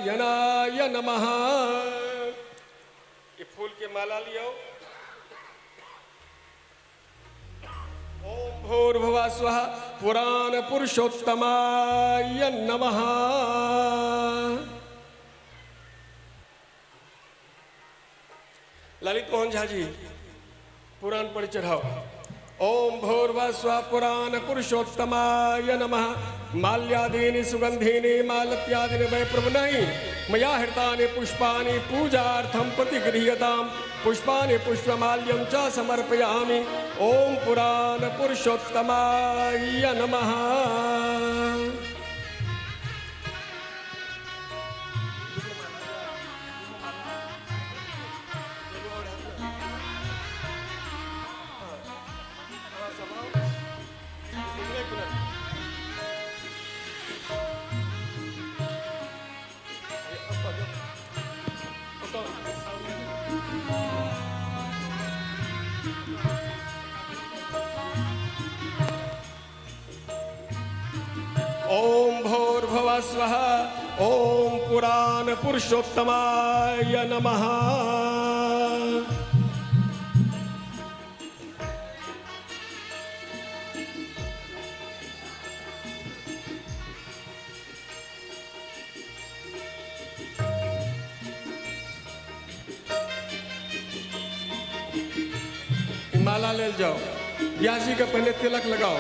नारायणाय नमः। ये फूल की माला लियो। ओम भूर्भुवः स्वः पुराण पुरुषोत्तमाय नमः। ललित मोहन झा जी पुराण पर चढ़ाओ। ओम भूर्भुवः स्वः पुराण पुरुषोत्तमाय नमः। माल्यादीनि सुगंधीनि मालत्यादीनि वै प्रभुनहि मया हृतानि पुष्पाणि पूजार्थं प्रतिगृह्यताम्। पुष्पाणि पुष्पमाल्यं च समर्पयामि। ओम पुराण पुरुषोत्तमाय नमः। ओम भूर्भुवः स्वः ओम पुराण पुरुषोत्तमाय नमः। माला ले जाओ। व्यासी का पहले तिलक लगाओ।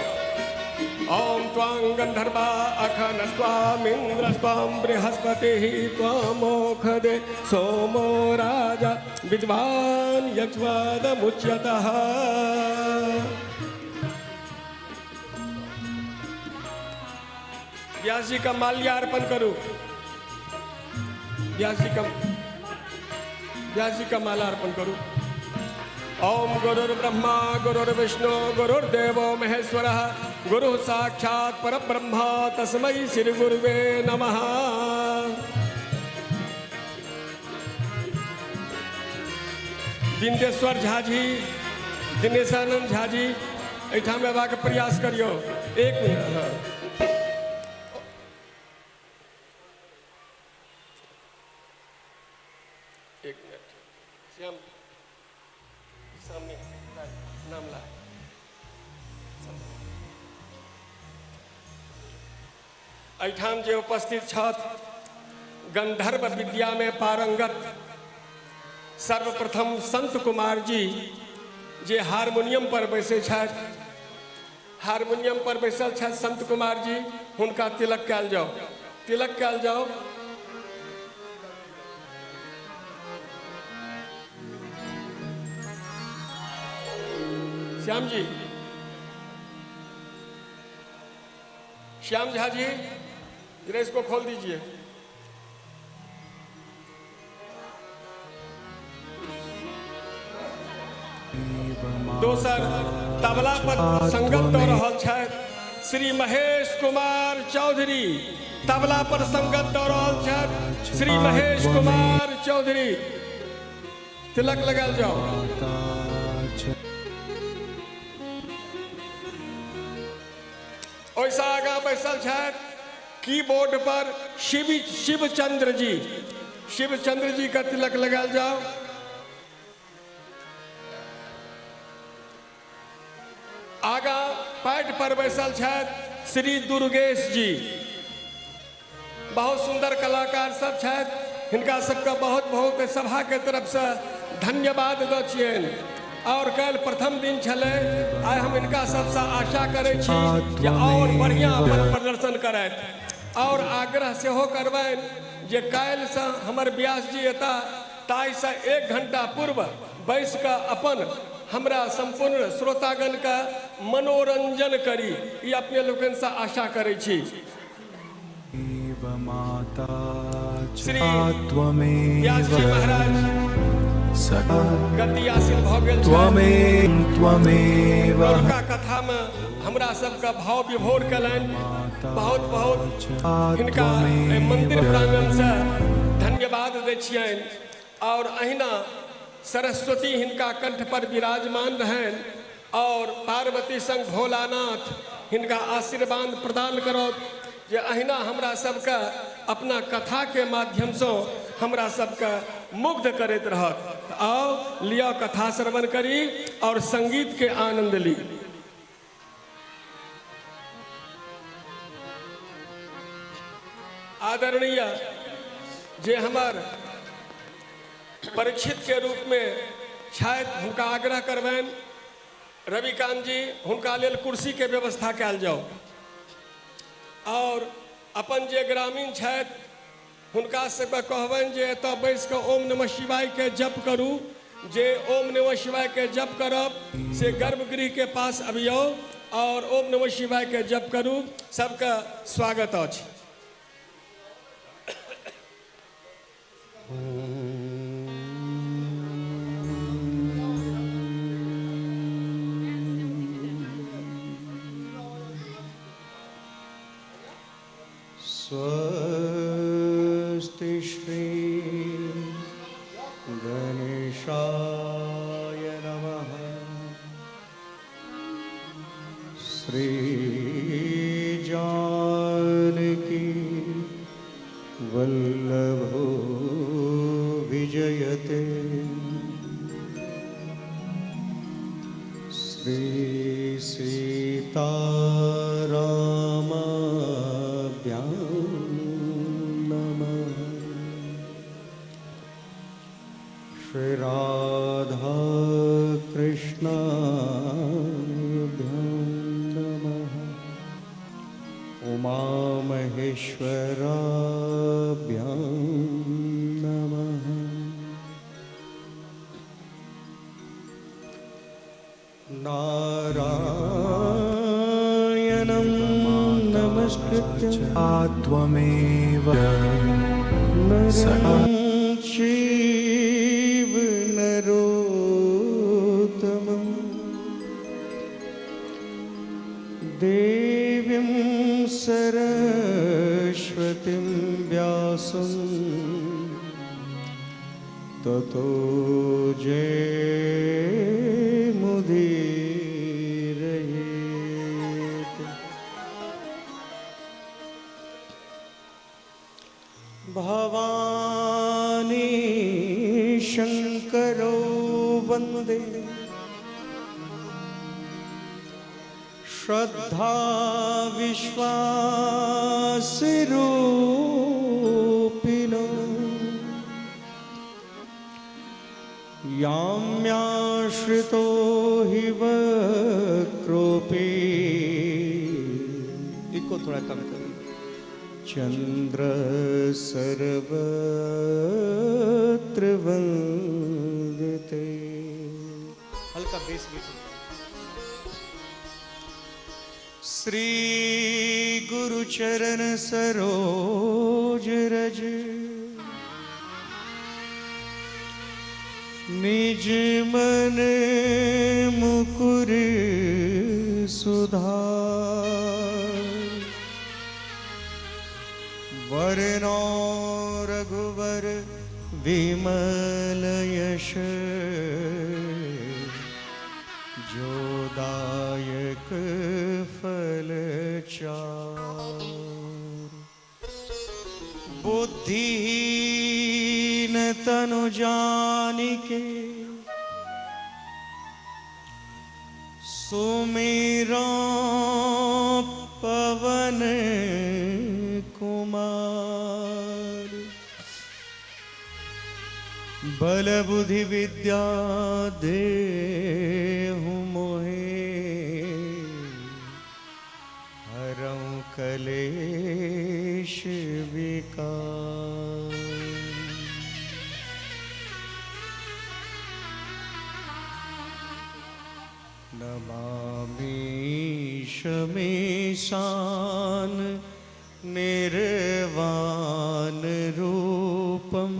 ओम त्वां गंधर्वा अखनस्त्वामिन्द्र त्वां बृहस्पतिः त्वामोखदे सोमो राजा विद्वान् यज्वादमुच्यतः। व्यासी का माल्यार्पण करो। व्यासी का माला अर्पण करो। ओम गुरुर्ब्रह्मा गुरुर्विष्णु गुरुर्देवो महेश्वरः गुरु साक्षात् परब्रह्म तस्मै श्री गुरुवे नमः। दिनेश्वर झा जी दिनेशानंद झा जी एठाम अयबाक प्रयास करियो। एक मिनट। एक मिनट। श्याम सामने नाम ला। एठाम जे उपस्थित छथि गंधर्व विद्या में पारंगत सर्वप्रथम संत कुमार जी जे हारमोनियम पर बैसे छथि। हारमोनियम पर बैसल छथि संत कुमार जी। हुनका तिलक कयल जाओ। तिलक कयल जाओ। श्याम जी श्याम झा जी जरा इसको खोल दीजिए। दोसर तबला पर संगत दऽ रहल छथि श्री महेश कुमार चौधरी। तबला पर संगत दऽ रहल छथि श्री महेश कुमार चौधरी। तिलक लगायल जाओ। ओइसा आगा बैसल छथि कीबोर्ड पर शिवचंद्र जी। शिवचंद्र जी का तिलक लगायल जाओ। आगा पैड पर बैसल छथि श्री दुर्गेश जी। बहुत सुंदर कलाकार सब छथि। हिनका सबका बहुत बहुत सभा के तरफ से धन्यवाद दै छियनि। और कल प्रथम दिन छले। आइ हम इनका सबसे आशा करे छी जे और बढ़िया अपन प्रदर्शन करैत। और आग्रह सेहो करबनि जे काल्हि से हमर व्यास जी एता ताहि से 1 घंटा पूर्व बैस कऽ अपन हमरा संपूर्ण श्रोतागण का मनोरंजन करी। ये अपने लोगन से आशा करे छी। श्री व्यास जी महाराज गद्दी आसीन भऽ गेल त्वमेव का कथा में हमरा सबका भाव विभोर कलनि। बहुत बहुत हिनका मंदिर प्रांगण से धन्यवाद दै छियनि। और अहिना सरस्वती हिनका कंठ पर विराजमान रहन। और पार्वती संग भोलानाथ हिनका आशीर्वाद प्रदान करो जे अहिना हमरा सबका अपना कथा के माध्यम से हमरा सबके मुग्ध करैत रहत। आओ लिया कथा श्रवण करी और संगीत के आनंद ली। आदरणीय जे हमार परीक्षित के रूप में शायद हुनका आग्रह करबैन रविकांत जी हुनका लेल कुर्सी के व्यवस्था कैल जाओ और अपन जे ग्रामीण छथि हुनका सबके कहबनि जे एतऽ बैस कऽ ओम नमः शिवाय के जप करू। जे ओम नमः शिवाय के जप करब से गर्भगृह के पास अबियो और ओम नमः शिवाय के जप करू। सबका स्वागत अछि। स्वस्ति श्री गणेशाय नमः। श्री जानकी वल्लभो विजयते। श्री सीतारामाभ्यां नमः। श्री राधा कृष्णाभ्यां नमः। उमा महेश्वराभ्यां नमः। नारायणं नमस्कृत्य त्वमेव नरं चैव नरोत्तमं देवीं सरस्वतीं व्यासं ततो जयमुदीरयेत्। भवानी शंकरो वंदे श्रद्धा विश्वासरूपिणो याम्याश्रितो हि वक्रोपी। इको थोड़ा कम करो। चंद्र सर्वत्र वंदिते। हल्का बेस भी। श्री गुरु चरण सरोज रज निज मन मुकुर सुधार। वरनो रघुवर विमल यश जो दायक फल चार। बुद्धिहीन तनु जानिके सुमिरो पवन कुमार। बल बुद्धि विद्या देहु मोहे हरऊं कलेश विकार। नमामि शमीशान निर्वाण रूपम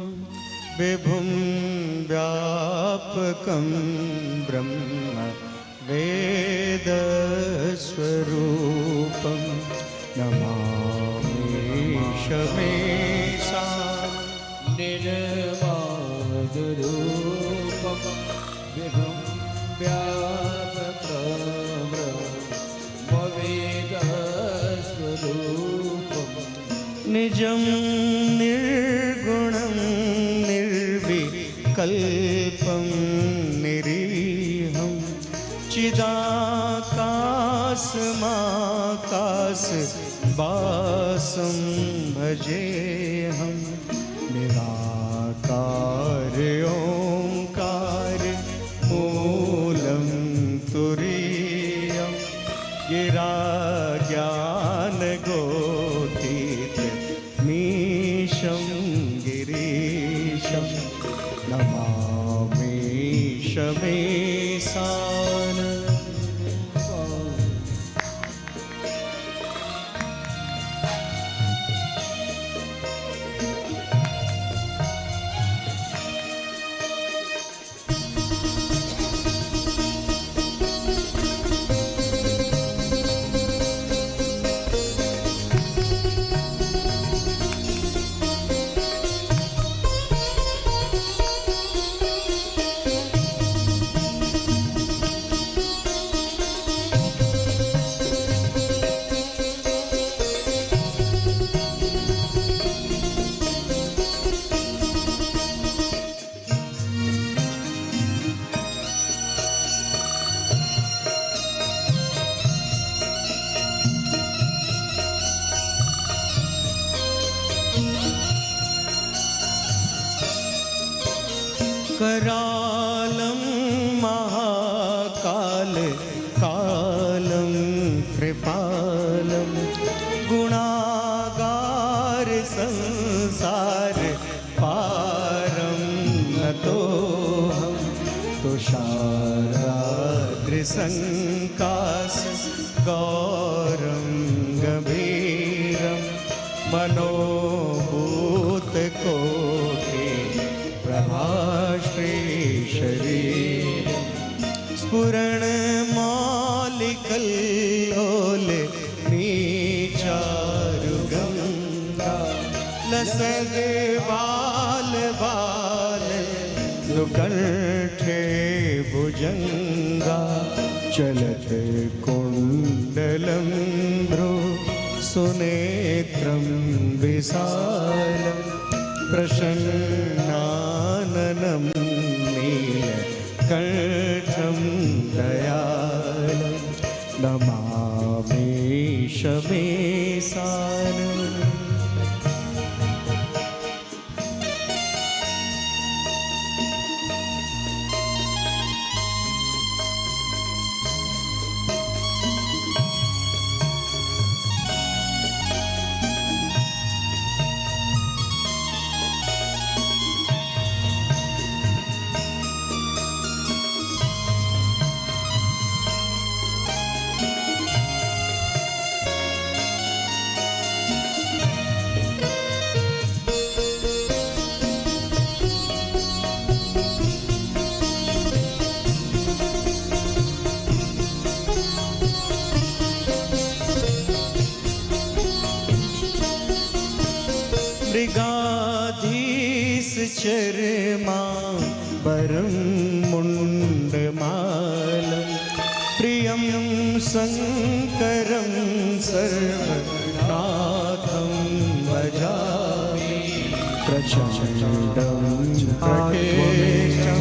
विभुं व्यापकं ब्रह्म वेद स्वरूपं। नमामि शमीशान निर्वाण रूपम विभुं व्यापकं ब्रह्म वेद स्वरूपं। निजं निर्गुणं निर्विकल्पं निरीहं चिदाकाशमाकाशवासं भजेऽहं निराकार ओंकार मूलं तुरीयं गिरा ज्ञानगोतीतमीशं गिरीशं नमामि शमेशानम्। करालं महाकाल कालं कृपालं गुणागार संसार पारं नतोऽहं तुषाराद्रिसङ्काश गौरं गभीरं मनोभूतकोटि प्रभाश्री शरीरं स्फुरणमालिकल्लोल नीचारुगङ्गा लसग बाल बाल दुकण्ठे भुजङ्गा चलत कुण्डलं भ्रू सुनेत्रं विशालं प्रसन्नाननं नीलकण्ठं दयालं नमामि शमेशानम्। मृगाधीश चर्माम्बरं मुण्डमालं प्रियं शङ्करं सर्वनाथं भजामि प्रचण्डं प्रकेशं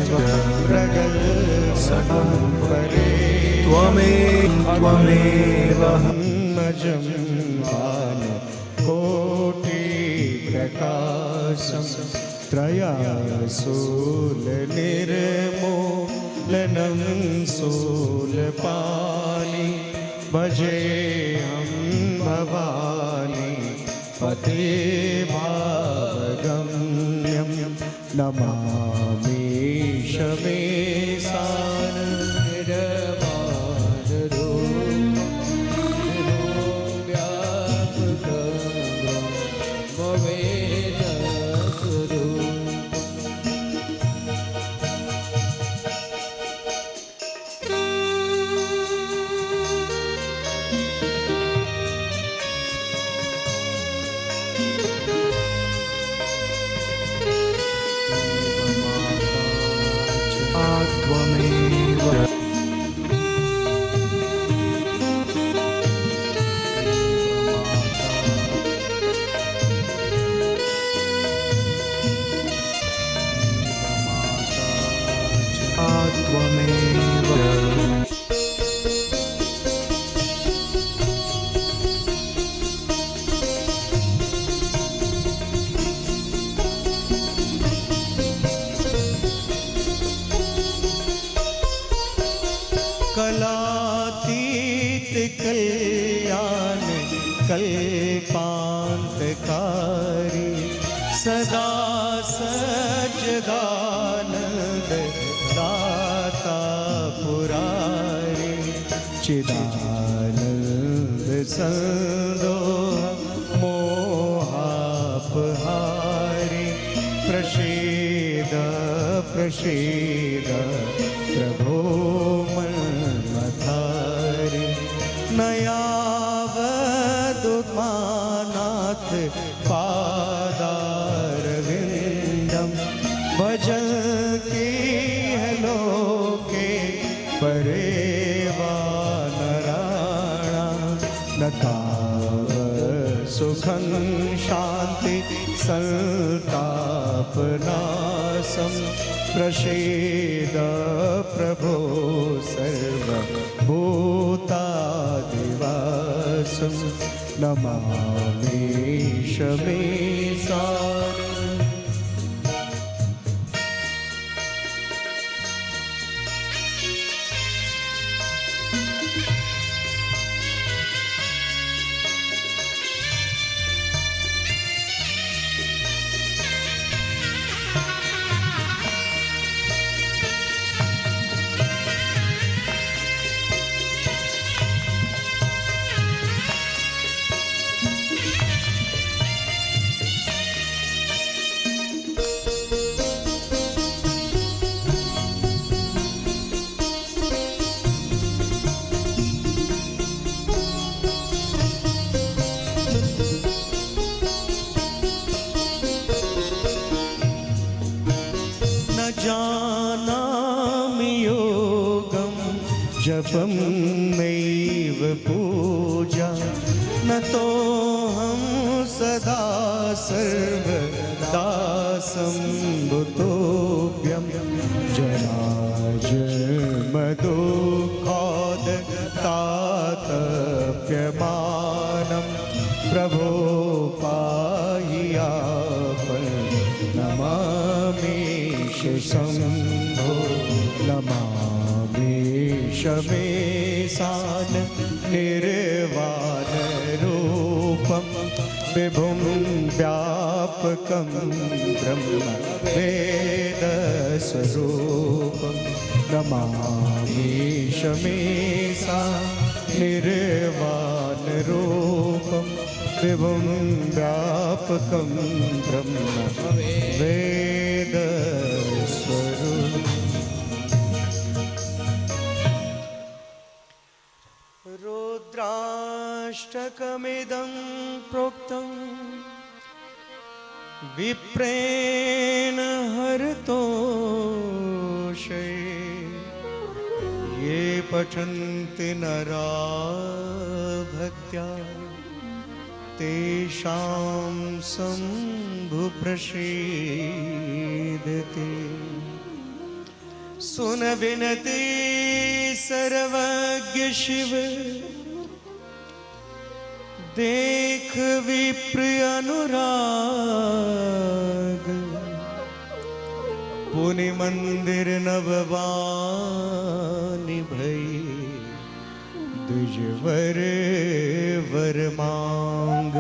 प्रगल्भं परे त्वमेव मजं प्रकाशं त्रयाशूलनिर्मूलनं शूलपाणि भजेऽहं भवानी पतिभावगम्यं नमामि शमेशानम्। कल्याण कल्पांतकारी सदा सच्चिदानंद दाता पुरारी चिदानंद संदो मोहापहारी प्रसीद प्रसीद प्रभो मन्मथारी नयावदुमानाथ पादारविंदम भजन की है लोके परेवा नराणा नताव सुखं शांति संतापनाशम प्रसीद प्रभो सर्वभूतादिवासं नमामि शमीशानम्। जानामि योगं जपं नैव पूजा न तोऽहं सदा सर्वदा सम्भुतोऽभ्यं जराजन्मदुःखाद् तातप्यमानं प्रभो पाहि यापं नमामि शम्भो नमामि शमेशान निर्वाण रूपं विभुं व्यापकं ब्रह्म वेदस्वरूपं नमामि शमेशान निर्वाण रूपं विभुं व्यापकं ब्रह्म वेदस्वरूपम्। रुद्राष्टकमिदं प्रोक्तं विप्रेण हरतोषे ये पठन्ति नरा भक्त्या तेषां शम्भुप्रसीदते। सुन विनती सर्वज्ञ शिव देख विप्र अनुराग पुनि मंदिर नववानि भई द्विजवर वर मांग।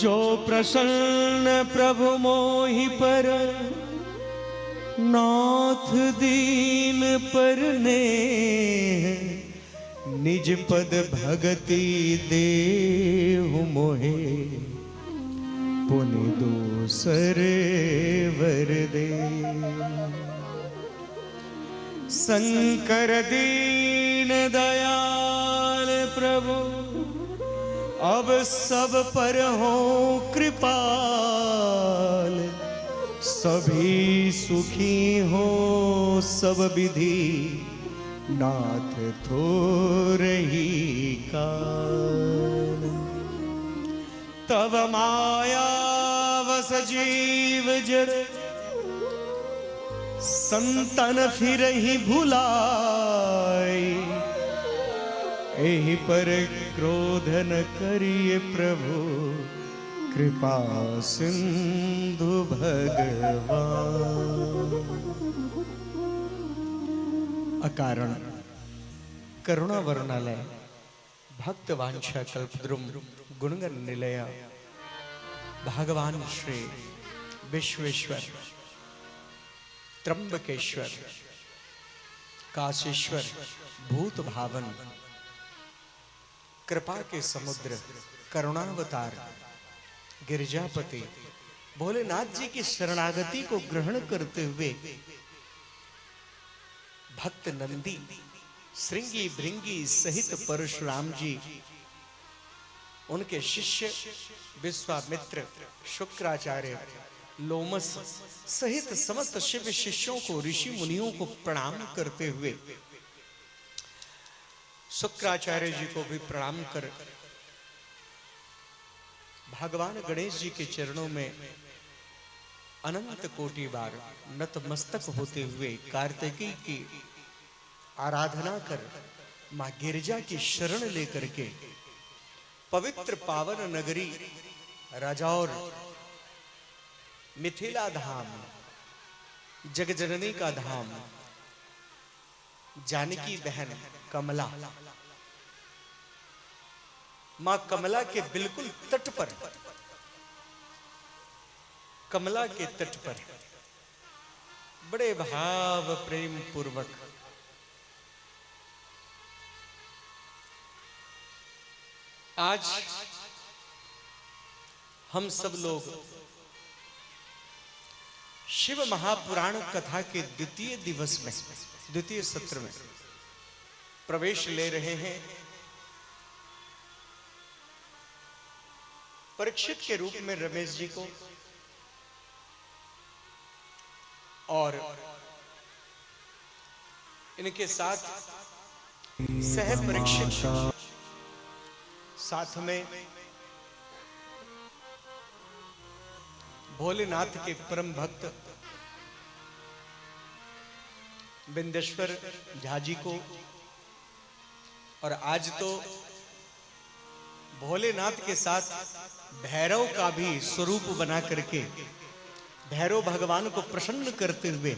जो प्रसन्न प्रभु मोहि पर नाथ दीन पर नेह निज पद भगति देहु मोहे पुनि दूसरे वर दे। शंकर दीन दयाल प्रभु अब सब पर हो कृपाल। सभी सुखी हो सब विधि नाथ थोरही काल। तब माया वस जीव जड़ संतन फिर ही भुलाई। एहि पर क्रोध न करिए प्रभु कृपा सिंधु भगवान। अकारण करुणा वर्णालय भक्त वांछा कल्पद्रुम गुणगण निलय भगवान श्री विश्वेश्वर त्र्यंबकेश्वर काशीश्वर भूत भावन कृपा के समुद्र करुणावतार गिरिजापति भोलेनाथ जी की शरणागति को ग्रहण करते हुए भक्त नंदी श्रृंगी भृंगी सहित परशुराम जी उनके शिष्य विश्वामित्र शुक्राचार्य लोमस सहित समस्त शिव शिष्यों को ऋषि मुनियों को प्रणाम करते हुए शुक्राचार्य जी को भी प्रणाम कर भगवान गणेश जी के चरणों में अनंत कोटि बार नतमस्तक होते हुए कार्तिकी की आराधना कर मां गिरिजा की शरण लेकर के पवित्र पावन नगरी राजौर मिथिला धाम जगजननी का धाम जानकी बहन कमला मां कमला के बिल्कुल तट पर कमला के तट पर बड़े भाव प्रेम पूर्वक आज हम सब लोग शिव महापुराण कथा के द्वितीय दिवस में द्वितीय सत्र में प्रवेश ले रहे हैं। परीक्षित के रूप में रमेश जी को और इनके साथ सह परीक्षित साथ में भोलेनाथ के परम भक्त बिंदेश्वर झा जी को और आज तो भोलेनाथ के साथ भैरव का भी स्वरूप बना करके भैरव भगवान को प्रसन्न करते हुए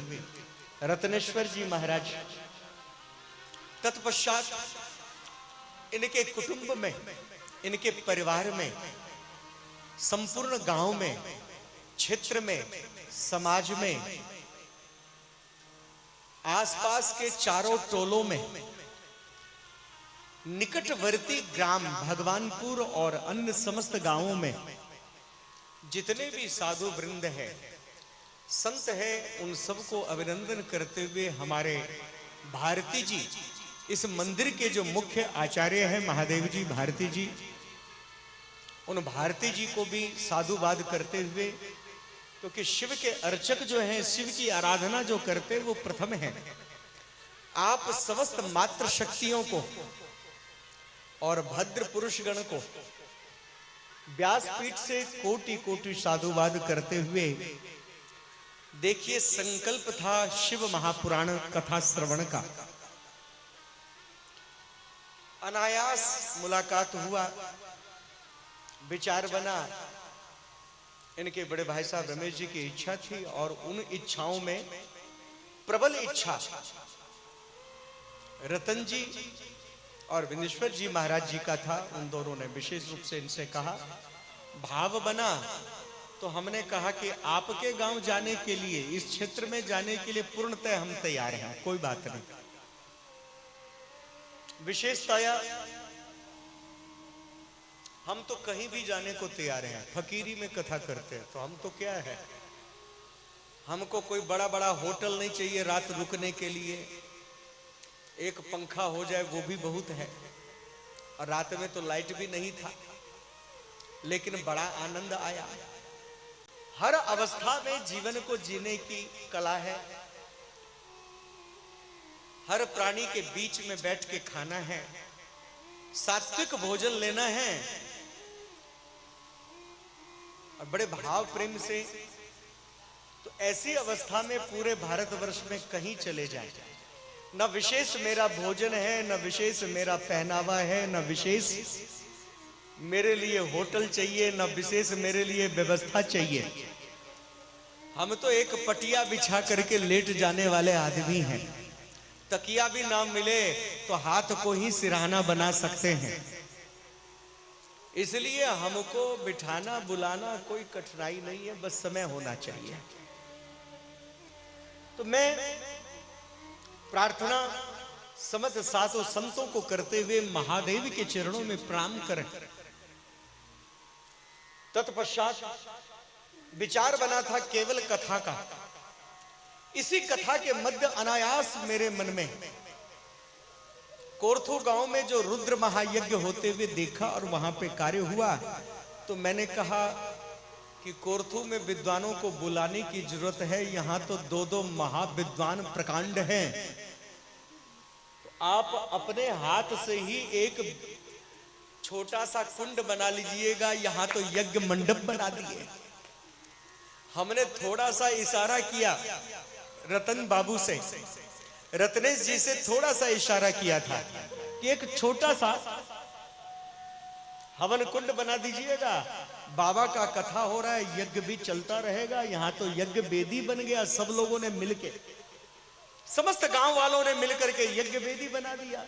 रत्नेश्वर जी महाराज तत्पश्चात इनके कुटुंब में इनके परिवार में संपूर्ण गांव में क्षेत्र में समाज में आसपास के चारों टोलों में निकटवर्ती ग्राम भगवानपुर और अन्य समस्त गांवों में जितने भी साधु वृंद है संत है उन सबको अभिनंदन करते हुए हमारे भारती जी इस मंदिर के जो मुख्य आचार्य हैं महादेव जी भारती जी उन भारती जी को भी साधुवाद करते हुए क्योंकि शिव के अर्चक जो हैं शिव की आराधना जो करते वो प्रथम है। आप समस्त मात्र शक्तियों को और भद्र पुरुष गण को व्यासपीठ से कोटि कोटि साधुवाद करते हुए देखिए संकल्प था शिव महापुराण कथा श्रवण का। अनायास मुलाकात हुआ विचार बना इनके बड़े भाई साहब रमेश जी की इच्छा थी और उन इच्छाओं में प्रबल इच्छा रतन जी और विंदेश्वर जी महाराज जी का था। उन दोनों ने विशेष रूप से इनसे कहा भाव बना तो हमने कहा कि आपके गांव जाने के लिए इस क्षेत्र में जाने के लिए पूर्णतः हम तैयार हैं कोई बात नहीं। विशेषतया हम तो कहीं भी जाने को तैयार हैं। फकीरी में कथा करते हैं तो हम तो क्या है हमको कोई बड़ा बड़ा होटल नहीं चाहिए रात रुकने के लिए एक पंखा हो जाए वो भी बहुत है और रात में तो लाइट भी नहीं था लेकिन बड़ा आनंद आया। हर अवस्था में जीवन को जीने की कला है। हर प्राणी के बीच में बैठ के खाना है सात्विक भोजन लेना है और बड़े भाव प्रेम से तो ऐसी अवस्था में पूरे भारतवर्ष में कहीं चले जाए न विशेष मेरा भोजन है न विशेष मेरा पहनावा है न विशेष मेरे लिए होटल चाहिए न विशेष मेरे लिए व्यवस्था चाहिए। हम तो एक पटिया बिछा करके लेट जाने वाले आदमी हैं। तकिया भी ना मिले तो हाथ को ही सिरहाना बना सकते हैं। इसलिए हमको बिठाना बुलाना कोई कठिनाई नहीं है, बस समय होना चाहिए। तो मैं प्रार्थना समस्त साधु संतों को करते हुए महादेव के चरणों में प्रणाम करें। तत्पश्चात विचार बना था केवल कथा का। इसी कथा के मध्य अनायास मेरे मन में कोरथू गांव में जो रुद्र महायज्ञ होते हुए देखा और वहां पे कार्य हुआ, तो मैंने कहा कि कोरथू में विद्वानों को बुलाने की जरूरत है। यहां तो दो दो महाविद्वान प्रकांड हैं, तो आप अपने हाथ से ही एक छोटा सा कुंड बना लीजिएगा। यहां तो यज्ञ मंडप बना दिए। हमने थोड़ा सा इशारा किया रतन बाबू से, रत्नेश जी से थोड़ा सा इशारा किया था कि एक छोटा सा हवन कुंड बना दीजिएगा। बाबा का कथा हो रहा है, यज्ञ भी चलता रहेगा। यहां तो यज्ञ वेदी बन गया। सब लोगों ने मिलके, समस्त गांव वालों ने मिलकर के यज्ञ वेदी बना दिया।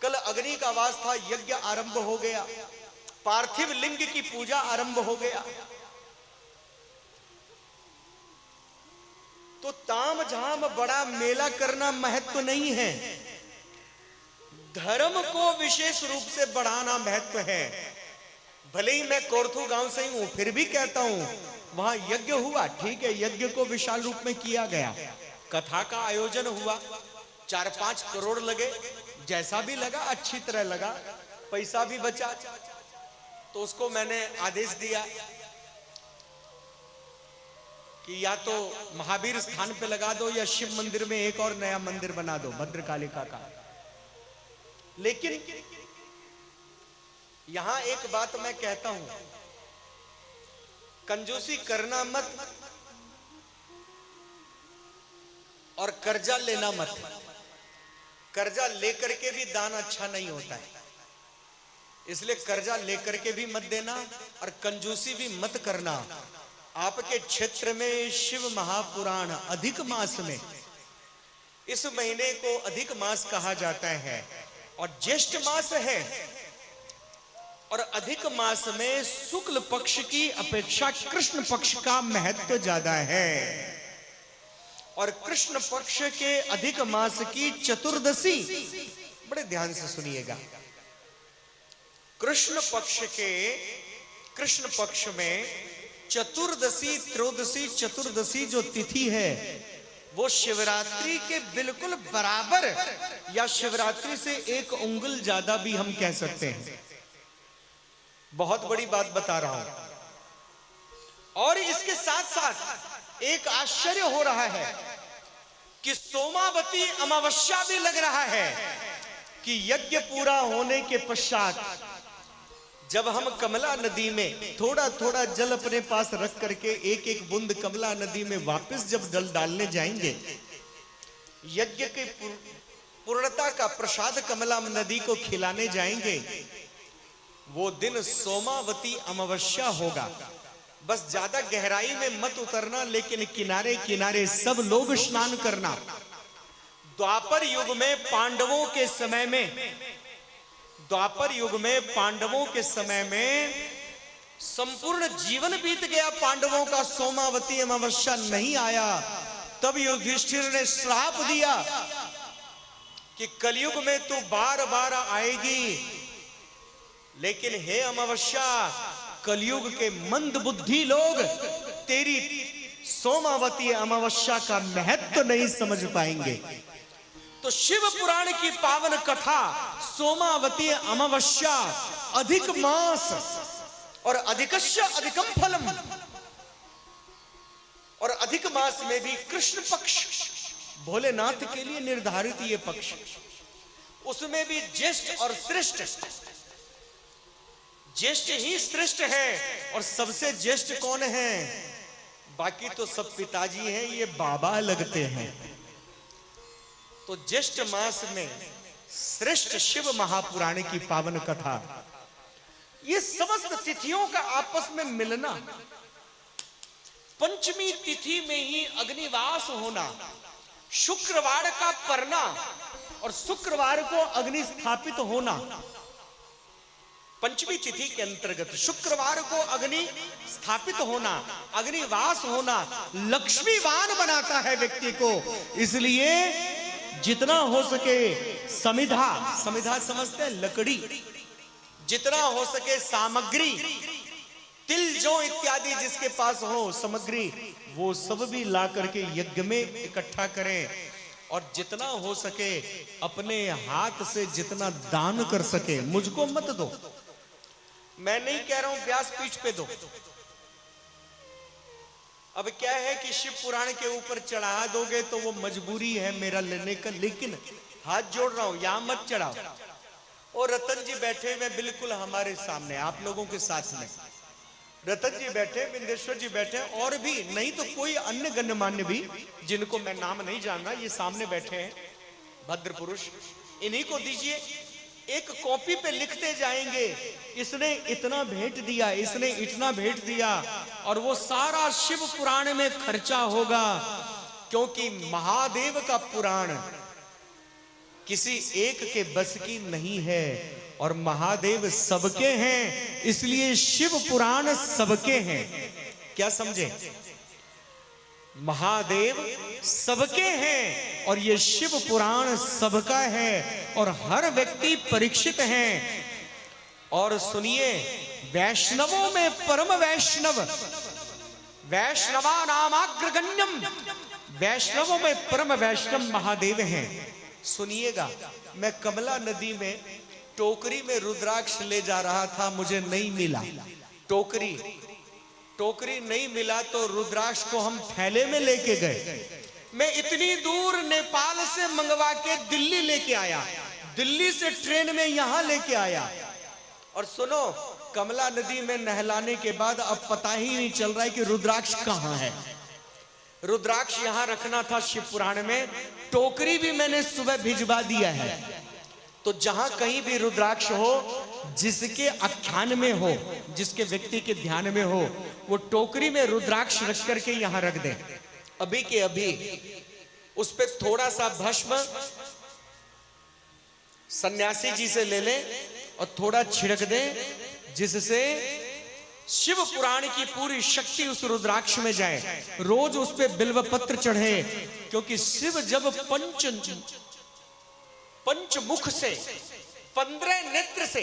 कल अग्नि का वास था, यज्ञ आरंभ हो गया। पार्थिव लिंग की पूजा आरंभ हो गया। तो ताम झाम बड़ा मेला करना महत्व नहीं है, धर्म को विशेष रूप से बढ़ाना महत्व है। भले ही मैं कोरथू गांव से ही हूं, फिर भी कहता हूं वहां यज्ञ हुआ, ठीक है, यज्ञ को विशाल रूप में किया गया। कथा का आयोजन हुआ, 4-5 करोड़ लगे, जैसा भी लगा अच्छी तरह लगा, पैसा भी बचा। तो उसको मैंने आदेश दिया कि या तो महावीर स्थान पे लगा दो या शिव मंदिर में एक और नया मंदिर बना दो भद्रकालिका का। लेकिन यहां एक बात मैं कहता हूं, कंजूसी करना मत और कर्जा लेना मत। कर्जा लेकर के भी दान अच्छा नहीं होता है, इसलिए कर्जा लेकर के भी मत देना और कंजूसी भी मत करना। आपके क्षेत्र में शिव महापुराण अधिक मास में, इस महीने को अधिक मास कहा जाता है और ज्येष्ठ मास है, और अधिक मास में शुक्ल पक्ष की अपेक्षा कृष्ण पक्ष का महत्व ज्यादा है। और कृष्ण पक्ष के अधिक मास की चतुर्दशी, बड़े ध्यान से सुनिएगा, कृष्ण पक्ष में चतुर्दशी, त्रयोदशी, चतुर्दशी जो तिथि है वो शिवरात्रि के बिल्कुल बराबर या शिवरात्रि से 1 उंगल ज्यादा भी हम कह सकते हैं। बहुत बड़ी बात बता रहा हूं। और इसके साथ साथ एक आश्चर्य हो रहा है कि सोमावती अमावस्या भी लग रहा है कि यज्ञ पूरा होने के पश्चात जब हम कमला नदी में थोड़ा थोड़ा जल अपने पास रख करके एक एक बूंद कमला नदी में वापस जब जल डालने जाएंगे, यज्ञ के पूर्णता का प्रसाद कमला नदी को खिलाने जाएंगे, वो दिन सोमावती अमावस्या होगा। बस ज्यादा गहराई में मत उतरना, लेकिन किनारे किनारे सब लोग स्नान करना। द्वापर युग में पांडवों के समय में संपूर्ण जीवन बीत गया पांडवों का, सोमावती अमावस्या नहीं आया। तब युधिष्ठिर ने श्राप दिया कि कलयुग में तू बार बार आएगी, लेकिन हे अमावस्या, कलयुग के मंद बुद्धि लोग तेरी सोमावती अमावस्या का महत्व नहीं समझ पाएंगे। तो शिव पुराण की पावन कथा सोमावती अमावस्या, अधिक मास और अधिकस्य अधिकम फलम, और अधिक मास में भी कृष्ण पक्ष भोलेनाथ के लिए निर्धारित ये पक्ष, उसमें भी ज्येष्ठ और श्रेष्ठ, ज्येष्ठ ही श्रेष्ठ है। और सबसे ज्येष्ठ कौन है? बाकी तो सब पिताजी हैं, ये बाबा लगते हैं। तो ज्येष्ठ मास में श्रेष्ठ शिव महापुराण की पावन कथा, ये समस्त तिथियों का आपस में मिलना, पंचमी तिथि में ही अग्निवास होना, शुक्रवार का परना और शुक्रवार को अग्नि स्थापित होना, पंचमी तिथि के अंतर्गत शुक्रवार को अग्नि स्थापित होना, अग्निवास होना लक्ष्मीवान बनाता है व्यक्ति को। इसलिए जितना हो सके समिधा, समिधा समझते हैं लकड़ी, जितना हो सके सामग्री, तिल जौ इत्यादि जिसके पास हो सामग्री, वो सब भी ला करके यज्ञ में इकट्ठा करें। और जितना हो सके अपने हाथ से जितना दान कर सके, मुझको मत दो, मैं नहीं कह रहा हूं व्यासपीठ पे दो। अब क्या है कि शिव पुराण के ऊपर चढ़ा दोगे तो वो मजबूरी है मेरा लेने का, लेकिन हाथ जोड़ रहा हूं यहां मत चढ़ाओ। और रतन जी बैठे हुए बिल्कुल हमारे सामने, आप लोगों के साथ में रतन जी बैठे, बिंदेश्वर जी बैठे, और भी नहीं तो कोई अन्य गण्यमान्य भी जिनको मैं नाम नहीं जान रहा, ये सामने बैठे हैं भद्र पुरुष, इन्हीं को दीजिए। एक कॉपी पे लिखते जाएंगे इसने इतना भेंट दिया, इसने इतना भेंट दिया, और वो सारा शिव पुराण में खर्चा होगा। क्योंकि महादेव का पुराण किसी एक के बस की नहीं है, और महादेव सबके हैं, इसलिए शिव पुराण सबके हैं। क्या समझे? महादेव सबके हैं और ये शिव पुराण सबका है, और हर व्यक्ति परीक्षित है। और सुनिए, वैष्णवों में परम वैष्णव, वैष्णवा नामाग्रगण्यम, वैष्णवों में परम वैष्णव महादेव हैं। सुनिएगा, मैं कमला नदी में टोकरी में रुद्राक्ष ले जा रहा था, मुझे नहीं मिला टोकरी नहीं मिला, तो रुद्राक्ष को हम थैले में लेके गए। मैं इतनी दूर नेपाल से मंगवा के दिल्ली लेके आया, दिल्ली से ट्रेन में यहां लेके आया। और सुनो, कमला नदी में नहलाने के बाद अब पता ही नहीं चल रहा है कि रुद्राक्ष कहां है। रुद्राक्ष यहां रखना था शिव पुराण में, टोकरी भी मैंने सुबह भिजवा दिया है। तो जहां कहीं भी रुद्राक्ष हो, जिसके आख्यान में हो, जिसके व्यक्ति के ध्यान में हो, वो टोकरी में रुद्राक्ष रख करके यहां रख दे। अभी के अभी उस पे थोड़ा सा भस्म सन्यासी जी से ले ले और थोड़ा छिड़क दे, जिससे शिव पुराण की पूरी शक्ति उस रुद्राक्ष में जाए। रोज उस पे बिल्व पत्र चढ़े, क्योंकि शिव जब पंचमुख से 15 नेत्र से,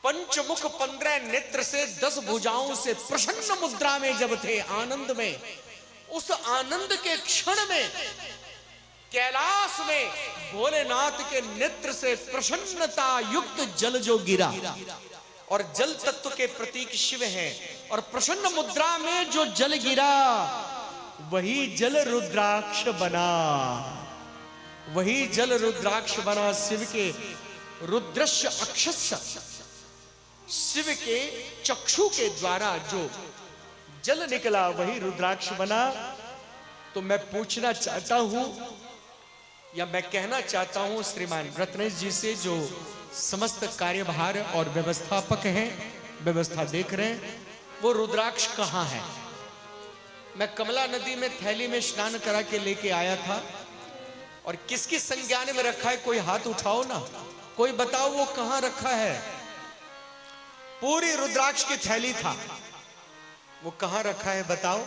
पंचमुख 15 नेत्र से 10 भुजाओं से प्रसन्न मुद्रा में जब थे, आनंद में, उस आनंद के क्षण में कैलाश में भोलेनाथ के नेत्र से प्रसन्नता युक्त जल जो गिरा, और जल तत्व के प्रतीक शिव हैं, और प्रसन्न मुद्रा में जो जल गिरा वही जल रुद्राक्ष बना, वही जल रुद्राक्ष बना। शिव के रुद्रस्य अक्षस्य, शिव के चक्षु के द्वारा जो जल निकला वही रुद्राक्ष बना। तो मैं पूछना चाहता हूं, या मैं कहना चाहता हूं श्रीमान रत्नेश जी से, जो समस्त कार्यभार और व्यवस्थापक हैं, व्यवस्था देख रहे हैं, वो रुद्राक्ष कहां है? मैं कमला नदी में थैली में स्नान करा के लेके आया था, और किसकी संज्ञान में रखा है? कोई हाथ उठाओ ना, कोई बताओ वो कहां रखा है? पूरी रुद्राक्ष की थैली था, वो कहां रखा है बताओ?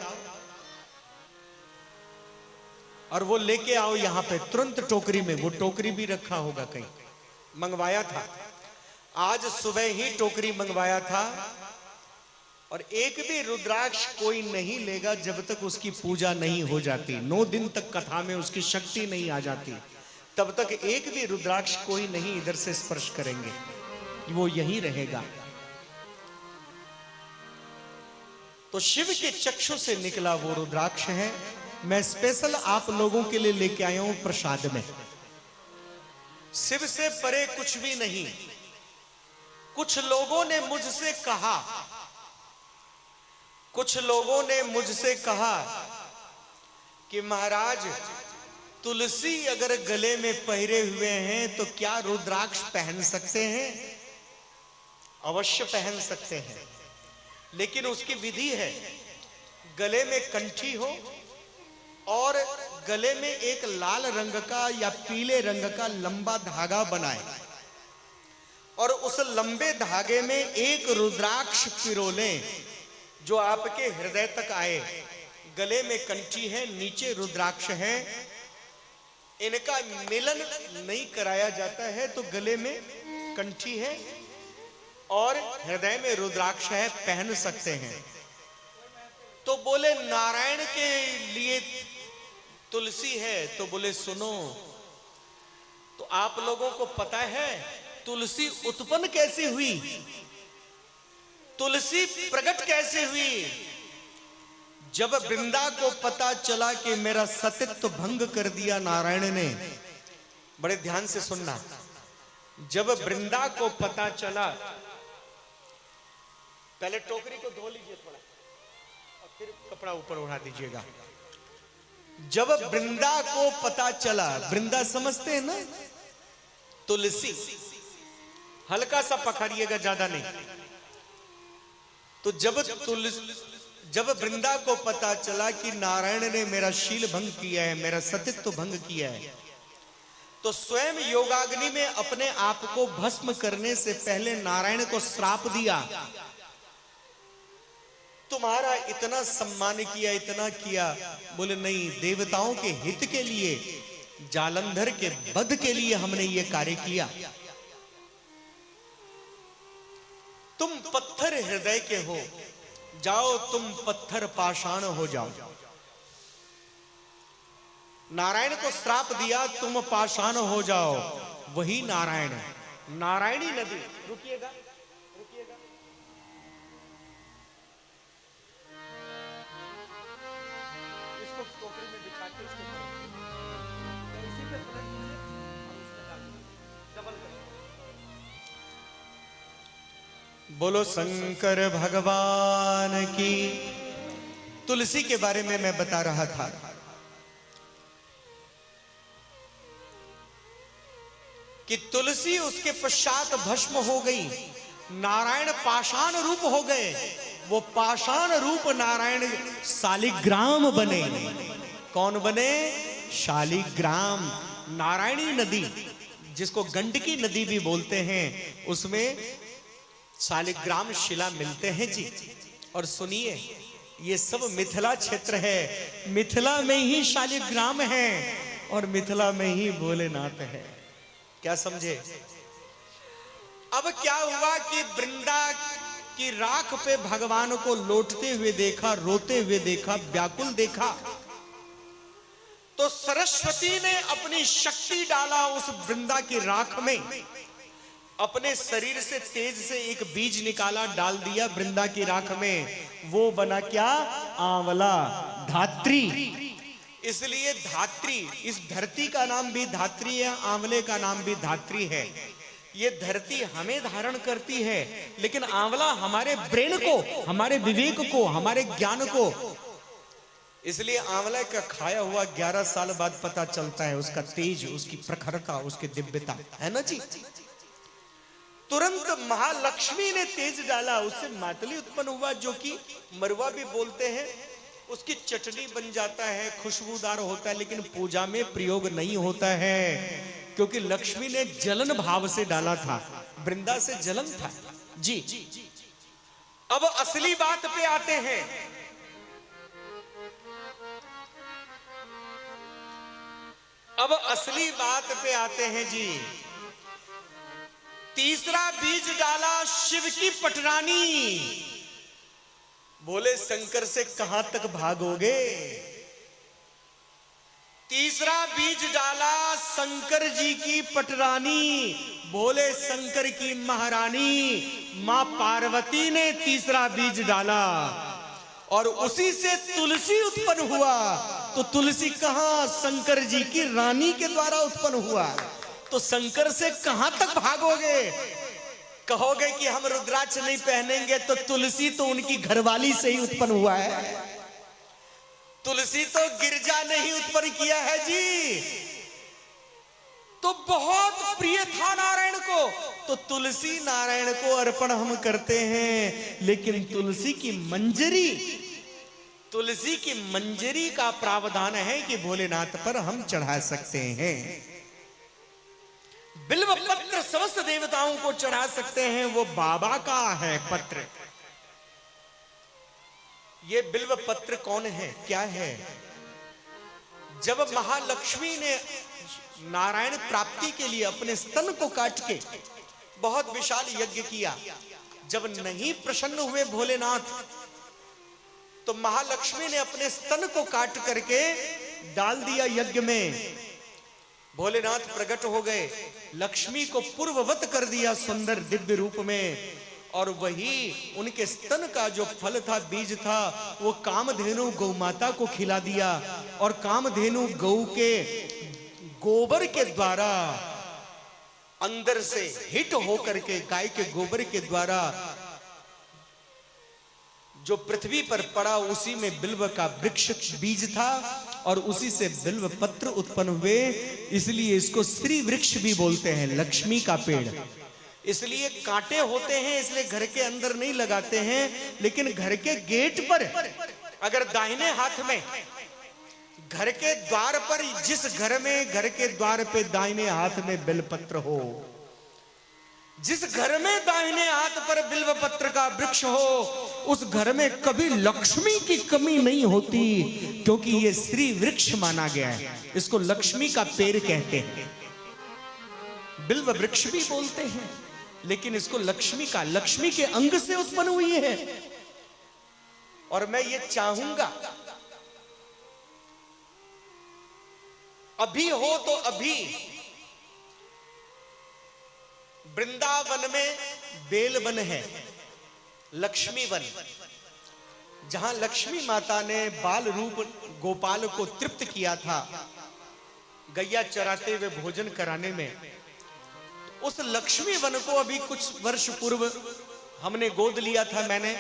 और वो लेके आओ यहां पे तुरंत टोकरी में। वो टोकरी भी रखा होगा कहीं, मंगवाया था, आज सुबह ही टोकरी मंगवाया था। और एक भी रुद्राक्ष कोई नहीं लेगा जब तक उसकी पूजा नहीं हो जाती, 9 दिन तक कथा में उसकी शक्ति नहीं आ जाती, तब तक एक भी रुद्राक्ष कोई नहीं इधर से स्पर्श करेंगे, वो यहीं रहेगा। तो शिव के चक्षु से निकला वो रुद्राक्ष है। मैं स्पेशल आप लोगों के लिए लेके आया हूं प्रसाद में। शिव से परे कुछ भी नहीं। कुछ लोगों ने मुझसे कहा, कुछ लोगों ने मुझसे कहा कि महाराज तुलसी अगर गले में पहरे हुए हैं तो क्या रुद्राक्ष पहन सकते हैं? अवश्य पहन सकते हैं, लेकिन उसकी विधि है। गले में कंठी हो और गले में एक लाल रंग का या पीले रंग का लंबा धागा बनाए और उस लंबे धागे में एक रुद्राक्ष पिरोलें जो आपके हृदय तक आए। गले में कंठी है, नीचे रुद्राक्ष है। इनका मिलन नहीं कराया जाता है तो गले में कंठी है और हृदय में रुद्राक्ष है, पहन सकते हैं। तो बोले नारायण के लिए तुलसी है, तो बोले सुनो, तो आप लोगों को पता है तुलसी उत्पन्न कैसे हुई, तुलसी प्रकट कैसे हुई? जब वृंदा को पता चला कि मेरा सतित्व भंग कर दिया नारायण ने, बड़े ध्यान से सुनना, जब वृंदा को पता चला, पहले टोकरी को धो लीजिए थोड़ा और फिर कपड़ा ऊपर उड़ा दीजिएगा। जब वृंदा को पता चला, वृंदा समझते हैं ना, तुलसी, हल्का सा पकड़िएगा, ज्यादा नहीं। तो जब वृंदा को पता चला कि नारायण ने मेरा शील भंग किया है, मेरा सतित्व भंग किया है, तो स्वयं योगाग्नि में अपने आप को भस्म करने से पहले नारायण को श्राप दिया, तुम्हारा इतना सम्मान किया, इतना किया। बोले नहीं, देवताओं के हित के लिए, जालंधर के वध के लिए हमने ये कार्य किया। तुम पत्थर हृदय के हो, जाओ तुम पत्थर पाषाण हो जाओ। नारायण को श्राप दिया, तुम पाषाण हो जाओ, वही नारायण है। नारायणी नदी, रुकिएगा रुकिएगा, इसको टोकरी में बिछा के इसको इसी पे पलट दीजिए और उसमें डाल दीजिए, डबल कर। बोलो शंकर भगवान की। तुलसी के बारे में मैं बता रहा था कि तुलसी उसके पश्चात भस्म हो गई, नारायण पाषाण रूप हो गए। वो पाषाण रूप नारायण शालिग्राम बने। कौन बने? शालिग्राम। नारायणी नदी, जिसको गंडकी नदी भी बोलते हैं, उसमें शालिग्राम शिला मिलते हैं जी। और सुनिए, ये सब मिथिला क्षेत्र है, मिथिला में ही शालिग्राम है और मिथिला में ही भोलेनाथ है। क्या समझे? अब क्या हुआ कि वृंदा की राख पे भगवान को लौटते हुए देखा, रोते हुए देखा, व्याकुल देखा, तो सरस्वती ने अपनी शक्ति डाला उस वृंदा की राख में। अपने शरीर से तेज से एक बीज निकाला, डाल दिया वृंदा की राख में। वो बना क्या? आंवला, धात्री। इसलिए धात्री, इस धरती का नाम भी धात्री है, आंवले का नाम भी धात्री है। ये धरती हमें धारण करती है, लेकिन आंवला हमारे ब्रेन को, हमारे विवेक को, हमारे ज्ञान को। इसलिए आंवले का खाया हुआ 11 साल बाद पता चलता है उसका तेज, उसकी प्रखरता, उसकी दिव्यता, है ना जी। तुरंत महालक्ष्मी ने तेज डाला, उससे मातली उत्पन्न हुआ, जो कि मरवा भी बोलते हैं। उसकी चटनी बन जाता है, खुशबूदार होता है, लेकिन पूजा में प्रयोग नहीं होता है, क्योंकि लक्ष्मी ने जलन भाव से डाला था, वृंदा से जलन था जी। अब असली बात पे आते हैं। अब असली बात पे आते हैं जी। तीसरा बीज डाला शिव की पटरानी। बोले शंकर से कहां तक भागोगे? तीसरा बीज डाला शंकर जी की पटरानी। बोले शंकर की महारानी मां पार्वती ने तीसरा बीज डाला और उसी से तुलसी उत्पन्न हुआ। तो तुलसी कहां? शंकर जी की रानी के द्वारा उत्पन्न हुआ। तो शंकर से कहां तक भागोगे? कहोगे कि हम रुद्राक्ष नहीं पहनेंगे, तो तुलसी तो उनकी घरवाली से ही उत्पन्न हुआ है। तुलसी तो गिरजा ने ही उत्पन्न किया है जी। तो बहुत प्रिय था नारायण को, तो तुलसी नारायण को अर्पण हम करते हैं। लेकिन तुलसी की मंजरी का प्रावधान है कि भोलेनाथ पर हम चढ़ा सकते हैं। बिल्व पत्र समस्त देवताओं को चढ़ा सकते हैं, वो बाबा का है पत्र। ये बिल्व पत्र कौन है, क्या है? जब महालक्ष्मी ने नारायण प्राप्ति के लिए अपने स्तन को काट के बहुत विशाल यज्ञ किया, जब नहीं प्रसन्न हुए भोलेनाथ, तो महालक्ष्मी ने अपने स्तन को काट करके डाल दिया यज्ञ में। भोलेनाथ प्रकट हो गए, लक्ष्मी को पूर्ववत कर दिया सुंदर दिव्य रूप में, और वही उनके स्तन का जो फल था, बीज था, वो कामधेनु गौ माता को खिला दिया। और कामधेनु गौ के गोबर के द्वारा अंदर से हिट होकर के, गाय के गोबर के द्वारा जो पृथ्वी पर पड़ा, उसी में बिल्व का वृक्ष बीज था, और उसी से बिल्व पत्र उत्पन्न हुए। इसलिए इसको श्री वृक्ष भी बोलते हैं, लक्ष्मी का पेड़। इसलिए कांटे होते हैं, इसलिए घर के अंदर नहीं लगाते हैं, लेकिन घर के गेट पर, अगर दाहिने हाथ में घर के द्वार पर, जिस घर में घर के द्वार पे दाहिने हाथ में बेलपत्र हो, जिस घर में दाहिने हाथ पर बिल्व पत्र का वृक्ष हो, उस घर में कभी लक्ष्मी की कमी नहीं होती, क्योंकि ये श्री वृक्ष माना गया है। इसको लक्ष्मी का पेड़ कहते हैं, बिल्व वृक्ष भी बोलते हैं, लेकिन इसको लक्ष्मी के अंग से उत्पन्न हुई है। और मैं ये चाहूंगा, अभी हो तो अभी वृंदावन में बेल वन है, लक्ष्मी वन, जहां लक्ष्मी माता ने बाल रूप गोपाल को तृप्त किया था गैया चराते हुए भोजन कराने में। उस लक्ष्मी वन को अभी कुछ वर्ष पूर्व हमने गोद लिया था मैंने,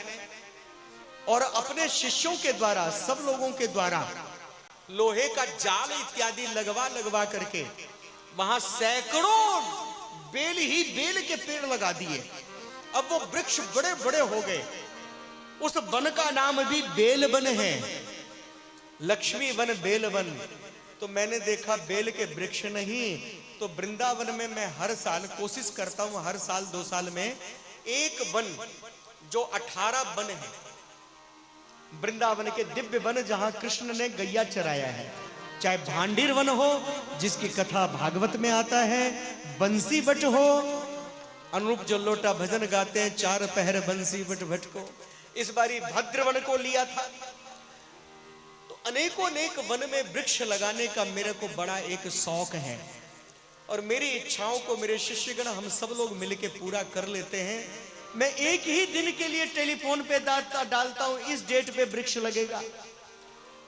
और अपने शिष्यों के द्वारा, सब लोगों के द्वारा लोहे का जाल इत्यादि लगवा करके वहां सैकड़ों बेल के पेड़ लगा दिए। अब वो वृक्ष बड़े बड़े हो गए। उस वन का नाम भी बेल वन है, लक्ष्मी वन, बेल वन। तो मैंने देखा बेल के वृक्ष नहीं, तो वृंदावन में मैं हर साल कोशिश करता हूं, हर साल 2 साल में एक वन, जो 18 वन है वृंदावन के दिव्य वन, जहां कृष्ण ने गैया चराया है, चाहे भांडीर वन हो जिसकी कथा भागवत में आता है, बंसी बट हो, अनुरूप जो लोटा भजन गाते हैं, 4 पहर बंसी बट भट को, इस बारी भद्रवन को लिया था। तो अनेक वन में वृक्ष लगाने का मेरे को बड़ा एक शौक है, और मेरी इच्छाओं को मेरे शिष्यगण हम सब लोग मिलके पूरा कर लेते हैं। मैं एक ही दिन के लिए टेलीफोन पे डालता हूं, इस डेट पे वृक्ष लगेगा।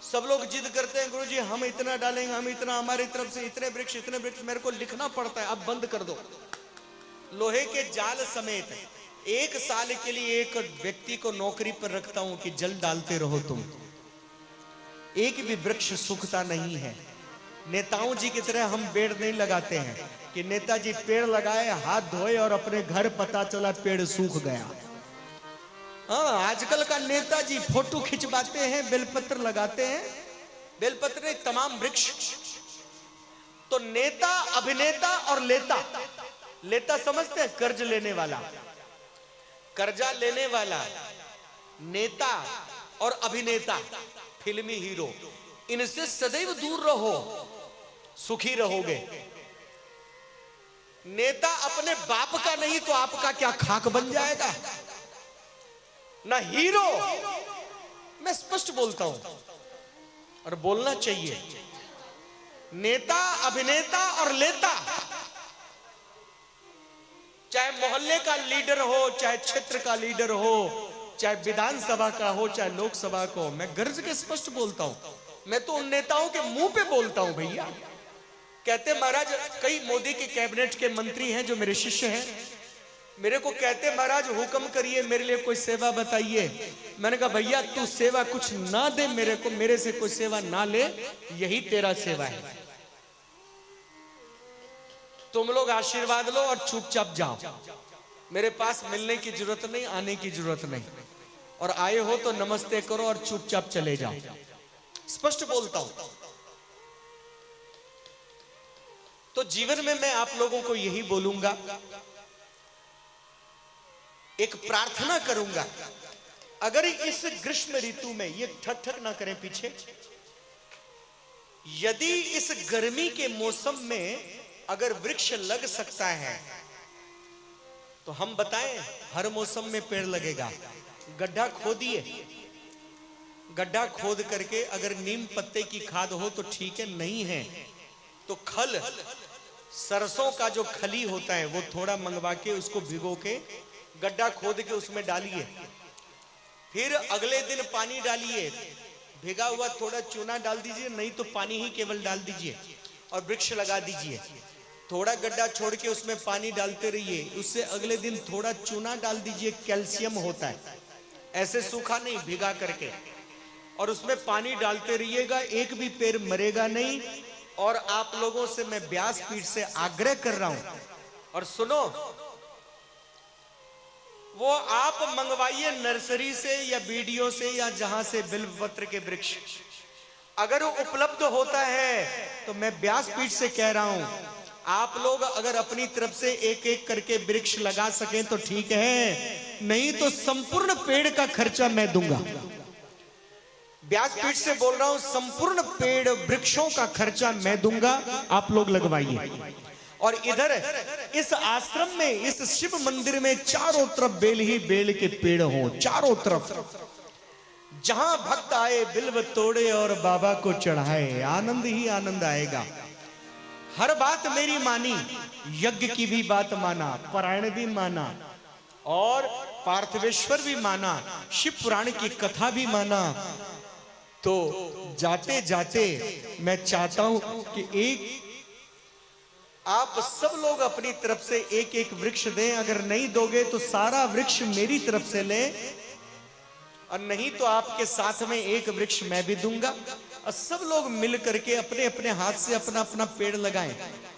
सब लोग जिद करते हैं, गुरुजी हम इतना डालेंगे, हम इतना, हमारी तरफ से इतने वृक्ष। मेरे को लिखना पड़ता है, अब बंद कर दो। लोहे के जाल समेत 1 साल के लिए एक व्यक्ति को नौकरी पर रखता हूं कि जल डालते रहो तुम। एक भी वृक्ष सूखता नहीं है। नेताओं जी की तरह हम पेड़ नहीं लगाते हैं कि नेताजी पेड़ लगाए, हाथ धोए और अपने घर पता चला पेड़ सूख गया। हाँ, आजकल का नेताजी फोटो खिंचवाते हैं, बेलपत्र लगाते हैं, बेलपत्र नहीं तमाम वृक्ष। तो नेता, अभिनेता और लेता समझते हैं, कर्ज लेने वाला, कर्जा लेने वाला, नेता और अभिनेता, फिल्मी हीरो, इनसे सदैव दूर रहो, सुखी रहोगे। नेता अपने बाप का नहीं तो आपका क्या खाक बन जाएगा ना। हीरो, मैं स्पष्ट बोलता हूं और बोलना चाहिए, नेता, अभिनेता और लेता, चाहे मोहल्ले का लीडर हो, चाहे क्षेत्र का लीडर हो, चाहे विधानसभा का हो, चाहे लोकसभा को, मैं गर्ज के स्पष्ट बोलता हूं। मैं तो उन नेताओं के मुंह पे बोलता हूं भैया। कहते महाराज, कई मोदी के कैबिनेट के मंत्री हैं जो मेरे शिष्य हैं, मेरे को कहते महाराज हुक्म करिए, मेरे लिए कोई सेवा बताइए। मैंने कहा भैया तू सेवा कुछ ना दे मेरे को, मेरे से कोई सेवा ना ले, यही तेरा सेवा है। तुम लोग आशीर्वाद लो और चुपचाप जाओ, मेरे पास मिलने की जरूरत नहीं, आने की जरूरत नहीं, और आए हो तो नमस्ते करो और चुपचाप चले जाओ। स्पष्ट बोलता हूं। तो तो जीवन में मैं आप लोगों को यही बोलूंगा, एक प्रार्थना करूंगा, अगर इस ग्रीष्म ऋतु में ये ठक ठक ना करें पीछे, यदि इस गर्मी के मौसम में अगर वृक्ष लग सकता है तो हम बताएं हर मौसम में पेड़ लगेगा। गड्ढा खोदिए, गड्ढा खोद करके अगर नीम पत्ते की खाद हो तो ठीक है, नहीं है तो खल, सरसों का जो खली होता है वो थोड़ा मंगवा के उसको भिगो के गड्ढा खोद के उसमें डालिए, फिर अगले दिन पानी डालिए, भिगा हुआ थोड़ा चूना डाल दीजिए, नहीं तो पानी ही केवल डाल दीजिए और वृक्ष लगा दीजिए। थोड़ा गड्ढा छोड़ के उसमें पानी डालते रहिए, उससे अगले दिन थोड़ा चूना डाल दीजिए, कैल्शियम होता है, ऐसे सूखा नहीं, भिगा करके, और उसमें पानी डालते रहिएगा, एक भी पेड़ मरेगा नहीं। और आप लोगों से मैं व्यासपीठ से आग्रह कर रहा हूं, और सुनो, वो आप मंगवाइए नर्सरी से या बीडीओ से या जहां से बिल्वपत्र के वृक्ष, अगर उपलब्ध होता है तो मैं व्यासपीठ से कह रहा हूं, आप लोग अगर अपनी तरफ से एक एक करके वृक्ष लगा सकें तो ठीक है, नहीं तो संपूर्ण पेड़ का खर्चा मैं दूंगा। व्यासपीठ से बोल रहा हूं, संपूर्ण पेड़ वृक्षों का खर्चा मैं दूंगा, आप लोग लगवाइए। और इधर इस आश्रम में, इस शिव मंदिर में चारों तरफ बेल ही बेल के पेड़ हो, चारों तरफ, जहां भक्त आए बिल्व तोड़े और बाबा को चढ़ाए, आनंद ही आनंद आएगा। हर बात मेरी मानी, यज्ञ की भी बात माना, पारायण भी माना और पार्थिवेश्वर भी माना, शिव पुराण की कथा भी माना। तो जाते जाते मैं चाहता हूं कि एक आप सब लोग अपनी तरफ से एक एक वृक्ष दें, अगर नहीं दोगे तो सारा वृक्ष मेरी तरफ से लें, और नहीं तो आपके साथ में एक वृक्ष मैं भी दूंगा, और सब लोग मिल करके अपने अपने हाथ से अपना अपना पेड़ लगाएं।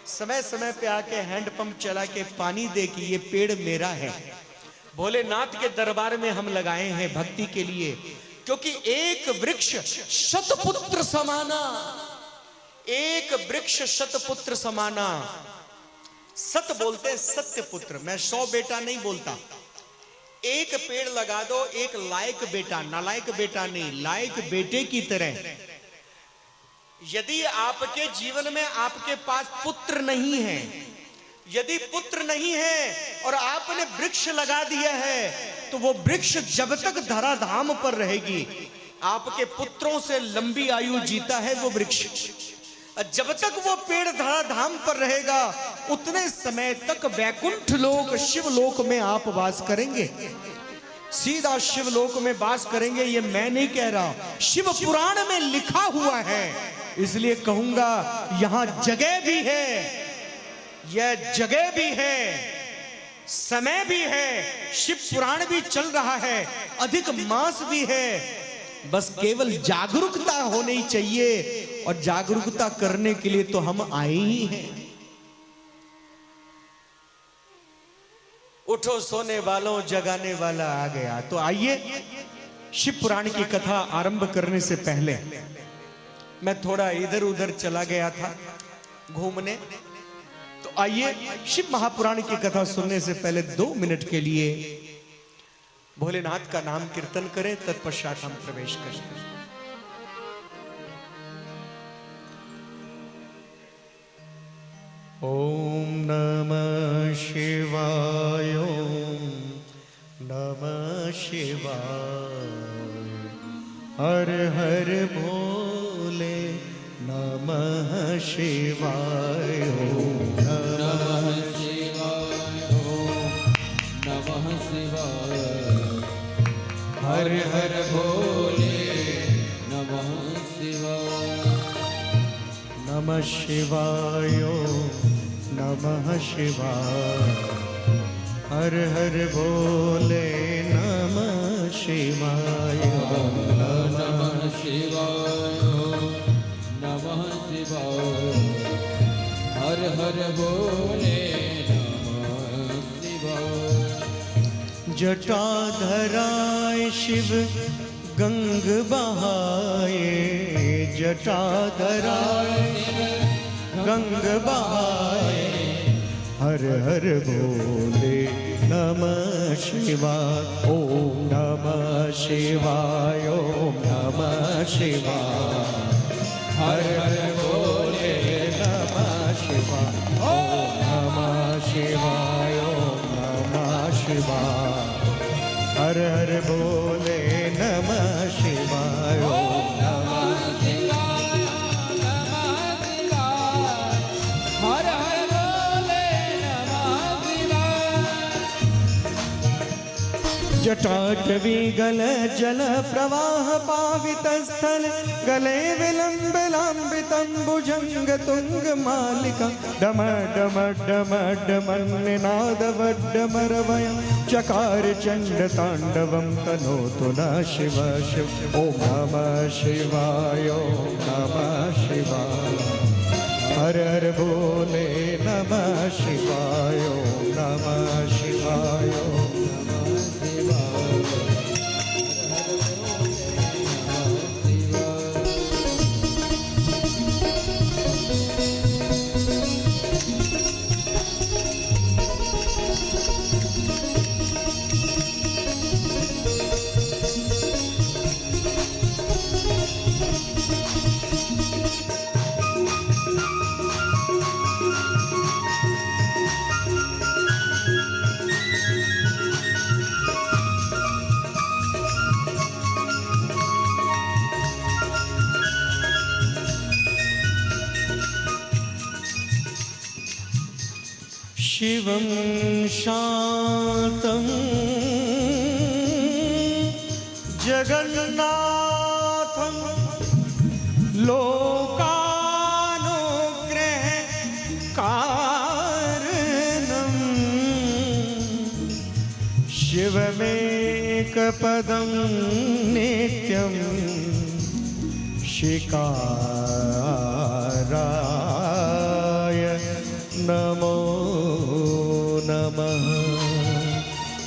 समय समय पे आके हैंडपंप चला के पानी दे कि ये पेड़ मेरा है, भोलेनाथ के दरबार में हम लगाए हैं भक्ति के लिए, क्योंकि एक वृक्ष शतपुत्र समाना, एक वृक्ष शतपुत्र समाना। सत बोलते हैं सत्य पुत्र, मैं 100 बेटा नहीं बोलता। एक पेड़ लगा दो, एक लायक बेटा, नालायक बेटा नहीं, लायक बेटे की तरह। यदि आपके जीवन में आपके पास पुत्र नहीं है, यदि पुत्र नहीं है और आपने वृक्ष लगा दिया है, तो वो वृक्ष जब तक धराधाम पर रहेगी, आपके पुत्रों से लंबी आयु जीता है वो वृक्ष। जब तक वो पेड़ धराधाम पर रहेगा, उतने समय तक वैकुंठ लोक, शिवलोक में आप वास करेंगे, सीधा शिवलोक में वास करेंगे। ये मैं नहीं कह रहा, शिव पुराण में लिखा हुआ है, इसलिए कहूंगा यहां जगह भी है, यह जगह भी है, समय भी है, शिव पुराण भी चल रहा है, अधिक मास भी है, बस केवल जागरूकता होनी चाहिए, और जागरूकता करने के लिए तो हम आए ही हैं। उठो सोने वालों, जगाने वाला आ गया। तो आइए, शिव पुराण की कथा आरंभ करने से पहले मैं थोड़ा इधर उधर चला गया था घूमने, तो आइए शिव महापुराण की कथा सुनने से पहले 2 मिनट के लिए भोलेनाथ का नाम कीर्तन करें, तत्पश्चात हम प्रवेश करें। ओम नमः शिवाय, ओम नमः शिवाय, हर हर भोले नमः शिवाय, ओम नमः शिवाय, ओम नमः शिवाय, हर हर भोले नमः शिवाय, नमः शिवाय, नमः शिवाय, हर हर भोले नमः शिवाय, नमः शिवाय, नमः शिवाय, हर हर भोले नमः शिवाय। जटाधराय शिव गंग बहाए, जटाधराय गंगबाए। हर हर भोले नमः शिवाय। ओम नमः शिवाय, ओम नमः शिवाय। हर हर भोले नमः शिवाय। ओम नमः शिवाय, ओम नमः शिवाय। हर हर भोले नमः शिवाय। ओम नमः शिवाय, नमः शिवाय। हर हर भोले नमः शिवाय। जटाटवी गल जल प्रवाह पावित स्थल गले विलंब लांबितं भुजंग तुंग मालिका। डम डम डम डमन्नाद वड्डमरवयं चकार चंड तांडवं तनोतु नः शिव शिव। ओम नमः शिवाय, ओम नमः शिवाय। हर हर भोले नमः शिवाय, ओम नमः शिवाय, ओम नमः शिवाय। शिवं शान्तं जगन्नाथं लोकानुग्रहकारणं शिवमेकपदं नित्यं शिकाराय नमो नमः।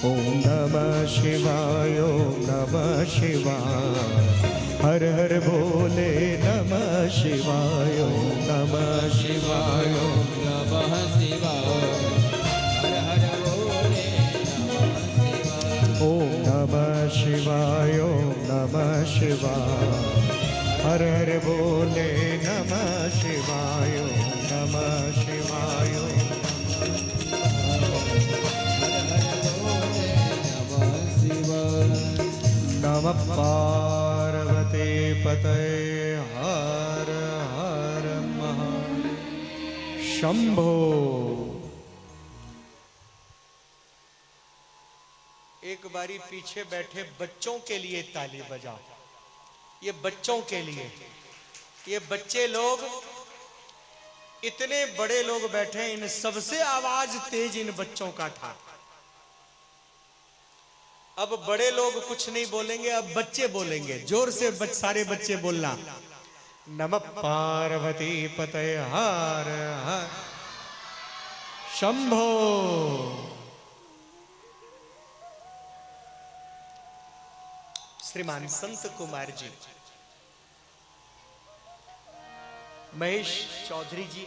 ओम नमः शिवाय, ओम नमः शिवाय। हर हर भोले नमः शिवाय, ओम नमः शिवाय, ओम नमः शिवाय। हर हर भोले नमः शिवाय। ओम नमः शिवाय, ओम नमः शिवाय। हर हर भोले नमः शिवाय, ओम नमः शिवाय। नमः पार्वती पतये हर हर महादेव। शंभो। एक बारी पीछे बैठे बच्चों के लिए ताली बजाओ। ये बच्चों के लिए, ये बच्चे लोग, इतने बड़े लोग बैठे, इन सबसे आवाज तेज इन बच्चों का था। अब बड़े लोग कुछ नहीं बोलेंगे, अब बच्चे बोलेंगे। जोर से सारे बच्चे बोलना। नमः पार्वती पतये हर हर शंभो। श्रीमान संत कुमार जी, महेश चौधरी जी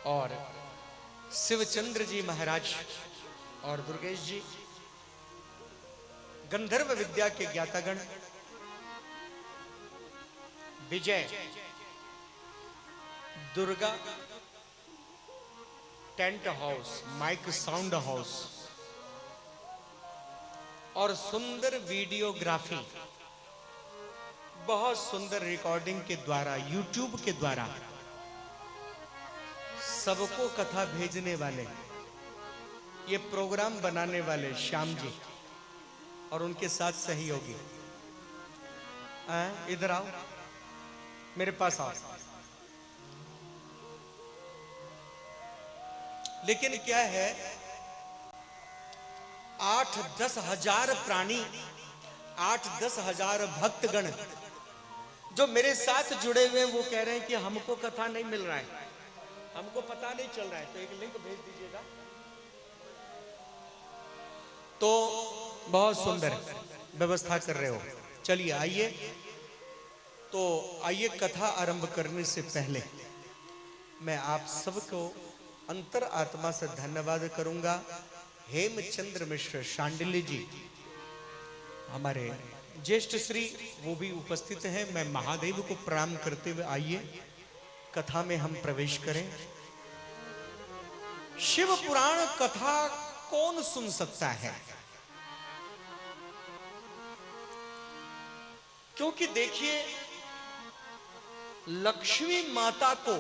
और शिवचंद्र जी महाराज और दुर्गेश जी, गंधर्व विद्या के ज्ञातागण, Vijay, Durga tent house, mic sound house और सुंदर वीडियोग्राफी, बहुत सुंदर रिकॉर्डिंग के द्वारा, यूट्यूब के द्वारा सबको कथा भेजने वाले, ये प्रोग्राम बनाने वाले श्याम जी और उनके साथ सहयोगी, इधर आओ, मेरे पास आओ। लेकिन क्या है, 8-10 हजार प्राणी, 8-10 हजार भक्तगण जो मेरे साथ जुड़े हुए हैं, वो कह रहे हैं कि हमको कथा नहीं मिल रहा है, हमको पता नहीं चल रहा है, तो एक लिंक भेज दीजिएगा। तो बहुत सुंदर व्यवस्था कर रहे हो, चलिए आइए। तो आइए, कथा आरंभ करने से पहले मैं आप सबको अंतर आत्मा से धन्यवाद करूंगा। हेमचंद्र मिश्र शांडिल्य जी हमारे ज्येष्ठ श्री वो भी उपस्थित हैं। मैं महादेव को प्रणाम करते हुए आइए कथा में हम प्रवेश करें। शिव पुराण कथा कौन सुन सकता है? क्योंकि देखिए, लक्ष्मी माता को,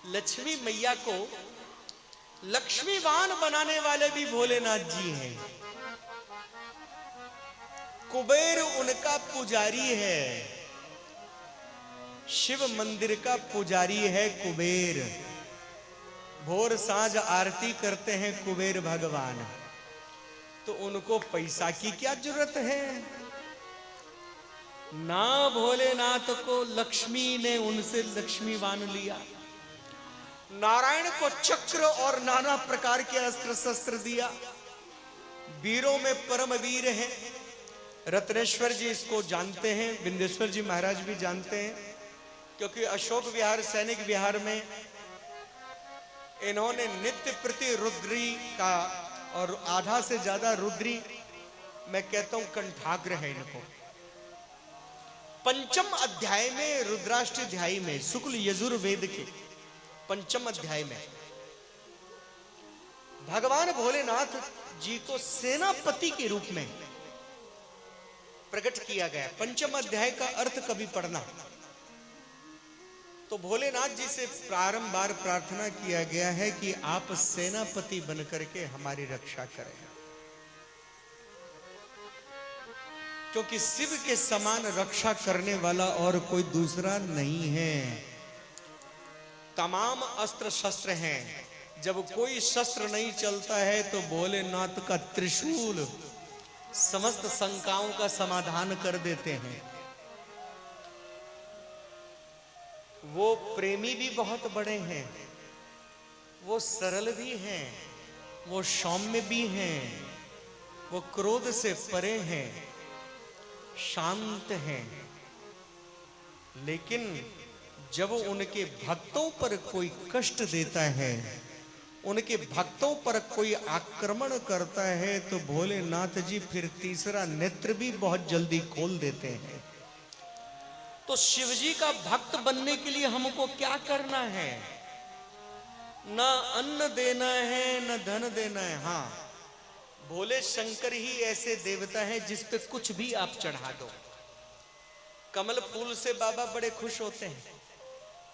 लक्ष्मी मैया को लक्ष्मीवान बनाने वाले भी भोलेनाथ जी हैं। कुबेर उनका पुजारी है। शिव मंदिर का पुजारी है कुबेर। भोर सांझ आरती करते हैं कुबेर भगवान, तो उनको पैसा की क्या जरूरत है? ना भोलेनाथ को लक्ष्मी ने उनसे लक्ष्मीवान लिया। नारायण को चक्र और नाना प्रकार के अस्त्र शस्त्र दिया। वीरों में परम वीर है। रत्नेश्वर जी इसको जानते हैं, विंध्येश्वर जी महाराज भी जानते हैं, क्योंकि अशोक विहार सैनिक विहार में इन्होंने नित्य प्रति रुद्री का, और आधा से ज्यादा रुद्री मैं कहता हूं कंठाग्र है इनको। पंचम अध्याय में, रुद्राष्टाध्यायी में, शुक्ल यजुर्वेद के पंचम अध्याय में भगवान भोलेनाथ जी को सेनापति के रूप में प्रकट किया गया। पंचम अध्याय का अर्थ कभी पढ़ना, तो भोलेनाथ जी से बारंबार प्रार्थना किया गया है कि आप सेनापति बनकर के हमारी रक्षा करें, क्योंकि शिव के समान रक्षा करने वाला और कोई दूसरा नहीं है। तमाम अस्त्र शस्त्र हैं, जब कोई शस्त्र नहीं चलता है तो भोलेनाथ का त्रिशूल समस्त शंकाओं का समाधान कर देते हैं। वो प्रेमी भी बहुत बड़े हैं, वो सरल भी हैं, वो सौम्य भी हैं, वो क्रोध से परे हैं, शांत हैं। लेकिन जब उनके भक्तों पर कोई कष्ट देता है, उनके भक्तों पर कोई आक्रमण करता है, तो भोलेनाथ जी फिर तीसरा नेत्र भी बहुत जल्दी खोल देते हैं। तो शिव जी का भक्त बनने के लिए हमको क्या करना है? न अन्न देना है, न धन देना है। हाँ, भोले शंकर ही ऐसे देवता हैं जिस पे कुछ भी आप चढ़ा दो। कमल फूल से बाबा बड़े खुश होते हैं,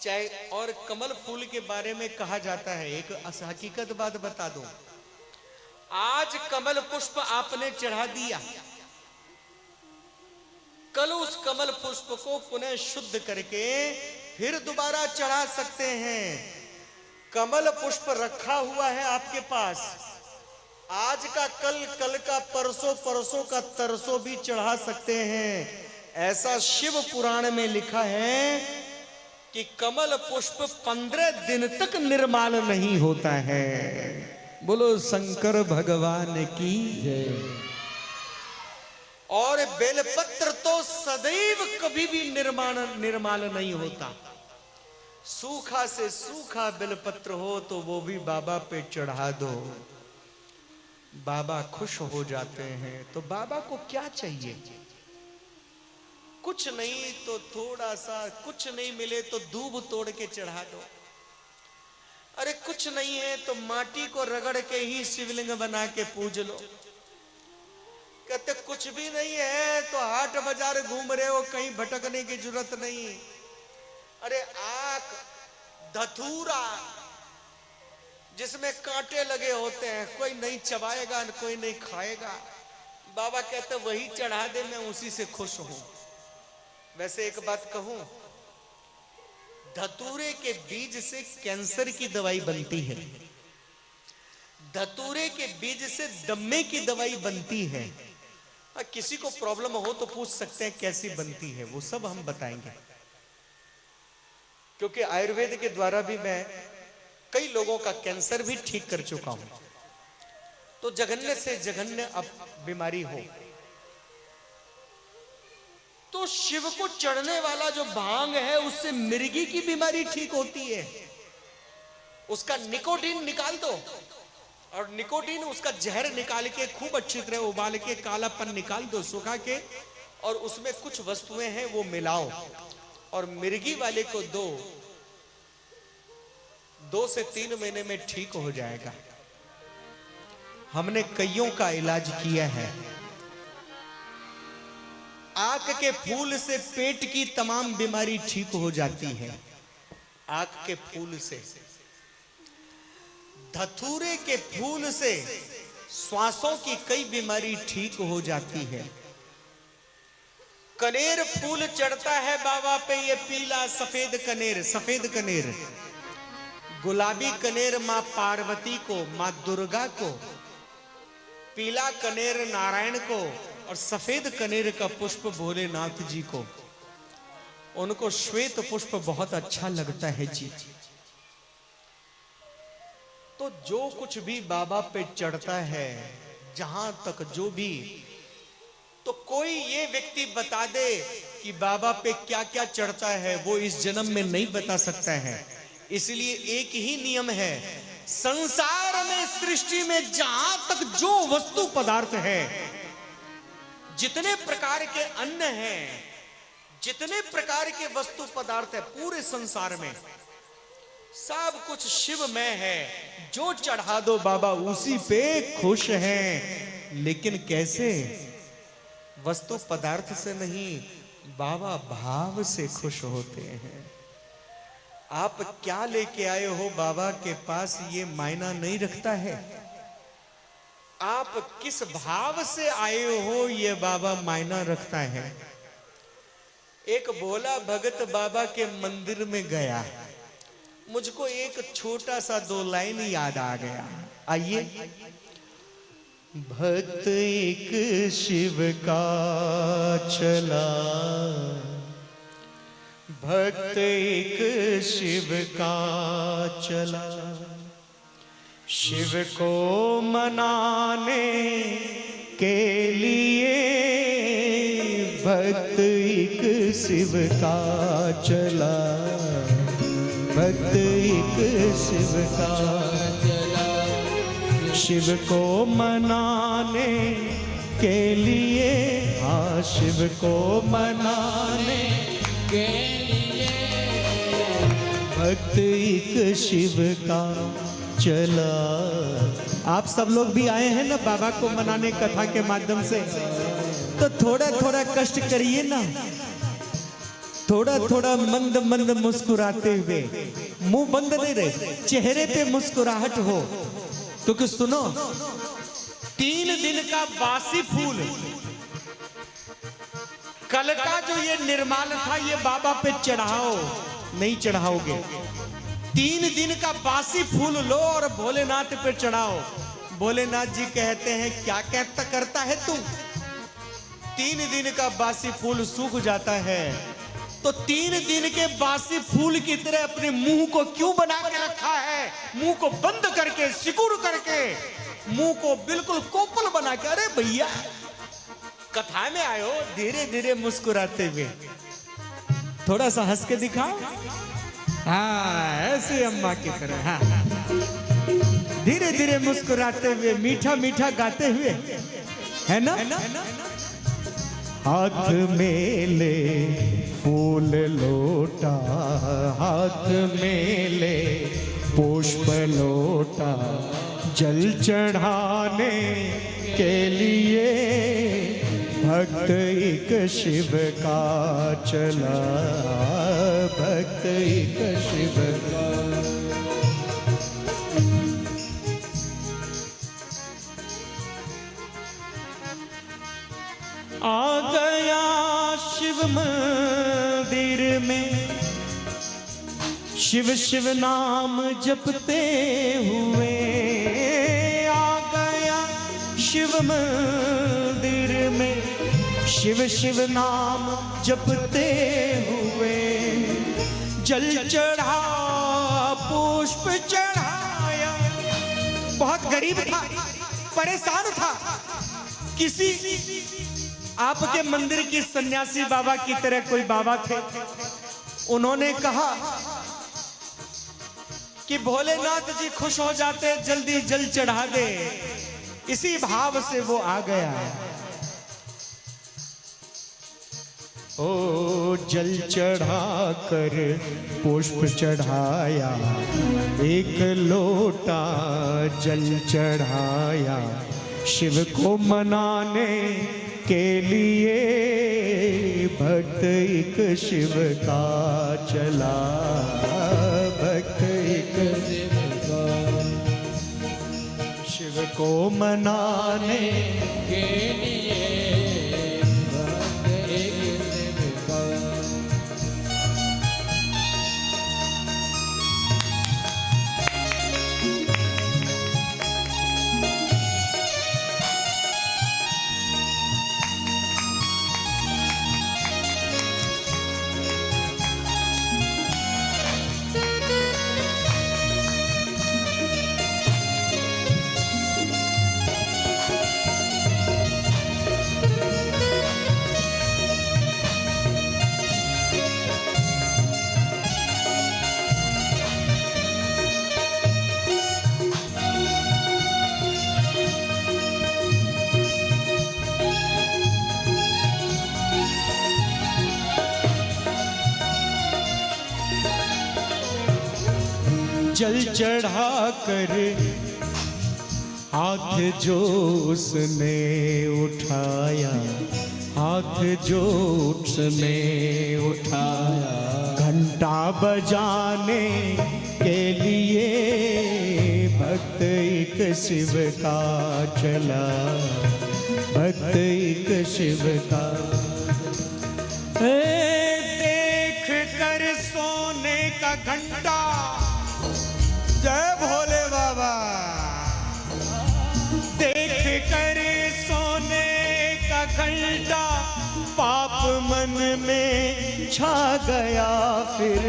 चाहे, और कमल फूल के बारे में कहा जाता है, एक हकीकत बात बता दूं, आज कमल पुष्प आपने चढ़ा दिया, कल उस कमल पुष्प को पुनः शुद्ध करके फिर दोबारा चढ़ा सकते हैं। कमल पुष्प रखा हुआ है आपके पास, आज का कल, कल का परसों, परसों का तरसों भी चढ़ा सकते हैं। ऐसा शिव पुराण में लिखा है कि कमल पुष्प 15 दिन तक निर्माल नहीं होता है। बोलो शंकर भगवान की जय। और बेलपत्र तो सदैव कभी भी निर्माल नहीं होता। सूखा से सूखा बेलपत्र हो तो वो भी बाबा पे चढ़ा दो, बाबा खुश हो जाते हैं। तो बाबा को क्या चाहिए? कुछ नहीं तो थोड़ा सा, कुछ नहीं मिले तो दूब तोड़ के चढ़ा दो। अरे कुछ नहीं है तो माटी को रगड़ के ही शिवलिंग बना के पूज लो। कहते कुछ भी नहीं है तो हाट बाजार घूम रहे हो, कहीं भटकने की जरूरत नहीं। अरे आक, धतूरा जिसमें कांटे लगे होते हैं, कोई नहीं चबाएगा, कोई नहीं खाएगा, बाबा कहते वही चढ़ा दे, मैं उसी से खुश हूं। वैसे एक बात कहूं, धतूरे के बीज से कैंसर की दवाई बनती है, धतूरे के बीज से दम्मे की दवाई बनती है। किसी को प्रॉब्लम हो तो पूछ सकते हैं कैसी बनती है, वो सब हम बताएंगे, क्योंकि आयुर्वेद के द्वारा भी मैं कई लोगों का कैंसर भी ठीक कर चुका हूं। तो जघन्य से जघन्य अब बीमारी हो, तो शिव को चढ़ने वाला जो भांग है उससे मिर्गी की बीमारी ठीक होती है। उसका निकोटीन निकाल दो, और निकोटीन उसका जहर निकाल के खूब अच्छी तरह उबाल के कालापन निकाल दो सुखा के, और उसमें कुछ वस्तुएं हैं वो मिलाओ और मिर्गी वाले को दो, 2 से 3 महीने में ठीक हो जाएगा। हमने कईयों का इलाज किया है। आक के फूल से पेट की तमाम बीमारी ठीक हो जाती है, आक के फूल से। धतूरे के फूल से श्वासों की कई बीमारी ठीक हो जाती है। कनेर फूल चढ़ता है बाबा पे, ये पीला सफेद कनेर, सफेद कनेर। गुलाबी कनेर मां पार्वती को, मां दुर्गा को, पीला कनेर नारायण को, और सफेद कनेर का पुष्प भोलेनाथ जी को। उनको श्वेत पुष्प बहुत अच्छा लगता है जी। तो जो कुछ भी बाबा पे चढ़ता है, जहां तक जो भी, तो कोई ये व्यक्ति बता दे कि बाबा पे क्या क्या चढ़ता है, वो इस जन्म में नहीं बता सकता है। इसलिए एक ही नियम है, संसार में, सृष्टि में जहां तक जो वस्तु पदार्थ है, जितने प्रकार के अन्न हैं, जितने प्रकार के वस्तु पदार्थ है पूरे संसार में, सब कुछ शिव में है। जो चढ़ा दो बाबा उसी पे खुश हैं। लेकिन कैसे? वस्तु पदार्थ से नहीं, बाबा भाव से खुश होते हैं। आप क्या लेके आए हो बाबा के पास, ये मायना नहीं रखता है। आप किस भाव से आए हो ये बाबा मायना रखता है। एक भोला भगत बाबा के मंदिर में गया, मुझको एक छोटा सा 2 लाइन याद आ गया। आइए। भक्त एक शिव का चला, भक्त एक शिव का चला, शिव को मनाने के लिए। भक्त एक शिव का चला, भक्त एक शिव का चला, शिव को मनाने के लिए। हाँ, शिव को मनाने के लिए भक्त एक शिव का चला। आप सब लोग भी आए हैं ना बाबा को मनाने कथा के माध्यम से, तो थोड़ा थोड़ा कष्ट करिए ना, थोड़ा थोड़ा मंद मंद मुस्कुराते हुए, मुंह बंद नहीं रहे, चेहरे पे मुस्कुराहट हो। क्योंकि सुनो, 3 दिन का बासी फूल, कल का जो ये निर्माल था ये बाबा पे चढ़ाओ, नहीं चढ़ाओगे। 3 दिन का बासी फूल लो और भोलेनाथ पे चढ़ाओ। भोलेनाथ जी कहते हैं क्या कहता करता है तू? 3 दिन का बासी फूल सूख जाता है, तो 3 दिन के बासी फूल की तरह अपने मुंह को क्यों बना के रखा है? मुंह को बंद करके, सिकुड़ करके, मुंह को बिल्कुल कोपल बना के। अरे भैया, कथा में आयो, धीरे धीरे मुस्कुराते हुए, थोड़ा सा हंस के दिखाओ। हाँ, ऐसे अम्मा की तरह। हाँ, धीरे धीरे मुस्कुराते हुए, मीठा मीठा गाते हुए, है ना? हाथ में ले फूल लोटा, हाथ में ले पुष्प लोटा, जल चढ़ाने के लिए। भक्त एक शिव का चला, भक्त एक शिव का। आ गया शिव मंदिर में, शिव शिव नाम जपते हुए। आ गया शिव मंदिर में, शिव शिव नाम जपते हुए। जल चढ़ा, पुष्प चढ़ाया। बहुत गरीब था, परेशान था, किसी आपके मंदिर की सन्यासी बाबा की तरह कोई बाबा थे। उन्होंने कहा कि भोलेनाथ जी खुश हो जाते, जल्दी जल चढ़ा दे। इसी भाव से वो आ गया। ओ जल चढ़ा कर पुष्प चढ़ाया, एक लोटा जल चढ़ाया, शिव को मनाने के लिए भक्त एक शिव का चला, भक्त एक शिव को मनाने के लिए भक्त एक शिव का। जल चढ़ा कर हाथ जो उसने उठाया, हाथ जो उसने उठाया, घंटा बजाने के लिए भक्त एक शिव का चला, भक्त एक शिव का। देख कर सोने का घंटा, जय भोले बाबा। देख कर सोने का घंटा पाप मन में छा गया, फिर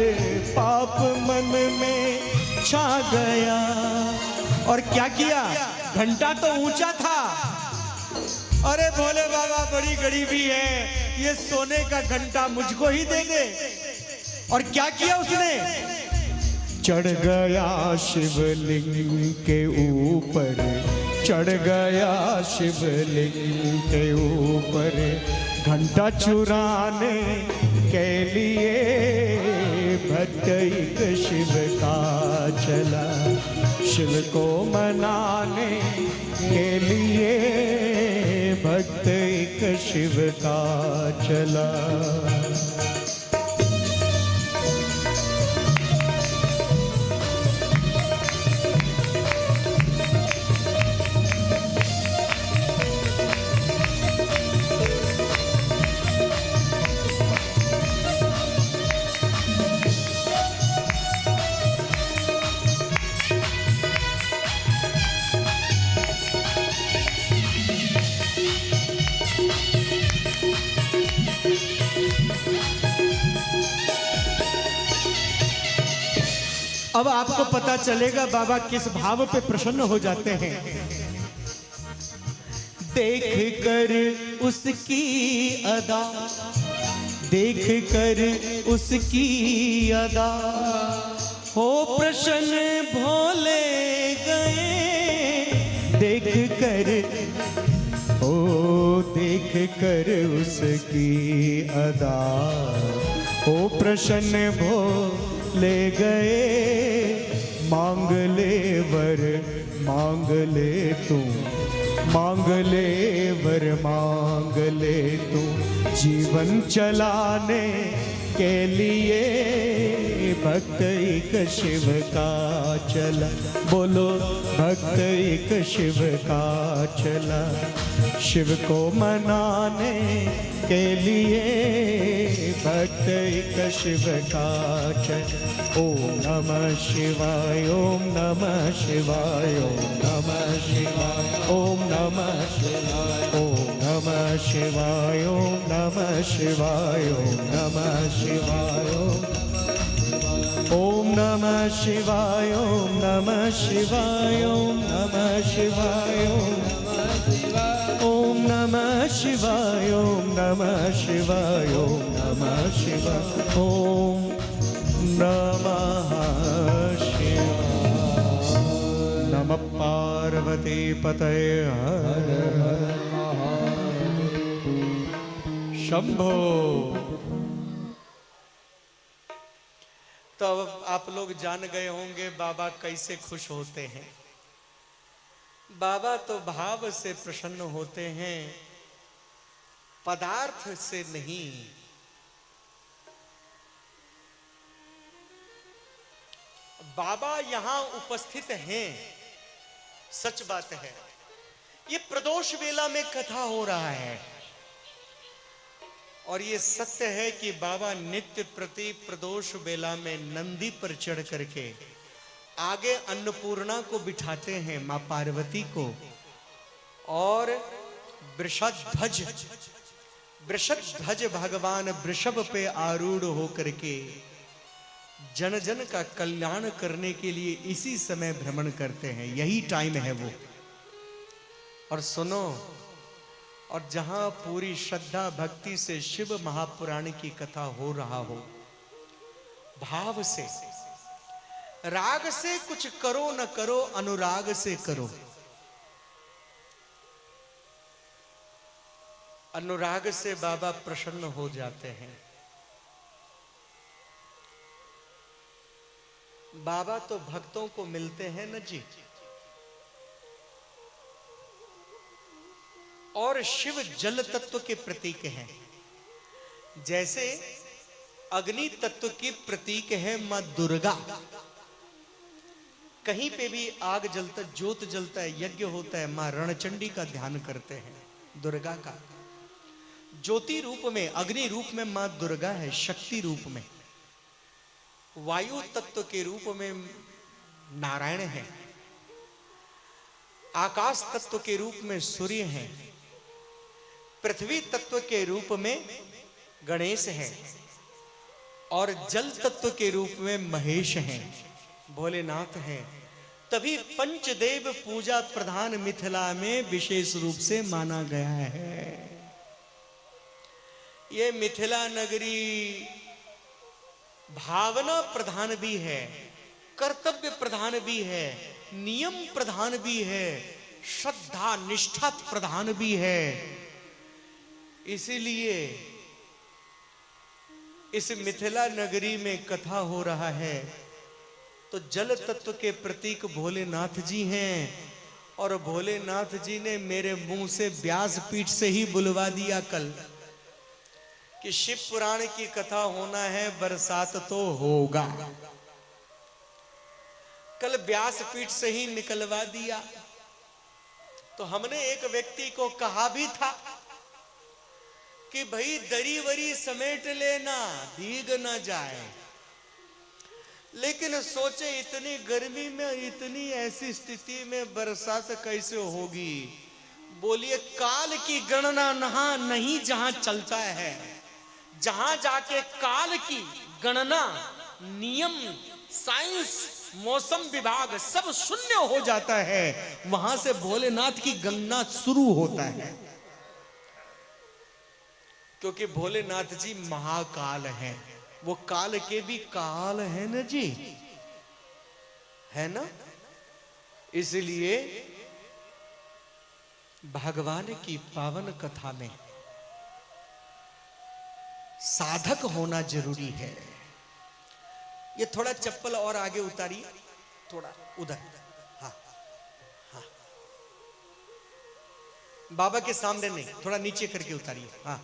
पाप मन में छा गया। और क्या किया? घंटा तो ऊंचा था। अरे भोले बाबा बड़ी गरीबी है, ये सोने का घंटा मुझको ही दे दे। और क्या किया उसने? चढ़ गया शिवलिंग के ऊपर, चढ़ गया शिवलिंग के ऊपर, घंटा चुराने के लिए भक्त एक शिव का चला, शिव को मनाने के लिए भक्त एक शिव का चला। अब आपको पता चलेगा बाबा किस भाव पे प्रसन्न हो जाते हैं। देख कर उसकी अदा, देख कर उसकी अदा, हो प्रसन्न भोले गए। देख कर, ओ देख कर उसकी अदा, हो प्रसन्न भोले गए। मांग ले वर मांग ले तू, मांग ले वर मांग ले तू, जीवन चलाने के लिए भक्त एक शिव का चला। बोलो भक्त एक शिव का चला, शिव को मनाने के लिए भक्त एक शिव का चला। ओम नमः शिवाय, ओम नमः शिवाय, ओम नमः शिवाय, ओम नमः शिवाय, ओम नमः शिवाय, ओम नमः शिवाय, ओम नमः शिवाय, ओम नमः शिवाय, ओम नमः शिवाय, ओम नमः शिवाय, ओम ओम नमः शिवाय, ओम नमः शिवाय, ओम नमः शिवाय, ओम नमः शिवाय। नमः पार्वती पतये हर हर शंभो। तो अब आप लोग जान गए होंगे बाबा कैसे खुश होते हैं। बाबा तो भाव से प्रसन्न होते हैं, पदार्थ से नहीं। बाबा यहां उपस्थित हैं, सच बात है। ये प्रदोष वेला में कथा हो रहा है और ये सत्य है कि बाबा नित्य प्रति प्रदोष वेला में नंदी पर चढ़ करके आगे अन्नपूर्णा को बिठाते हैं, मां पार्वती को, और वृषध्वज भगवान वृषभ पे आरूढ़ होकर के जन जन का कल्याण करने के लिए इसी समय भ्रमण करते हैं। यही टाइम है वो। और सुनो, और जहां पूरी श्रद्धा भक्ति से शिव महापुराण की कथा हो रहा हो, भाव से, राग से कुछ करो न करो, अनुराग से करो। अनुराग से बाबा प्रसन्न हो जाते हैं। बाबा तो भक्तों को मिलते हैं न जी। और शिव जल तत्व के प्रतीक हैं। जैसे अग्नि तत्व की प्रतीक है मां दुर्गा। कहीं पे भी आग जलता, ज्योत जलता है, यज्ञ होता है, मां रणचंडी का ध्यान करते हैं, दुर्गा का। ज्योति रूप में, अग्नि रूप में मां दुर्गा है, शक्ति रूप में। वायु तत्व के रूप में नारायण है, आकाश तत्व के रूप में सूर्य है, पृथ्वी तत्व के रूप में गणेश है, और जल तत्व के रूप में महेश है, भोलेनाथ है। तभी पंचदेव पूजा प्रधान मिथिला में विशेष रूप से माना गया है। ये मिथिला नगरी भावना प्रधान भी है, कर्तव्य प्रधान भी है, नियम प्रधान भी है, श्रद्धा निष्ठा प्रधान भी है। इसीलिए इस मिथिला नगरी में कथा हो रहा है तो जल तत्व के प्रतीक भोलेनाथ जी हैं। और भोलेनाथ जी ने मेरे मुंह से व्यासपीठ से ही बुलवा दिया कल कि शिव पुराण की कथा होना है, बरसात तो होगा। कल व्यासपीठ से ही निकलवा दिया। तो हमने एक व्यक्ति को कहा भी था कि भाई दरी वरी समेट लेना, भीग ना जाए। लेकिन सोचे इतनी गर्मी में, इतनी ऐसी स्थिति में बरसात कैसे होगी। बोलिए काल की गणना नहा नहीं जहां चलता है, जहां जाके काल की गणना, नियम, साइंस, मौसम विभाग सब शून्य हो जाता है, वहां से भोलेनाथ की गणना शुरू होता है। क्योंकि भोलेनाथ जी महाकाल हैं, वो काल के भी काल है ना जी, है ना। इसलिए भगवान की पावन कथा में साधक होना जरूरी है। ये थोड़ा चप्पल और आगे उतारिए, थोड़ा उधर, हाँ हाँ, बाबा के सामने नहीं, थोड़ा नीचे करके उतारिए, हाँ।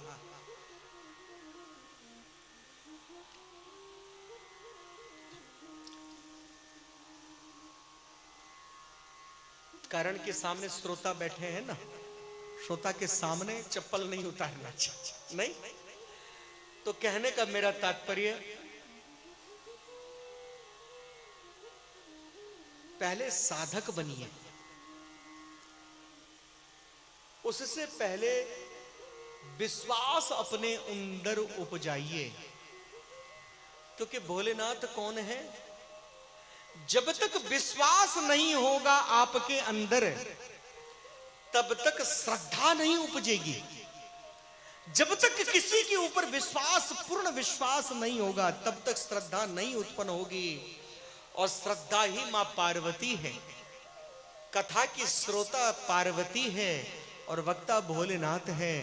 कारण के सामने श्रोता बैठे हैं ना, श्रोता के सामने चप्पल नहीं उतारना चाहिए, नहीं। तो कहने का मेरा तात्पर्य, पहले साधक बनिए, उससे पहले विश्वास अपने अंदर उपजाइए। क्योंकि भोलेनाथ कौन है? जब तक विश्वास नहीं होगा आपके अंदर तब तक श्रद्धा नहीं उपजेगी। जब तक किसी के ऊपर विश्वास, पूर्ण विश्वास नहीं होगा, तब तक श्रद्धा नहीं उत्पन्न होगी। और श्रद्धा ही मां पार्वती है। कथा की श्रोता पार्वती है और वक्ता भोलेनाथ है।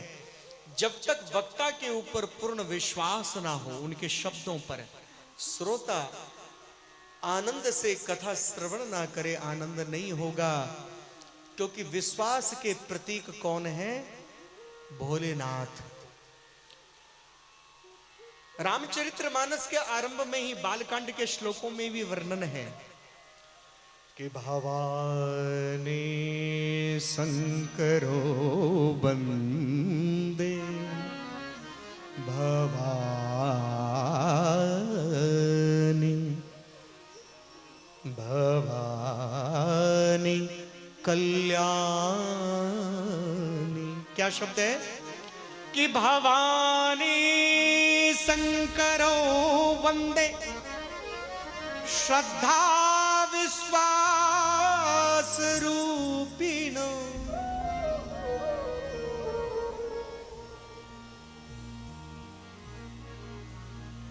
जब तक वक्ता के ऊपर पूर्ण विश्वास ना हो, उनके शब्दों पर, श्रोता आनंद से कथा श्रवण ना करे, आनंद नहीं होगा। क्योंकि विश्वास के प्रतीक कौन है? भोलेनाथ। रामचरितमानस के आरंभ में ही बालकांड के श्लोकों में भी वर्णन है कि भवानी शंकरो वंदे, भवानी कल्याणी। क्या शब्द है? कि भवानी शंकरो वंदे, श्रद्धा विश्वास रूपिणो।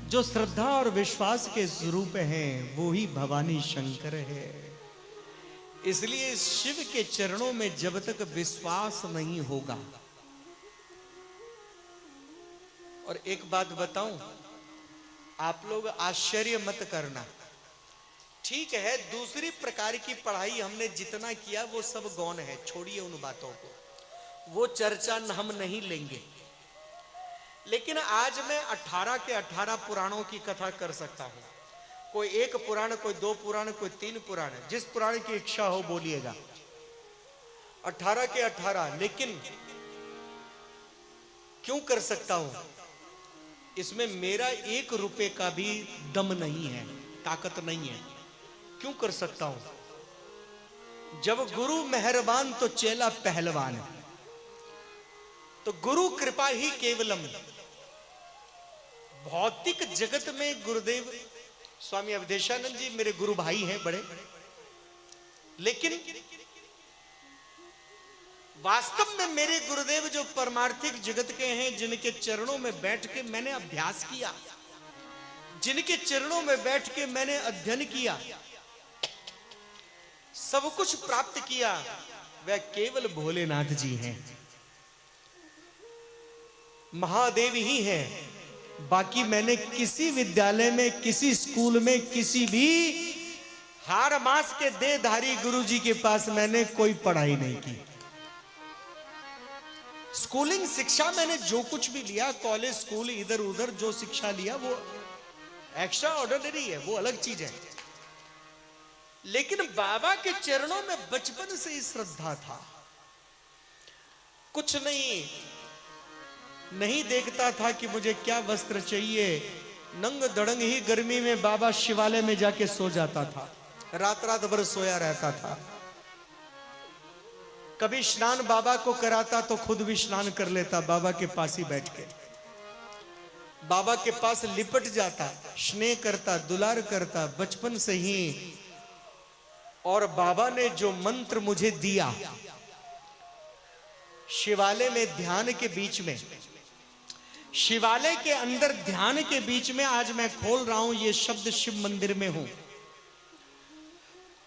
जो श्रद्धा और विश्वास के स्वरूप हैं, वो ही भवानी शंकर है। इसलिए शिव के चरणों में जब तक विश्वास नहीं होगा। और एक बात बताऊं, आप लोग आश्चर्य मत करना। ठीक है, दूसरी प्रकार की पढ़ाई हमने जितना किया वो सब गौण है, छोड़िए उन बातों को, वो चर्चा हम नहीं लेंगे। लेकिन आज मैं 18 के 18 पुराणों की कथा कर सकता हूं। कोई एक पुराण, कोई 2 पुराण, कोई 3 पुराण, जिस पुराण की इच्छा हो बोलिएगा। 18 के 18। लेकिन क्यों कर सकता हूं? इसमें मेरा 1 रुपए का भी दम नहीं है, ताकत नहीं है। क्यों कर सकता हूं? जब गुरु मेहरबान तो चेला पहलवान। तो गुरु कृपा ही केवलम। भौतिक जगत में गुरुदेव स्वामी अवधेशानंद जी मेरे गुरु भाई हैं बड़े, लेकिन वास्तव में मेरे गुरुदेव जो परमार्थिक जगत के हैं, जिनके चरणों में बैठ के मैंने अभ्यास किया, जिनके चरणों में बैठ के मैंने अध्ययन किया, सब कुछ प्राप्त किया, वह केवल भोलेनाथ जी हैं, महादेव ही हैं। बाकी मैंने किसी विद्यालय में, किसी स्कूल में, किसी भी हार मास के देहधारी गुरुजी के पास मैंने कोई पढ़ाई नहीं की। स्कूलिंग शिक्षा मैंने जो कुछ भी लिया, कॉलेज स्कूल इधर उधर जो शिक्षा लिया वो एक्स्ट्रा ऑर्डिनरी है, वो अलग चीज है। लेकिन बाबा के चरणों में बचपन से ही श्रद्धा था। कुछ नहीं देखता था कि मुझे क्या वस्त्र चाहिए। नंग दड़ंग ही गर्मी में बाबा शिवालय में जाके सो जाता था, रात रात भर सोया रहता था। कभी स्नान बाबा को कराता तो खुद भी स्नान कर लेता, बाबा के पास ही बैठ के। बाबा के पास लिपट जाता, स्नेह करता, दुलार करता बचपन से ही। और बाबा ने जो मंत्र मुझे दिया, शिवालय में ध्यान के बीच में, शिवालय के अंदर ध्यान के बीच में, आज मैं खोल रहा हूं ये शब्द, शिव मंदिर में हूं।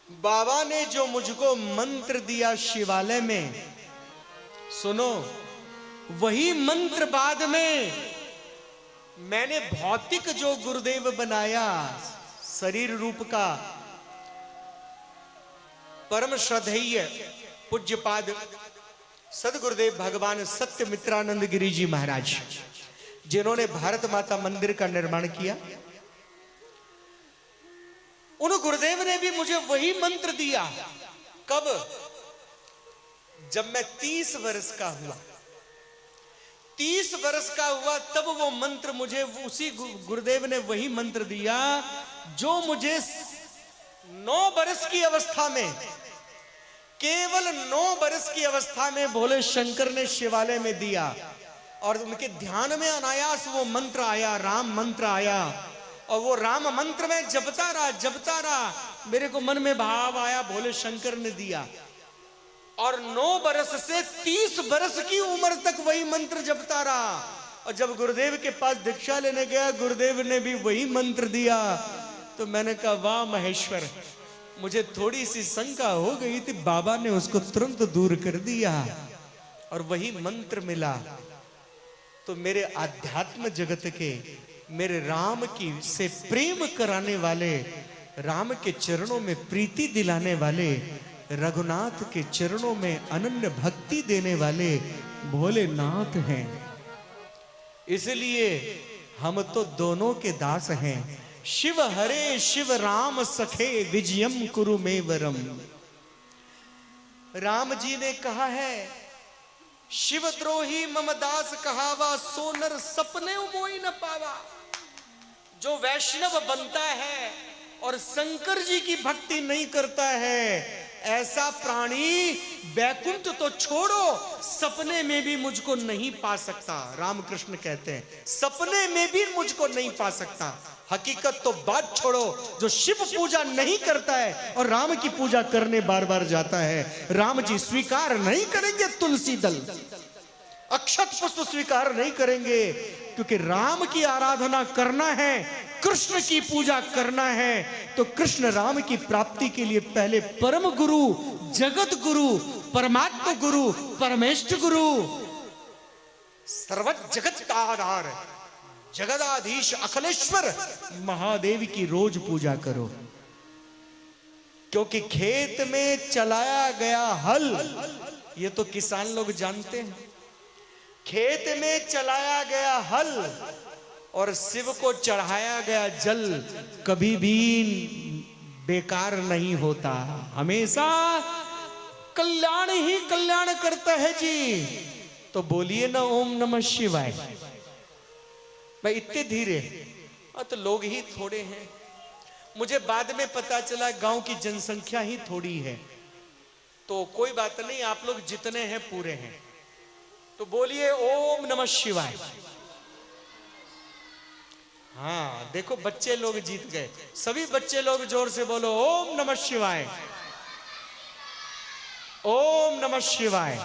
बाबा ने जो मुझको मंत्र दिया शिवालय में, सुनो, वही मंत्र बाद में मैंने भौतिक जो गुरुदेव बनाया शरीर रूप का, परम श्रद्धेय पूज्यपाद सदगुरुदेव भगवान सत्यमित्रानंद गिरी जी महाराज, जिन्होंने भारत माता मंदिर का निर्माण किया, उन गुरुदेव ने भी मुझे वही मंत्र दिया। कब? जब मैं 30 वर्ष का हुआ। 30 वर्ष का हुआ तब वो मंत्र मुझे, उसी गुरुदेव ने वही मंत्र दिया जो मुझे 9 वर्ष की अवस्था में, केवल 9 वर्ष की अवस्था में भोले शंकर ने शिवालय में दिया। और उनके ध्यान में अनायास वो मंत्र आया, राम मंत्र आया। और वो राम मंत्र में जपता रहा, मेरे को मन में भाव आया, भोले शंकर ने दिया। और 9 बरस से 30 बरस की उम्र तक वही मंत्र जपता रहा। और जब गुरुदेव के पास दीक्षा लेने गया, गुरुदेव ने भी वही मंत्र दिया। तो मैंने कहा वाह महेश्वर, मुझे थोड़ी सी शंका हो गई थी, बाबा ने उसको तुरंत दूर कर दिया और वही मंत्र मिला। तो मेरे आध्यात्म जगत के, मेरे राम की से प्रेम कराने वाले, राम के चरणों में प्रीति दिलाने वाले, रघुनाथ के चरणों में अनन्य भक्ति देने वाले भोलेनाथ हैं। इसलिए हम तो दोनों के दास हैं। शिव हरे शिव राम सखे विजयम कुरु में वरम। राम जी ने कहा है, शिव द्रोही मम दास कहावा, सोनर सपने मोई न पावा। जो वैष्णव बनता है और शंकर जी की भक्ति नहीं करता है, ऐसा प्राणी बैकुंठ तो छोड़ो, सपने में भी मुझको नहीं पा सकता। रामकृष्ण कहते हैं सपने में भी मुझको नहीं पा सकता। हकीकत तो बात छोड़ो, जो शिव पूजा नहीं करता है और राम की पूजा करने बार बार जाता है, राम जी स्वीकार नहीं करेंगे तुलसी दल, अक्षत पुष्प स्वीकार नहीं करेंगे। क्योंकि राम की आराधना करना है, कृष्ण की पूजा करना है, तो कृष्ण राम की प्राप्ति के लिए पहले परम गुरु, जगत गुरु, परमात्मा गुरु, परमेष्ठ गुरु, सर्व जगत का आधार, जगदाधीश अखिलेश्वर महादेव की रोज पूजा करो। क्योंकि खेत में चलाया गया हल, ये तो किसान लोग जानते हैं, खेत में चलाया गया हल और शिव को चढ़ाया गया जल कभी भी बेकार नहीं होता, हमेशा कल्याण ही कल्याण करता है जी। तो बोलिए ना ओम नमः शिवाय। भाई इतने धीरे, तो लोग ही थोड़े हैं। मुझे बाद में पता चला गांव की जनसंख्या ही थोड़ी है। तो कोई बात नहीं, आप लोग जितने हैं पूरे हैं। तो बोलिए ओम नमः शिवाय। हाँ देखो बच्चे लोग जीत गए, सभी बच्चे लोग जोर से बोलो ओम नमः शिवाय, ओम नमः शिवाय।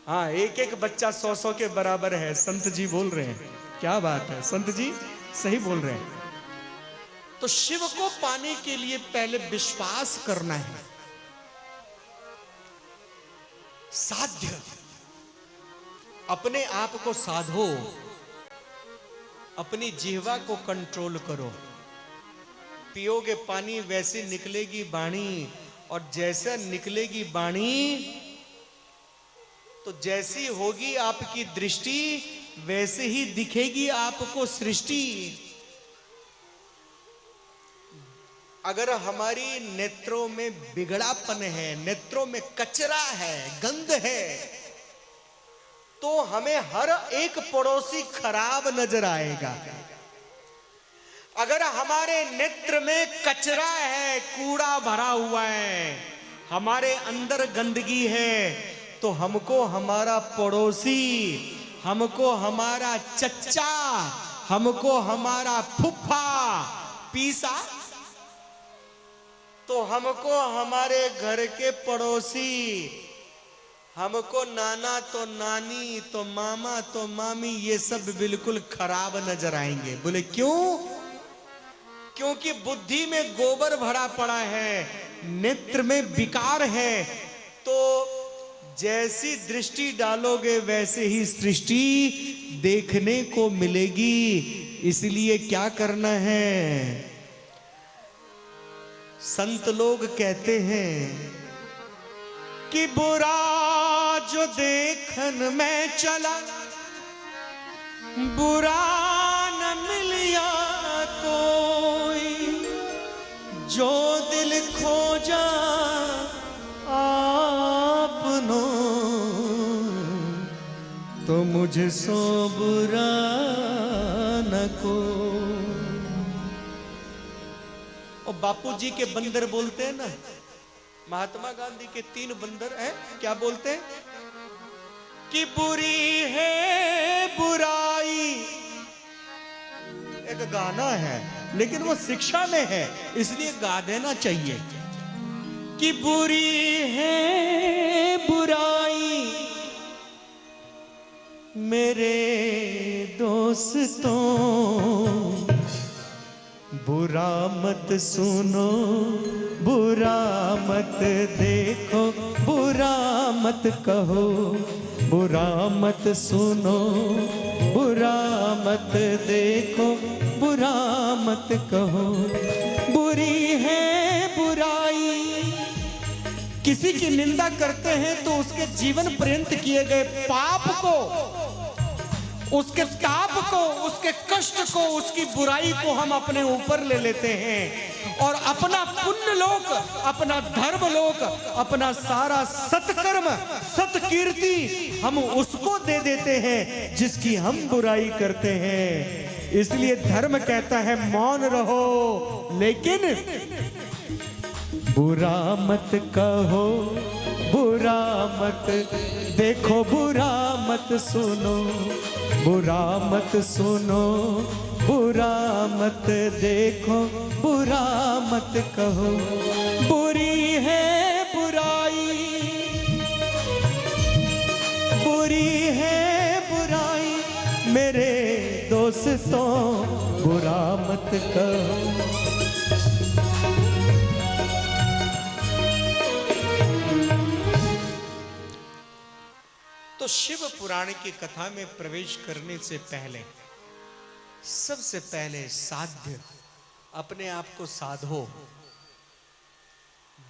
हाँ एक एक बच्चा 100-100 के बराबर है, संत जी बोल रहे हैं। क्या बात है, संत जी सही बोल रहे हैं। तो शिव को पाने के लिए पहले विश्वास करना है। साध्य, अपने आप को साधो, अपनी जिह्वा को कंट्रोल करो। पियोगे पानी वैसे निकलेगी वाणी, और जैसा निकलेगी वाणी तो जैसी होगी आपकी दृष्टि, वैसे ही दिखेगी आपको सृष्टि। अगर हमारी नेत्रों में बिगड़ापन है, नेत्रों में कचरा है, गंध है, तो हमें हर एक पड़ोसी खराब नजर आएगा। अगर हमारे नेत्र में कचरा है, कूड़ा भरा हुआ है, हमारे अंदर गंदगी है, तो हमको हमारा पड़ोसी, हमको हमारा चच्चा, हमको हमारा फुफ्फा पीसा, तो हमको हमारे घर के पड़ोसी, हमको नाना तो नानी तो मामा तो मामी, ये सब बिल्कुल खराब नजर आएंगे। बोले क्यों? क्योंकि बुद्धि में गोबर भरा पड़ा है, नेत्र में विकार है। तो जैसी दृष्टि डालोगे वैसे ही सृष्टि देखने को मिलेगी। इसलिए क्या करना है? संत लोग कहते हैं कि बुरा जो देखन में चला, बुरा न मिलिया कोई, जो दिल खोजा आपनो, तो मुझे सो बुरा न को। और बापूजी के बंदर बोलते हैं ना, महात्मा गांधी के 3 बंदर हैं, क्या बोलते हैं? कि बुरी है बुराई, एक गाना है लेकिन वो शिक्षा में है, इसलिए गा देना चाहिए। कि बुरी है बुराई मेरे दोस्तों, बुरा मत सुनो, बुरा मत देखो, बुरा मत कहो, बुरा मत सुनो, बुरा मत देखो, बुरा मत कहो। बुरी है बुराई, किसी की निंदा करते हैं तो उसके जीवन पर्यंत किए गए पाप को, उसके ताप को, उसके कष्ट को, उसकी बुराई को हम अपने ऊपर ले लेते हैं और अपना पुण्य लोक, अपना धर्म लोक, अपना सारा सत्कर्म, सत्कीर्ति हम उसको दे देते हैं जिसकी हम बुराई करते हैं। इसलिए धर्म कहता है मौन रहो, लेकिन बुरा मत कहो, बुरा मत देखो, बुरा मत सुनो, बुरा मत सुनो, बुरा मत देखो, बुरा मत कहो। बुरी है बुराई, बुरी है बुराई मेरे दोस्तों, बुरा मत कहो। तो शिव पुराण की कथा में प्रवेश करने से पहले सबसे पहले साध्य, अपने आप को साधो,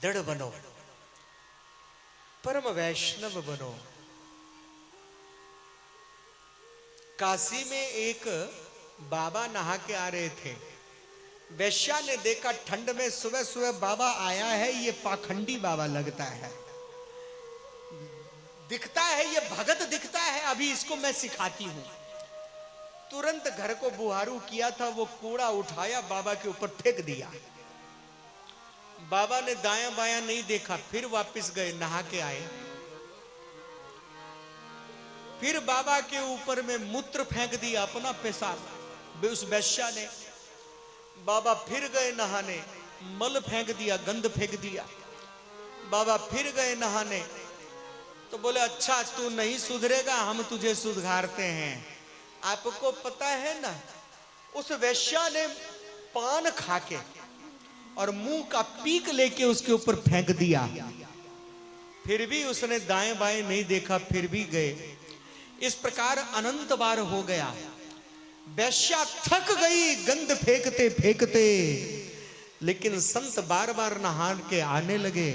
दृढ़ बनो, परम वैष्णव बनो। काशी में एक बाबा नहा के आ रहे थे। वैश्या ने देखा ठंड में सुबह सुबह बाबा आया है, ये पाखंडी बाबा लगता है, दिखता है ये भगत दिखता है, अभी इसको मैं सिखाती हूं। तुरंत घर को बुहारू किया था, वो कूड़ा उठाया बाबा के ऊपर फेंक दिया। बाबा ने दायां बायां नहीं देखा, फिर वापस गए, नहा के आए, फिर बाबा के ऊपर में मूत्र फेंक दिया, अपना पेशाब उस वैश्या ने। बाबा फिर गए नहाने, मल फेंक दिया, गंद फेंक दिया। बाबा फिर गए नहाने, तो बोले अच्छा तू नहीं सुधरेगा, हम तुझे सुधारते हैं। आपको पता है ना, उस वैश्या ने पान खाके और मुंह का पीक लेके उसके ऊपर फेंक दिया, फिर भी उसने दाएं बाएं नहीं देखा, फिर भी गए। इस प्रकार अनंत बार हो गया। वैश्या थक गई गंद फेंकते फेंकते, लेकिन संत बार बार नहा के आने लगे।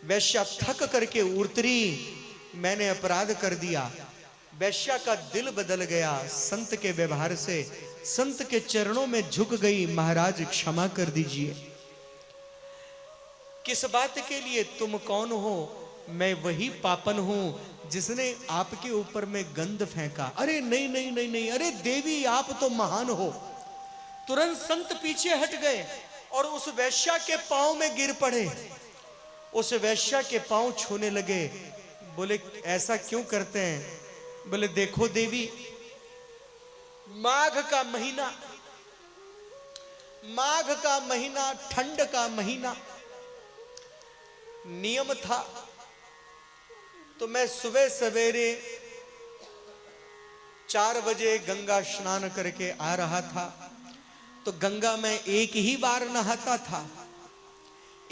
वैश्या थक करके उतरी, मैंने अपराध कर दिया। वैश्या का दिल बदल गया संत के व्यवहार से, संत के चरणों में झुक गई, महाराज क्षमा कर दीजिए। किस बात के लिए? तुम कौन हो? मैं वही पापन हूं जिसने आपके ऊपर में गंध फेंका। अरे नहीं नहीं नहीं नहीं, अरे देवी आप तो महान हो। तुरंत संत पीछे हट गए और उस वैश्या के पांव में गिर पड़े, उस वैश्या के पांव छूने लगे। बोले ऐसा क्यों करते हैं? बोले देखो देवी, माघ का महीना, माघ का महीना, ठंड का महीना, नियम था तो मैं सुबह सवेरे 4 बजे गंगा स्नान करके आ रहा था। तो गंगा में एक ही बार नहाता था,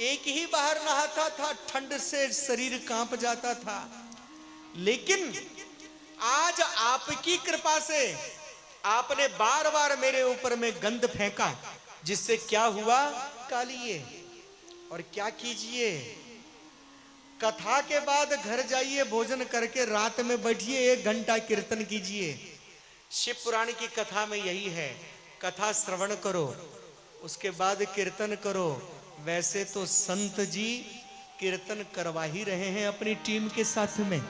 एक ही बार नहाता था, ठंड से शरीर कांप जाता था। लेकिन आज आपकी कृपा से आपने बार बार मेरे ऊपर में गंध फेंका, जिससे क्या हुआ? कालिए। और क्या कीजिए, कथा के बाद घर जाइए, भोजन करके रात में बैठिए, 1 घंटा कीर्तन कीजिए। शिव पुराण की कथा में यही है, कथा श्रवण करो, उसके बाद कीर्तन करो। वैसे तो संत जी कीर्तन करवा ही रहे हैं अपनी टीम के साथ में,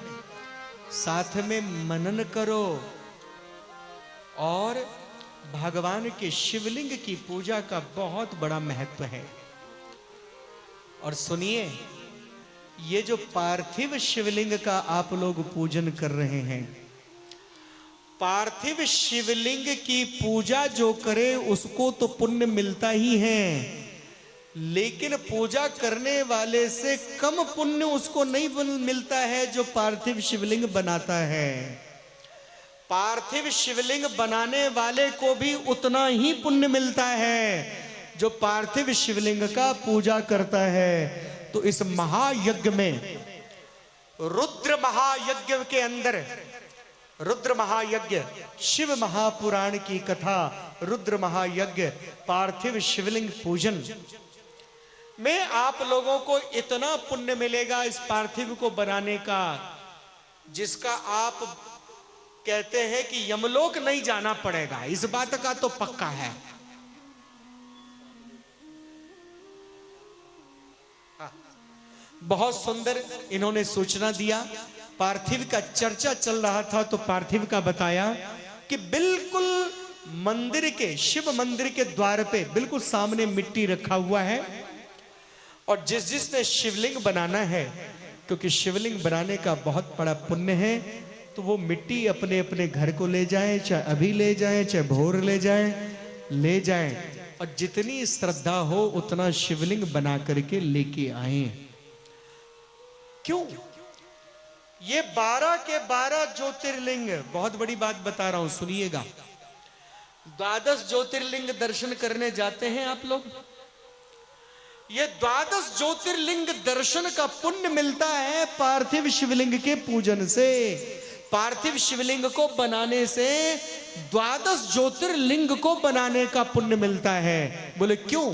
साथ में मनन करो और भगवान के शिवलिंग की पूजा का बहुत बड़ा महत्व है। और सुनिए, ये जो पार्थिव शिवलिंग का आप लोग पूजन कर रहे हैं, पार्थिव शिवलिंग की पूजा जो करे उसको तो पुण्य मिलता ही है, लेकिन पूजा करने वाले से कम पुण्य उसको नहीं मिलता है जो पार्थिव शिवलिंग बनाता है। पार्थिव शिवलिंग बनाने वाले को भी उतना ही पुण्य मिलता है जो पार्थिव शिवलिंग का पूजा करता है। तो इस महायज्ञ में, रुद्र महायज्ञ के अंदर, रुद्र महायज्ञ, शिव महापुराण की कथा, रुद्र महायज्ञ, पार्थिव शिवलिंग पूजन में आप लोगों को इतना पुण्य मिलेगा इस पार्थिव को बनाने का, जिसका आप कहते हैं कि यमलोक नहीं जाना पड़ेगा। इस बात का तो पक्का है। बहुत सुंदर इन्होंने सूचना दिया। पार्थिव का चर्चा चल रहा था तो पार्थिव का बताया कि बिल्कुल मंदिर के, शिव मंदिर के द्वार पे बिल्कुल सामने मिट्टी रखा हुआ है, और जिसने शिवलिंग बनाना है, क्योंकि शिवलिंग बनाने का बहुत बड़ा पुण्य है, तो वो मिट्टी अपने अपने घर को ले जाए, चाहे अभी ले जाए, चाहे भोर ले जाए, और जितनी श्रद्धा हो उतना शिवलिंग बना करके लेके आए। क्यों? ये 12 के 12 ज्योतिर्लिंग, बहुत बड़ी बात बता रहा हूं, सुनिएगा। 12 ज्योतिर्लिंग दर्शन करने जाते हैं आप लोग। ये 12 ज्योतिर्लिंग दर्शन का पुण्य मिलता है पार्थिव शिवलिंग के पूजन से। पार्थिव शिवलिंग को बनाने से 12 ज्योतिर्लिंग को बनाने का पुण्य मिलता है। बोले क्यों?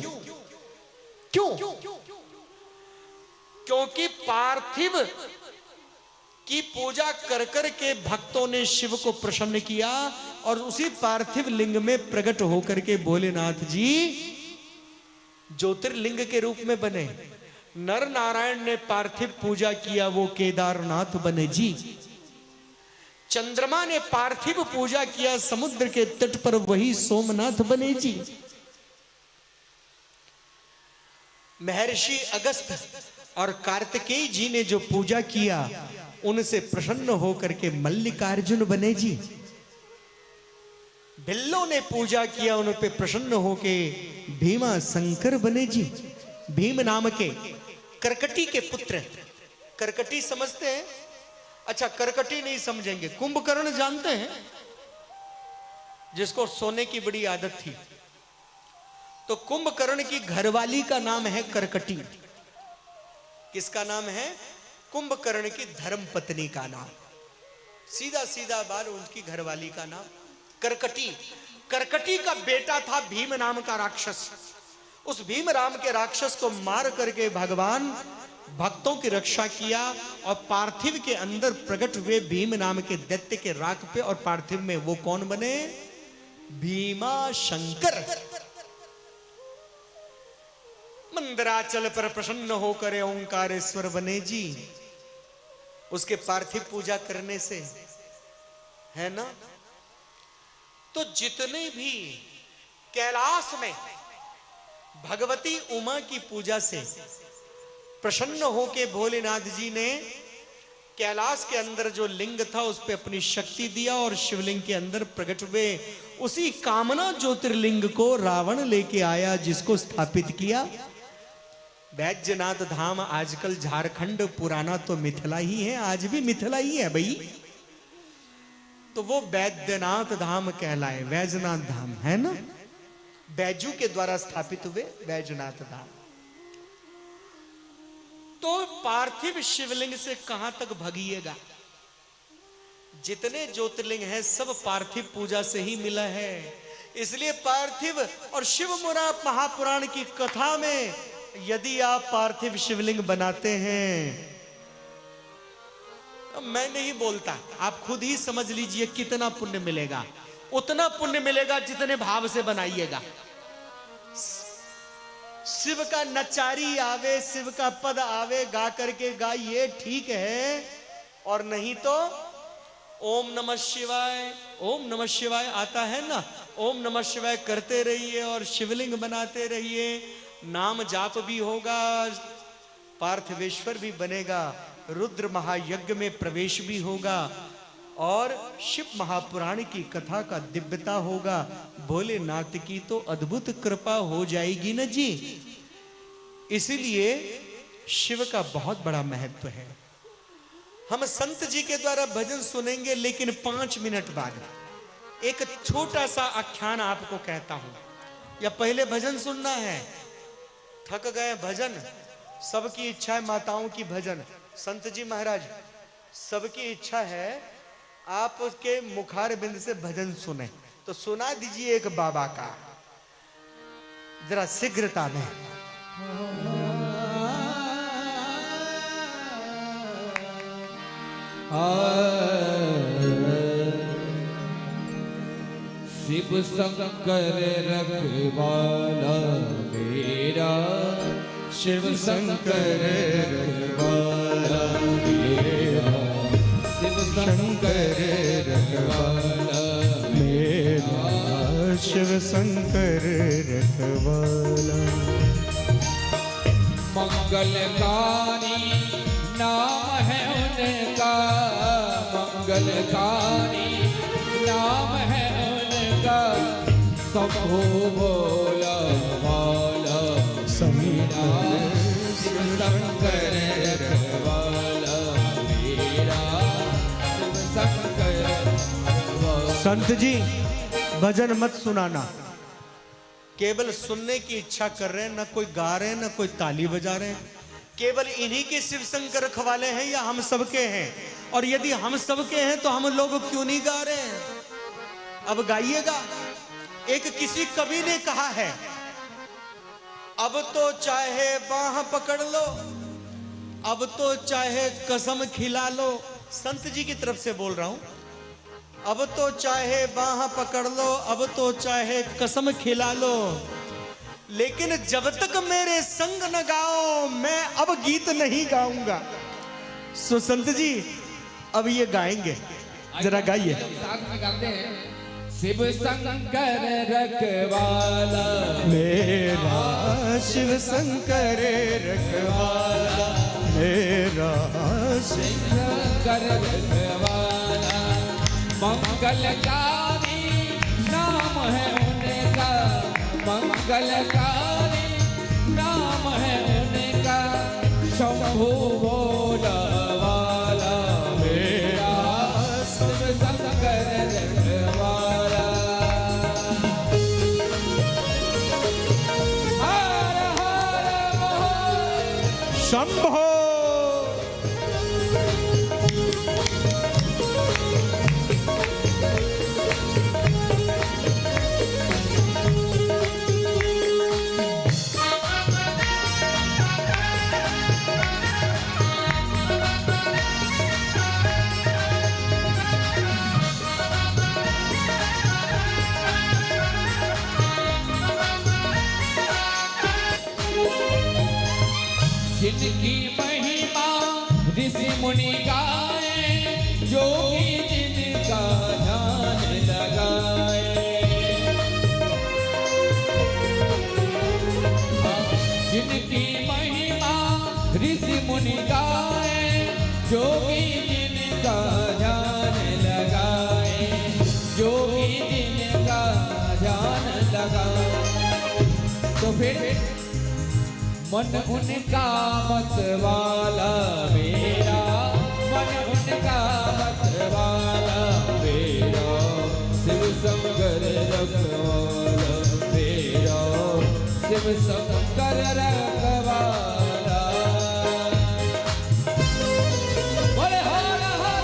क्योंकि पार्थिव की पूजा कर कर के भक्तों ने शिव को प्रसन्न किया, और उसी पार्थिव लिंग में प्रकट होकर के भोलेनाथ जी ज्योतिर्लिंग के रूप में बने। नर नारायण ने पार्थिव पूजा किया, वो केदारनाथ बने जी। चंद्रमा ने पार्थिव पूजा किया समुद्र के तट पर, वही सोमनाथ बने जी। महर्षि अगस्त्य और कार्तिकेय जी ने जो पूजा किया, उनसे प्रसन्न होकर के मल्लिकार्जुन बने जी। बिल्लों ने पूजा किया, उन पे प्रसन्न होके भीमा शंकर बने जी। भीम नाम के करकटी के पुत्र। करकटी समझते हैं? अच्छा, करकटी नहीं समझेंगे, कुंभकर्ण जानते हैं? जिसको सोने की बड़ी आदत थी, तो कुंभकर्ण की घरवाली का नाम है करकटी। किसका नाम है? कुंभकर्ण की धर्मपत्नी का नाम। सीधा सीधा बात, उनकी घरवाली का नाम करकटी। करकटी का बेटा था भीम नाम का राक्षस। उस भीम राम के राक्षस को मार करके भगवान भक्तों की रक्षा किया, और पार्थिव के अंदर प्रकट हुए भीम नाम के दैत्य के राख पे, और पार्थिव में वो कौन बने? भीमा शंकर। मंदराचल पर प्रसन्न होकर ओंकारेश्वर बने जी। उसके पार्थिव पूजा करने से, है ना? तो जितने भी कैलाश में भगवती उमा की पूजा से प्रसन्न होके भोलेनाथ जी ने कैलाश के अंदर जो लिंग था उस पे अपनी शक्ति दिया, और शिवलिंग के अंदर प्रकट हुए उसी कामना ज्योतिर्लिंग को रावण लेके आया, जिसको स्थापित किया बैजनाथ धाम। आजकल झारखंड, पुराना तो मिथिला ही है, आज भी मिथिला ही है भाई। तो वो बैजनाथ धाम कहलाए, बैजनाथ धाम, है ना? बैजू के द्वारा स्थापित हुए बैजनाथ धाम। तो पार्थिव शिवलिंग से कहां तक भगिएगा? जितने ज्योतिर्लिंग हैं सब पार्थिव पूजा से ही मिला है। इसलिए पार्थिव और शिव महापुराण की कथा में यदि आप पार्थिव शिवलिंग बनाते हैं, मैं नहीं बोलता, आप खुद ही समझ लीजिए कितना पुण्य मिलेगा। उतना पुण्य मिलेगा जितने भाव से बनाइएगा। शिव का नचारी आवे, शिव का पद आवे, गा करके गाइए, ठीक है, और नहीं तो ओम नमः शिवाय, ओम नमः शिवाय आता है ना, ओम नमः शिवाय करते रहिए और शिवलिंग बनाते रहिए। नाम जाप भी होगा, पार्थिवेश्वर भी बनेगा, रुद्र महायज्ञ में प्रवेश भी होगा, और शिव महापुराण की कथा का दिव्यता होगा। भोलेनाथ की तो अद्भुत कृपा हो जाएगी न जी। इसीलिए शिव का बहुत बड़ा महत्व है। हम संत जी के द्वारा भजन सुनेंगे, लेकिन 5 मिनट बाद एक छोटा सा आख्यान आपको कहता हूं। या पहले भजन सुनना है? थक गए भजन? सबकी इच्छा है माताओं की भजन। संत जी महाराज सबकी इच्छा है आपके मुखार बिंद से भजन सुने, तो सुना दीजिए एक बाबा का जरा शीघ्रता में। शिव शंकर रखवाला मेरा, शिव शंकर रखवाला मेरा, शिव शंकर रखवाला मेरा, शिव शंकर रखवाला। मंगलकारी नाम है उनका, मंगलकारी नाम है उनका, शंभो भोला भाला मेरा, शिव शंकर रखवाला मेरा, शिव शंकर रखवाला। संत जी भजन मत सुनाना। केवल सुनने की इच्छा कर रहे हैं, ना कोई गा रहे हैं ना कोई ताली बजा रहे हैं। केवल इन्हीं के शिव शंकर रखवाले हैं या हम सबके हैं? और यदि हम सबके हैं तो हम लोग क्यों नहीं गा रहे हैं? अब गाइएगा। एक किसी कवि ने कहा है, अब तो चाहे बाह पकड़ लो, अब तो चाहे कसम खिला लो। संत जी की तरफ से बोल रहा हूं। अब तो चाहे बाह पकड़ लो, अब तो चाहे कसम खिला लो, लेकिन जब तक मेरे संग न गाओ मैं अब गीत नहीं गाऊंगा। सो संत जी अब ये गाएंगे, जरा गाइए। साथ में गाते हैं। शिव शंकर रखवाला मेरा, शिव शंकर रखवाला मेरा, शंकर रखवाला। मंगलकारी नाम है उनका, मंगलकारी नाम है उनका, शंभो भोला वाला मेरा, शिव शंकर रखवाला। हर हर महादेव। शंभो। जिनकी महिमा ऋषि मुनि गाए, योगी जिनका ध्यान लगाए। जिनकी महिमा ऋषि मुनि गाए, योगी जिनका ध्यान लगाए, योगी जिनका ध्यान लगाए। तो फिर मन उनका मत वाला मेरा, मन उनका मत वाला मेरा, शिव शंकर रखवाला मेरा, शिव शंकर रखवाला। बोले हर हर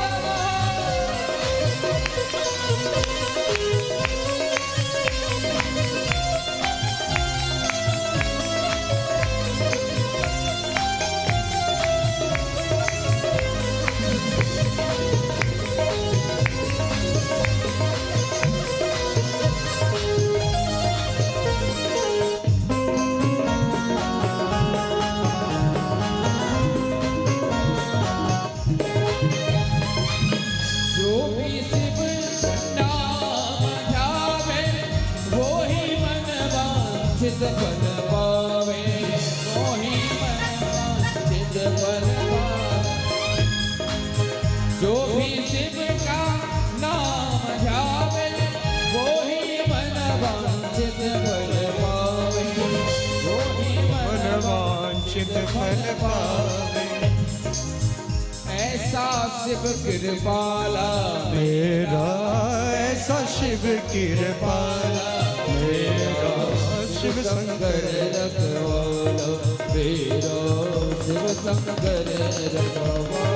चित बन पावे, मोही मन चित बन पावे। जो भी शिव का नाम ध्यावे, वो ही मन वांछित बन पावे, वो ही मन वांछित फल पावे। ऐसा शिव कृपाला मेरा ऐसा शिव कृपाला, मेरा शिव शंकर रखवाला, मेरा शिव शंकर रखवाला।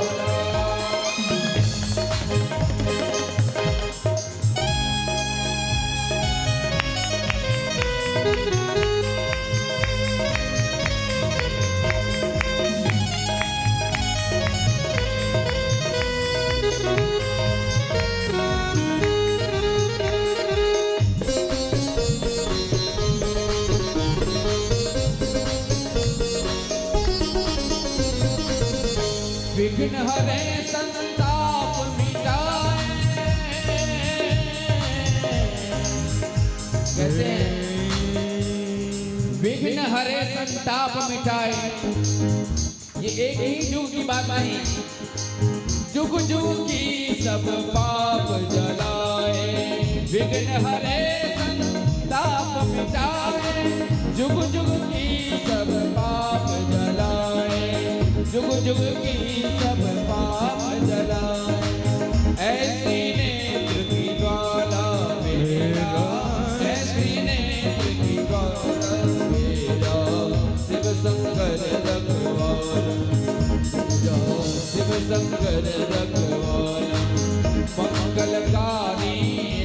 विघ्न हरे संताप मिटाए, कहते हैं विघ्न हरे संताप मिटाए। ये एक ही जुग की बात नहीं, जुग जुग की सब पाप जलाए। विघ्न हरे संताप मिटाए, जुग जुग की सब पाप जलाए, जुग जुग की सब पाप जलाए। ऐसी नेत्र की ज्वाला मेरा, ऐसी नेत्र की ज्वाला मेरा, शिव शंकर रखवाला, शिव शंकर रखवाला। मंगलकारी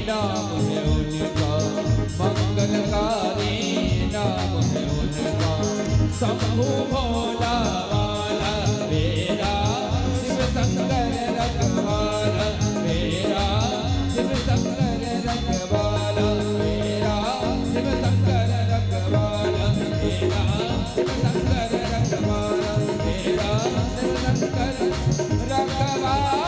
नाम है उनका, मंगलकारी नाम है उनका। शंभु भोला वाला मेरा, शिव शंकर रखवाला मेरा, शिव शंकर रखवाला मेरा, शिव शंकर रखवाला मेरा, शिव शंकर रखवाला मेरा, शिव शंकर रखवाला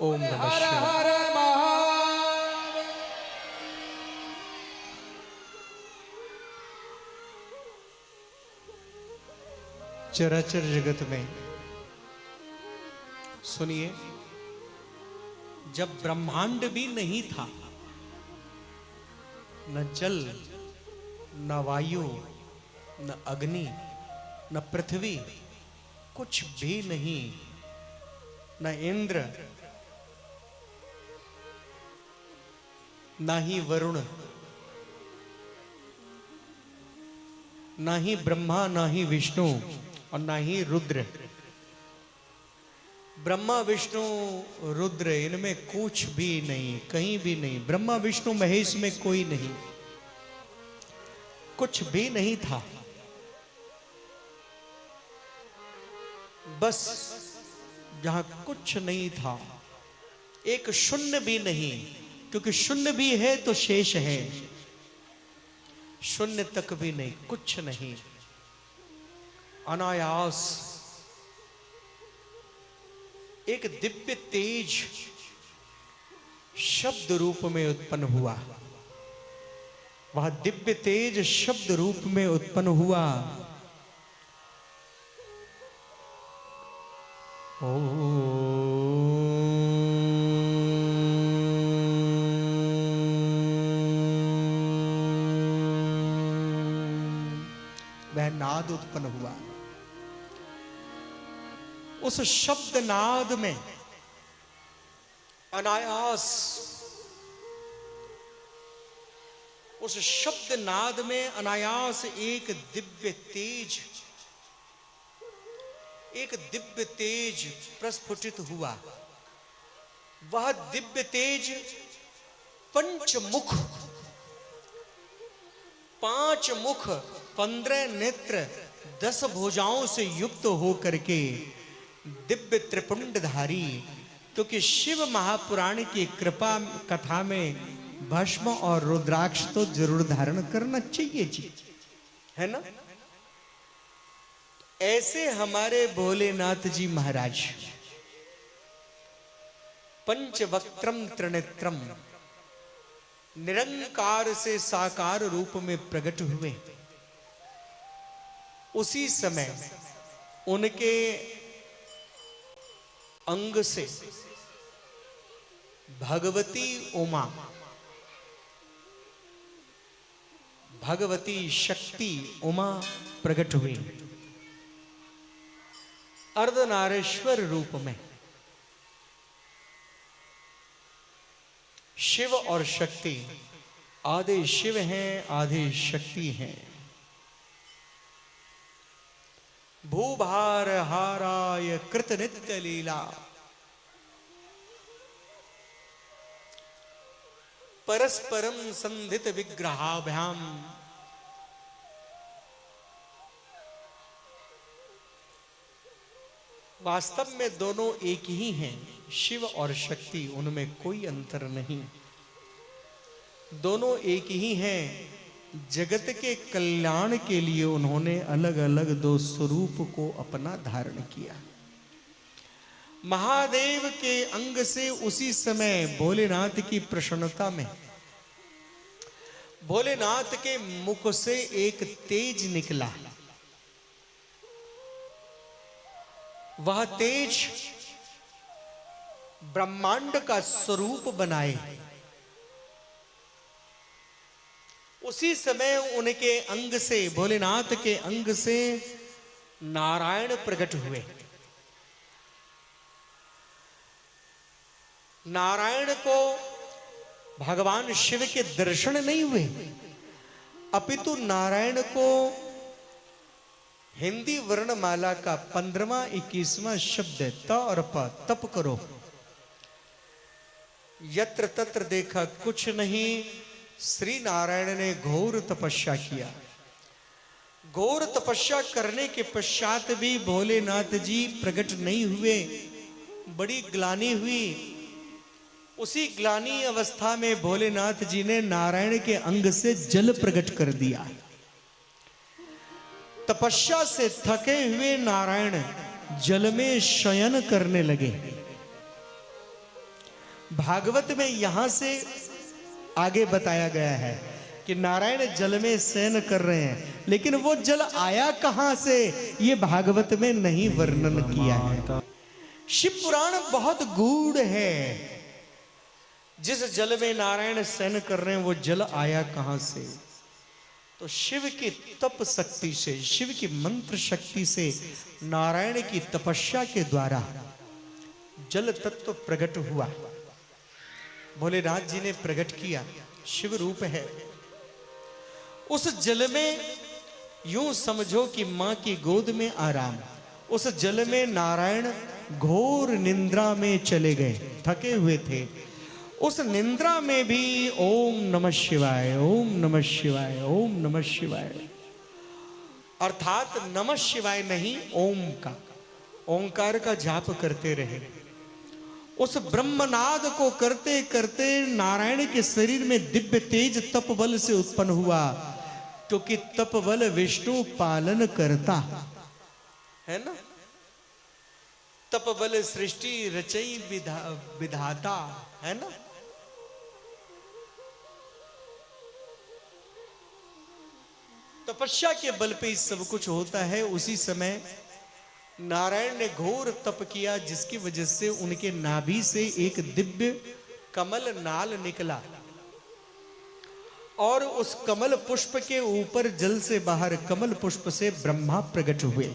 ओम नमः हर शिवाय। हर महादेव। चराचर जगत में सुनिए, जब ब्रह्मांड भी नहीं था, न जल, न वायु, न अग्नि, न पृथ्वी, कुछ भी नहीं, न इंद्र, ना ही वरुण, ना ही ब्रह्मा, ना ही विष्णु और ना ही रुद्र। ब्रह्मा विष्णु रुद्र इनमें कुछ भी नहीं, कहीं भी नहीं। ब्रह्मा विष्णु महेश में कोई नहीं, कुछ भी नहीं था। बस जहां कुछ नहीं था, एक शून्य भी नहीं, क्योंकि शून्य भी है तो शेष है। शून्य तक भी नहीं, कुछ नहीं, अनायास एक दिव्य तेज शब्द रूप में उत्पन्न हुआ। वह दिव्य तेज शब्द रूप में उत्पन्न हुआ। वह नाद उत्पन्न हुआ। उस शब्द नाद में अनायास, उस शब्द नाद में अनायास एक दिव्य तेज प्रस्फुटित हुआ। वह दिव्य तेज पंचमुख, 5 मुख, 15 नेत्र, 10 भुजाओं से युक्त होकर के दिव्य त्रिपुंडधारी, क्योंकि शिव महापुराण की कृपा कथा में भस्म और रुद्राक्ष तो जरूर धारण करना चाहिए जी, है ना। ऐसे हमारे भोलेनाथ जी महाराज पंचवक्त्रम त्रिनेत्रम निरंकार से साकार रूप में प्रकट हुए। उसी समय उनके अंग से भगवती उमा, भगवती शक्ति उमा प्रकट हुई अर्धनारेश्वर रूप में। शिव और शक्ति आधे शिव हैं आधे शक्ति हैं। भूभार हाराय कृत नित्य लीला, परस्परम संधित विग्रहाभ्याम। वास्तव में दोनों एक ही हैं, शिव और शक्ति, उनमें कोई अंतर नहीं। दोनों एक ही हैं। जगत के कल्याण के लिए उन्होंने अलग अलग दो स्वरूप को अपना धारण किया। महादेव के अंग से उसी समय भोलेनाथ की प्रसन्नता में, भोलेनाथ के मुख से एक तेज निकला। वह तेज ब्रह्मांड का स्वरूप बनाए। उसी समय उनके अंग से, भोलेनाथ के अंग से नारायण प्रकट हुए। नारायण को भगवान शिव के दर्शन नहीं हुए, अपितु नारायण को हिंदी वर्णमाला का 15वां 21वां शब्द त और प, तप करो। यत्र तत्र देखा कुछ नहीं, श्री नारायण ने घोर तपस्या किया। घोर तपस्या करने के पश्चात भी भोलेनाथ जी प्रकट नहीं हुए, बड़ी ग्लानि हुई। उसी ग्लानि अवस्था में भोलेनाथ जी ने नारायण के अंग से जल प्रकट कर दिया। तपस्या से थके हुए नारायण जल में शयन करने लगे। भागवत में यहां से आगे बताया गया है कि नारायण जल में शयन कर रहे हैं, लेकिन वो जल आया कहां से ये भागवत में नहीं वर्णन किया है। शिव पुराण बहुत गूढ़ है। जिस जल में नारायण शयन कर रहे हैं वो जल आया कहां से? तो शिव की तप शक्ति से, शिव की मंत्र शक्ति से, नारायण की तपस्या के द्वारा जल तत्व प्रकट हुआ। भोलेनाथ जी ने प्रकट किया, शिव रूप है। उस जल में यूं समझो कि मां की गोद में आराम। उस जल में नारायण घोर निंद्रा में चले गए, थके हुए थे। उस निंद्रा में भी ओम नमः शिवाय, ओम नमः शिवाय, ओम नमः शिवाय, अर्थात नमः शिवाय नहीं, ओम का, ओंकार का जाप करते रहे। उस ब्रह्मनाद को करते करते नारायण के शरीर में दिव्य तेज तप बल से उत्पन्न हुआ, क्योंकि तप बल विष्णु पालन करता है ना। तप बल सृष्टि रचई विधाता है ना। तपस्या के बल पे सब कुछ होता है। उसी समय नारायण ने घोर तप किया, जिसकी वजह से उनके नाभि से एक दिव्य कमल नाल निकला और उस कमल पुष्प के ऊपर जल से बाहर कमल पुष्प से ब्रह्मा प्रकट हुए।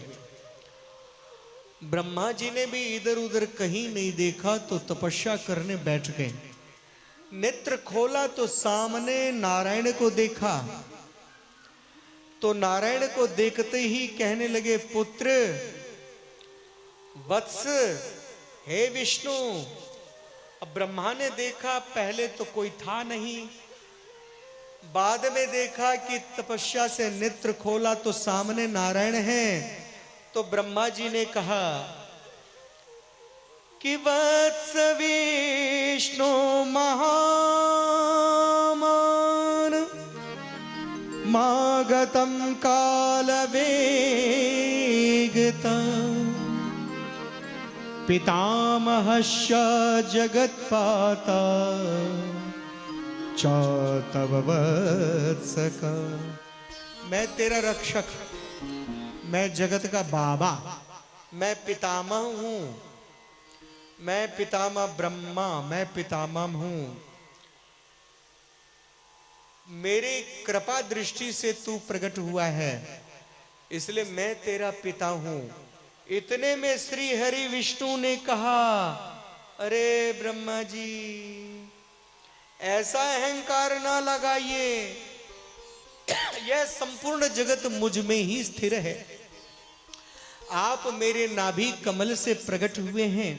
ब्रह्मा जी ने भी इधर उधर कहीं नहीं देखा तो तपस्या करने बैठ गए। नेत्र खोला तो सामने नारायण को देखा। तो नारायण को देखते ही कहने लगे, पुत्र वत्स, हे विष्णु। अब ब्रह्मा ने देखा, पहले तो कोई था नहीं, बाद में देखा कि तपस्या से नेत्र खोला तो सामने नारायण हैं। तो ब्रह्मा जी ने कहा कि वत्स विष्णु महामान मागतम काल वेगतम पितामहस्य जगत्पाता च तव वत्सक। मैं तेरा रक्षक, मैं जगत का बाबा, मैं पितामह हूं। मैं पितामह ब्रह्मा, मैं पितामह हूं, मेरे कृपा दृष्टि से तू प्रकट हुआ है, इसलिए मैं तेरा पिता हूं। इतने में श्री हरि विष्णु ने कहा, अरे ब्रह्मा जी, ऐसा अहंकार ना लगाइए, यह संपूर्ण जगत मुझ में ही स्थिर है। आप मेरे नाभि कमल से प्रकट हुए हैं,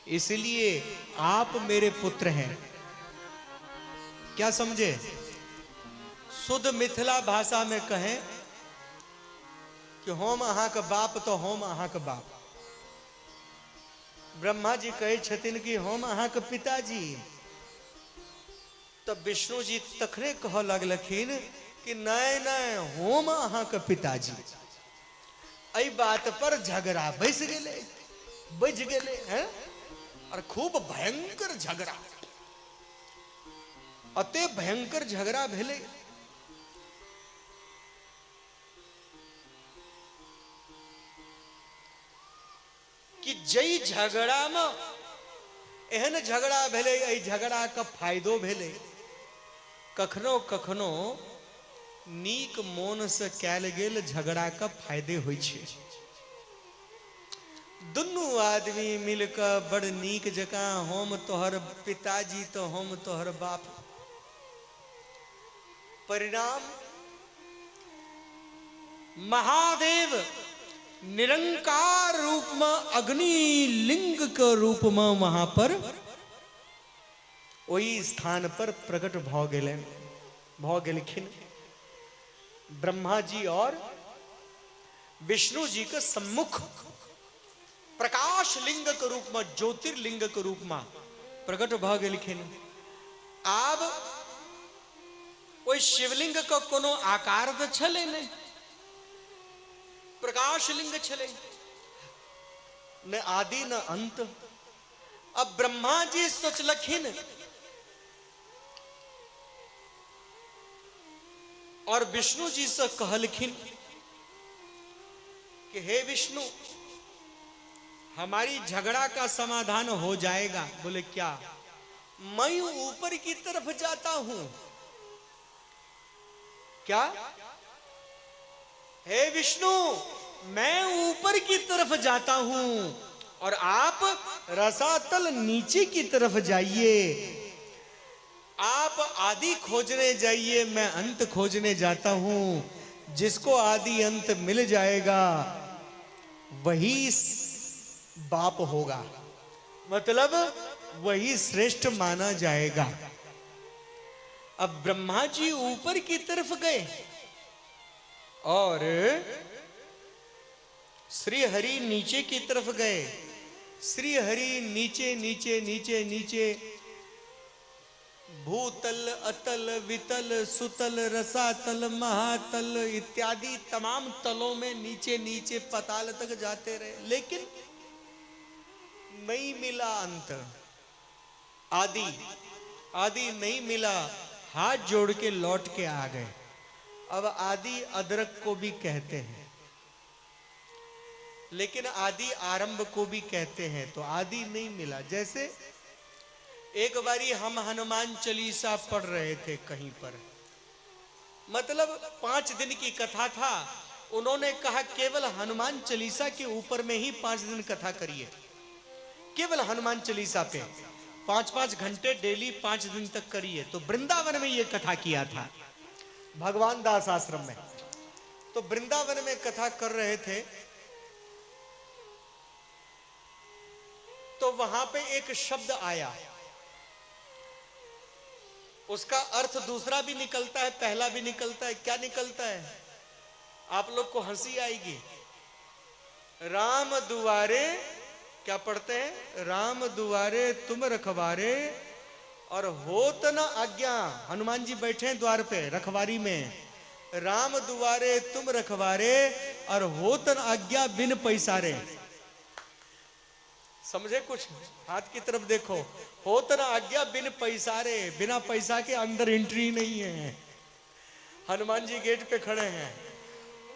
इसलिए आप मेरे पुत्र हैं। क्या समझे? शुद्ध मिथिला भाषा में कहें कि होम अहाँ का बाप तो होम अहाँ का बाप। ब्रह्मा जी कहे छथिन कि होम अहाँ का पिताजी। तब विष्णु जी तखने कह लगलखिन कि नय नय होम अहाँ का पिताजी। अई बात पर झगड़ा बस गेले हैं, और खूब भयंकर झगड़ा, अते भयंकर झगड़ा भेले कि जई झगड़ा में एहन झगड़ा भेले, एहि झगड़ा का फायदो भेले। कखनो कखनो नीक मोन से कैल गेल झगड़ा का फायदे होइ छै। दुनू आदमी मिलकर बड़ नीक जकां हम तोहर पिताजी तो हम तोहर बाप। परिणाम महादेव निरंकार रूप में अग्नि लिंग के रूप में वहां पर वही स्थान पर प्रकट भ गेलखिन। ब्रह्मा जी और विष्णु जी के सम्मुख प्रकाश लिंग के रूप में, ज्योतिर्लिंग के रूप में प्रकट भ गेलखिन। आब ओई शिवलिंग का कोनो आकार तो छले नहीं, प्रकाश लिंग छले, न आदि न अंत। अब ब्रह्मा जी सोचलखिन और विष्णु जी से कहलखिन कि हे विष्णु, हमारी झगड़ा का समाधान हो जाएगा। बोले क्या? मैं ऊपर की तरफ जाता हूं। क्या? हे विष्णु, मैं ऊपर की तरफ जाता हूं और आप रसातल नीचे की तरफ जाइए। आप आदि खोजने जाइए, मैं अंत खोजने जाता हूं। जिसको आदि अंत मिल जाएगा वही बाप होगा, मतलब वही श्रेष्ठ माना जाएगा। अब ब्रह्मा जी ऊपर की तरफ गए और श्री हरि नीचे की तरफ गए। श्री हरि नीचे नीचे नीचे नीचे भूतल, अतल, वितल, सुतल, रसातल, महातल इत्यादि तमाम तलों में नीचे नीचे पाताल तक जाते रहे, लेकिन नहीं मिला अंत। आदि नहीं मिला। हाथ जोड़ के लौट के आ गए। अब आदि अदरक को भी कहते हैं, लेकिन आदि आरंभ को भी कहते हैं, तो आदि नहीं मिला। जैसे एक बारी हम हनुमान चालीसा पढ़ रहे थे कहीं पर, मतलब 5 दिन की कथा था। उन्होंने कहा केवल हनुमान चालीसा के ऊपर में ही 5 दिन कथा करिए, केवल हनुमान चालीसा पे 5-5 घंटे डेली 5 दिन तक करिए। तो वृंदावन में ये कथा किया था, भगवान दास आश्रम में। तो वृंदावन में कथा कर रहे थे, तो वहां पे एक शब्द आया, उसका अर्थ दूसरा भी निकलता है, पहला भी निकलता है। क्या निकलता है? आप लोग को हंसी आएगी। राम दुआरे, क्या पढ़ते हैं? राम दुआरे तुम रखवारे और होत न आज्ञा। हनुमान जी बैठे हैं द्वार पे रखवारी में। राम दुआरे तुम रखवारे और होत न आज्ञा बिन पैसारे। समझे कुछ? हाथ की तरफ देखो। होत न आज्ञा बिन पैसारे, बिना पैसा के अंदर एंट्री नहीं है। हनुमान जी गेट पे खड़े हैं।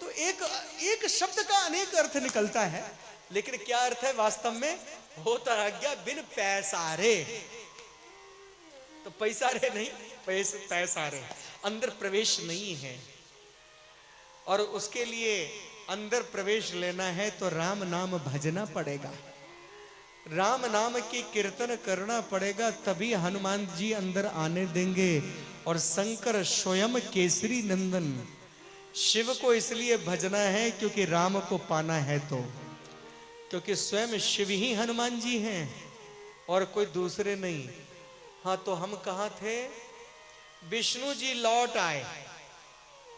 तो एक शब्द का अनेक अर्थ निकलता है, लेकिन क्या अर्थ है वास्तव में? होता रह गया बिन पैसारे। तो पैसारे नहीं, पैसारे, अंदर प्रवेश नहीं है। और उसके लिए अंदर प्रवेश लेना है तो राम नाम भजना पड़ेगा, राम नाम की कीर्तन करना पड़ेगा, तभी हनुमान जी अंदर आने देंगे। और शंकर स्वयं केसरी नंदन, शिव को इसलिए भजना है क्योंकि राम को पाना है, तो क्योंकि स्वयं शिव ही हनुमान जी हैं और कोई दूसरे नहीं। हाँ, तो हम कहाँ थे? विष्णु जी लौट आए,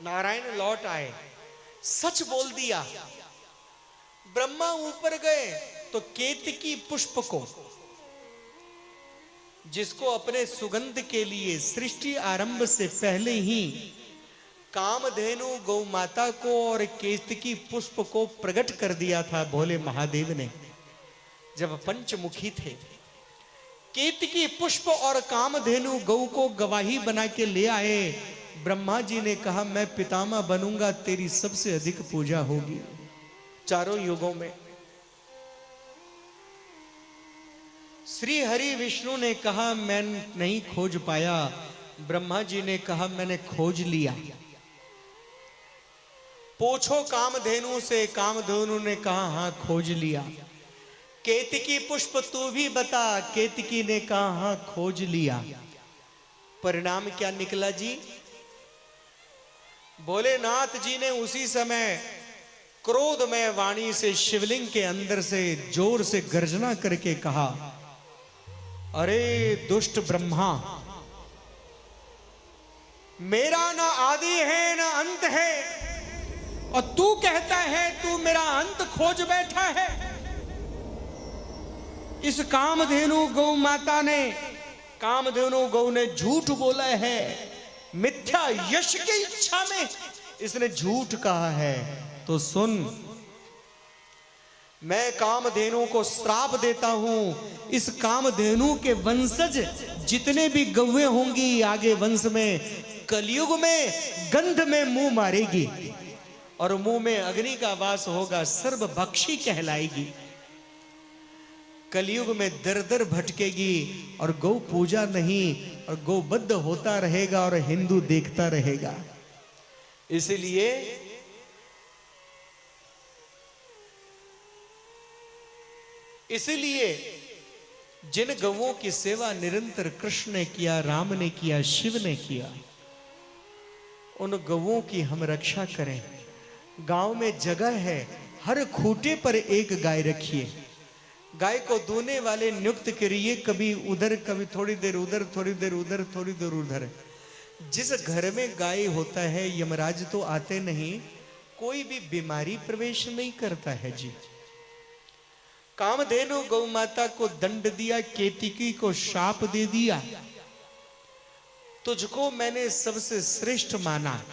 नारायण लौट आए, सच बोल दिया। ब्रह्मा ऊपर गए तो केतकी पुष्प को, जिसको अपने सुगंध के लिए सृष्टि आरंभ से पहले ही कामधेनु गौ माता को और केतकी पुष्प को प्रकट कर दिया था भोले महादेव ने, जब पंचमुखी थे। केतकी पुष्प और कामधेनु गौ को गवाही बना के ले आए। ब्रह्मा जी ने कहा, मैं पितामह बनूंगा, तेरी सबसे अधिक पूजा होगी चारों युगों में। श्री हरि विष्णु ने कहा, मैं नहीं खोज पाया। ब्रह्मा जी ने कहा, मैंने खोज लिया। पूछो कामधेनु से, कामधेनु ने कहा, हां खोज लिया। केतकी पुष्प तू भी बता, केतकी ने कहा, हां खोज लिया। परिणाम क्या निकला जी? भोलेनाथ जी ने उसी समय क्रोधमय वाणी से शिवलिंग के अंदर से जोर से गर्जना करके कहा, अरे दुष्ट ब्रह्मा, मेरा ना आदि है ना अंत है, और तू कहता है तू मेरा अंत खोज बैठा है। इस कामधेनु गौ माता ने, कामधेनु गौ ने झूठ बोला है, मिथ्या यश की इच्छा में इसने झूठ कहा है। तो सुन, मैं कामधेनु को श्राप देता हूं, इस कामधेनु के वंशज जितने भी गौएं होंगी आगे वंश में, कलयुग में गंध में मुंह मारेगी और मुंह में अग्नि का वास होगा, सर्वभक्षी कहलाएगी। कलयुग में दर दर भटकेगी और गौ पूजा नहीं, और गौबद्ध होता रहेगा और हिंदू देखता रहेगा। इसलिए जिन गौओं की सेवा निरंतर कृष्ण ने किया, राम ने किया, शिव ने किया, उन गौओं की हम रक्षा करें। गांव में जगह है, हर खूंटे पर एक गाय रखिए। गाय को दूने वाले नियुक्त करिए, कभी उधर, कभी थोड़ी देर उधर, थोड़ी देर उधर, थोड़ी देर उधर। जिस घर में गाय होता है यमराज तो आते नहीं, कोई भी बीमारी प्रवेश नहीं करता है जी। कामधेनु गौ माता को दंड दिया, केतकी को शाप दे दिया। तुझको मैंने सबसे श्रेष्ठ माना,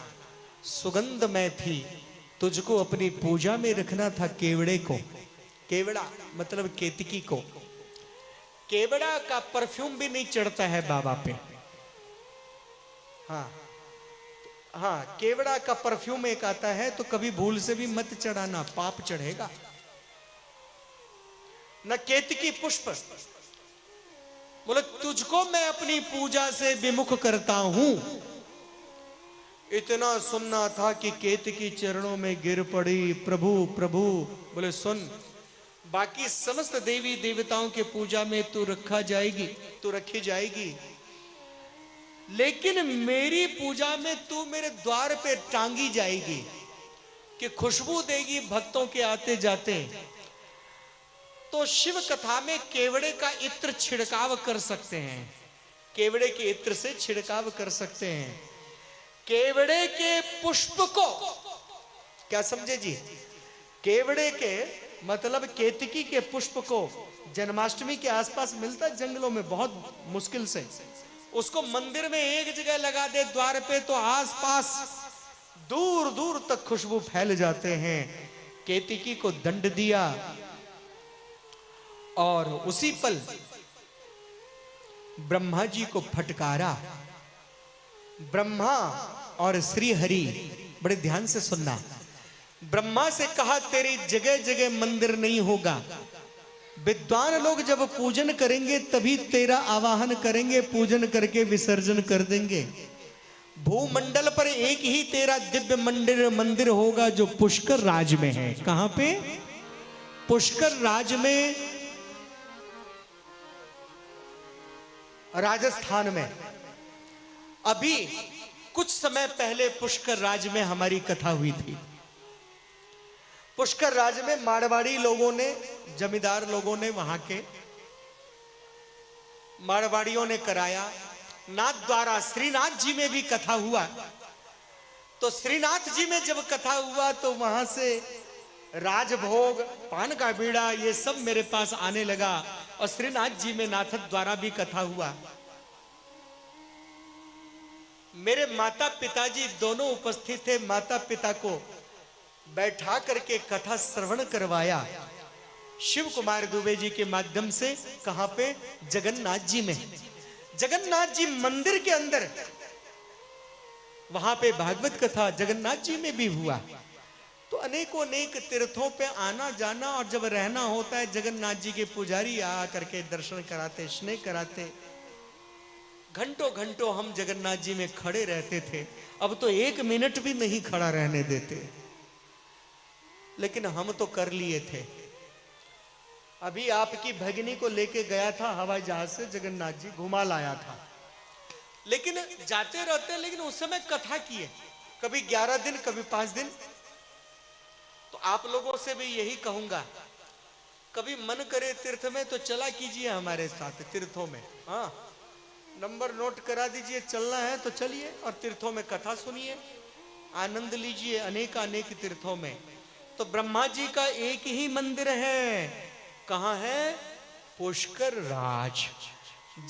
सुगंध में थी, तुझको अपनी पूजा में रखना था केवड़े को। केवड़ा मतलब केतकी को। केवड़ा का परफ्यूम भी नहीं चढ़ता है बाबा पे। हाँ, केवड़ा का परफ्यूम एक आता है, तो कभी भूल से भी मत चढ़ाना, पाप चढ़ेगा। न केतकी पुष्प। बोले तुझको मैं अपनी पूजा से विमुख करता हूं। इतना सुनना था कि केतकी चरणों में गिर पड़ी, प्रभु प्रभु। बोले सुन, बाकी समस्त देवी देवताओं के पूजा में तू रखा जाएगी, तू रखी जाएगी, लेकिन मेरी पूजा में तू मेरे द्वार पे टांगी जाएगी कि खुशबू देगी भक्तों के आते जाते। तो शिव कथा में केवड़े का इत्र छिड़काव कर सकते हैं, केवड़े के इत्र से छिड़काव कर सकते हैं। केवड़े के पुष्प को क्या समझे जी? केवड़े के मतलब केतकी के पुष्प को जन्माष्टमी के आसपास मिलता है जंगलों में, बहुत मुश्किल से। उसको मंदिर में एक जगह लगा दे द्वार पे, तो आसपास दूर दूर तक खुशबू फैल जाते हैं। केतकी को दंड दिया और उसी पल ब्रह्मा जी को फटकारा। ब्रह्मा और श्री हरि, बड़े ध्यान से सुनना, ब्रह्मा से कहा तेरी जगह जगह मंदिर नहीं होगा, विद्वान लोग जब पूजन करेंगे तभी तेरा आवाहन करेंगे, पूजन करके विसर्जन कर देंगे। भूमंडल पर एक ही तेरा दिव्य मंदिर होगा जो पुष्कर राज में है। कहां पे? पुष्कर राज में, राजस्थान में। अभी कुछ समय पहले पुष्कर राज में हमारी कथा हुई थी। पुष्कर राज में मारवाड़ी लोगों ने, जमींदार लोगों ने, वहां के मारवाड़ियों ने कराया। नाथ द्वारा श्रीनाथ जी में भी कथा हुआ। तो श्रीनाथ जी में जब कथा हुआ तो वहां से राजभोग, पान का बीड़ा, ये सब मेरे पास आने लगा। और श्रीनाथ जी में नाथ द्वारा भी कथा हुआ। मेरे माता पिताजी दोनों उपस्थित थे। माता पिता को बैठा करके कथा श्रवण करवाया शिव कुमार दुबे जी के माध्यम से। कहां पे? जगन्नाथ जी में। जगन्नाथ जी मंदिर के अंदर, वहां पे भागवत कथा जगन्नाथ जी में भी हुआ। तो अनेकों अनेक तीर्थों पे आना जाना, और जब रहना होता है जगन्नाथ जी के पुजारी आ करके दर्शन कराते, स्नेह कराते। घंटों घंटों हम जगन्नाथ जी में खड़े रहते थे। अब तो 1 मिनट भी नहीं खड़ा रहने देते, लेकिन हम तो कर लिए थे। अभी आपकी भगिनी को लेके गया था हवाई जहाज से, जगन्नाथ जी घुमा लाया था। लेकिन जाते रहते, लेकिन उस समय कथा किए, कभी 11 दिन, कभी 5 दिन। तो आप लोगों से भी यही कहूंगा, कभी मन करे तीर्थ में तो चला कीजिए हमारे साथ तीर्थों में। हाँ, नंबर नोट करा दीजिए, चलना है तो चलिए और तीर्थों में कथा सुनिए, आनंद लीजिए अनेक अनेक तीर्थों में। तो ब्रह्मा जी का एक ही मंदिर है। कहां है? पुष्कर राज,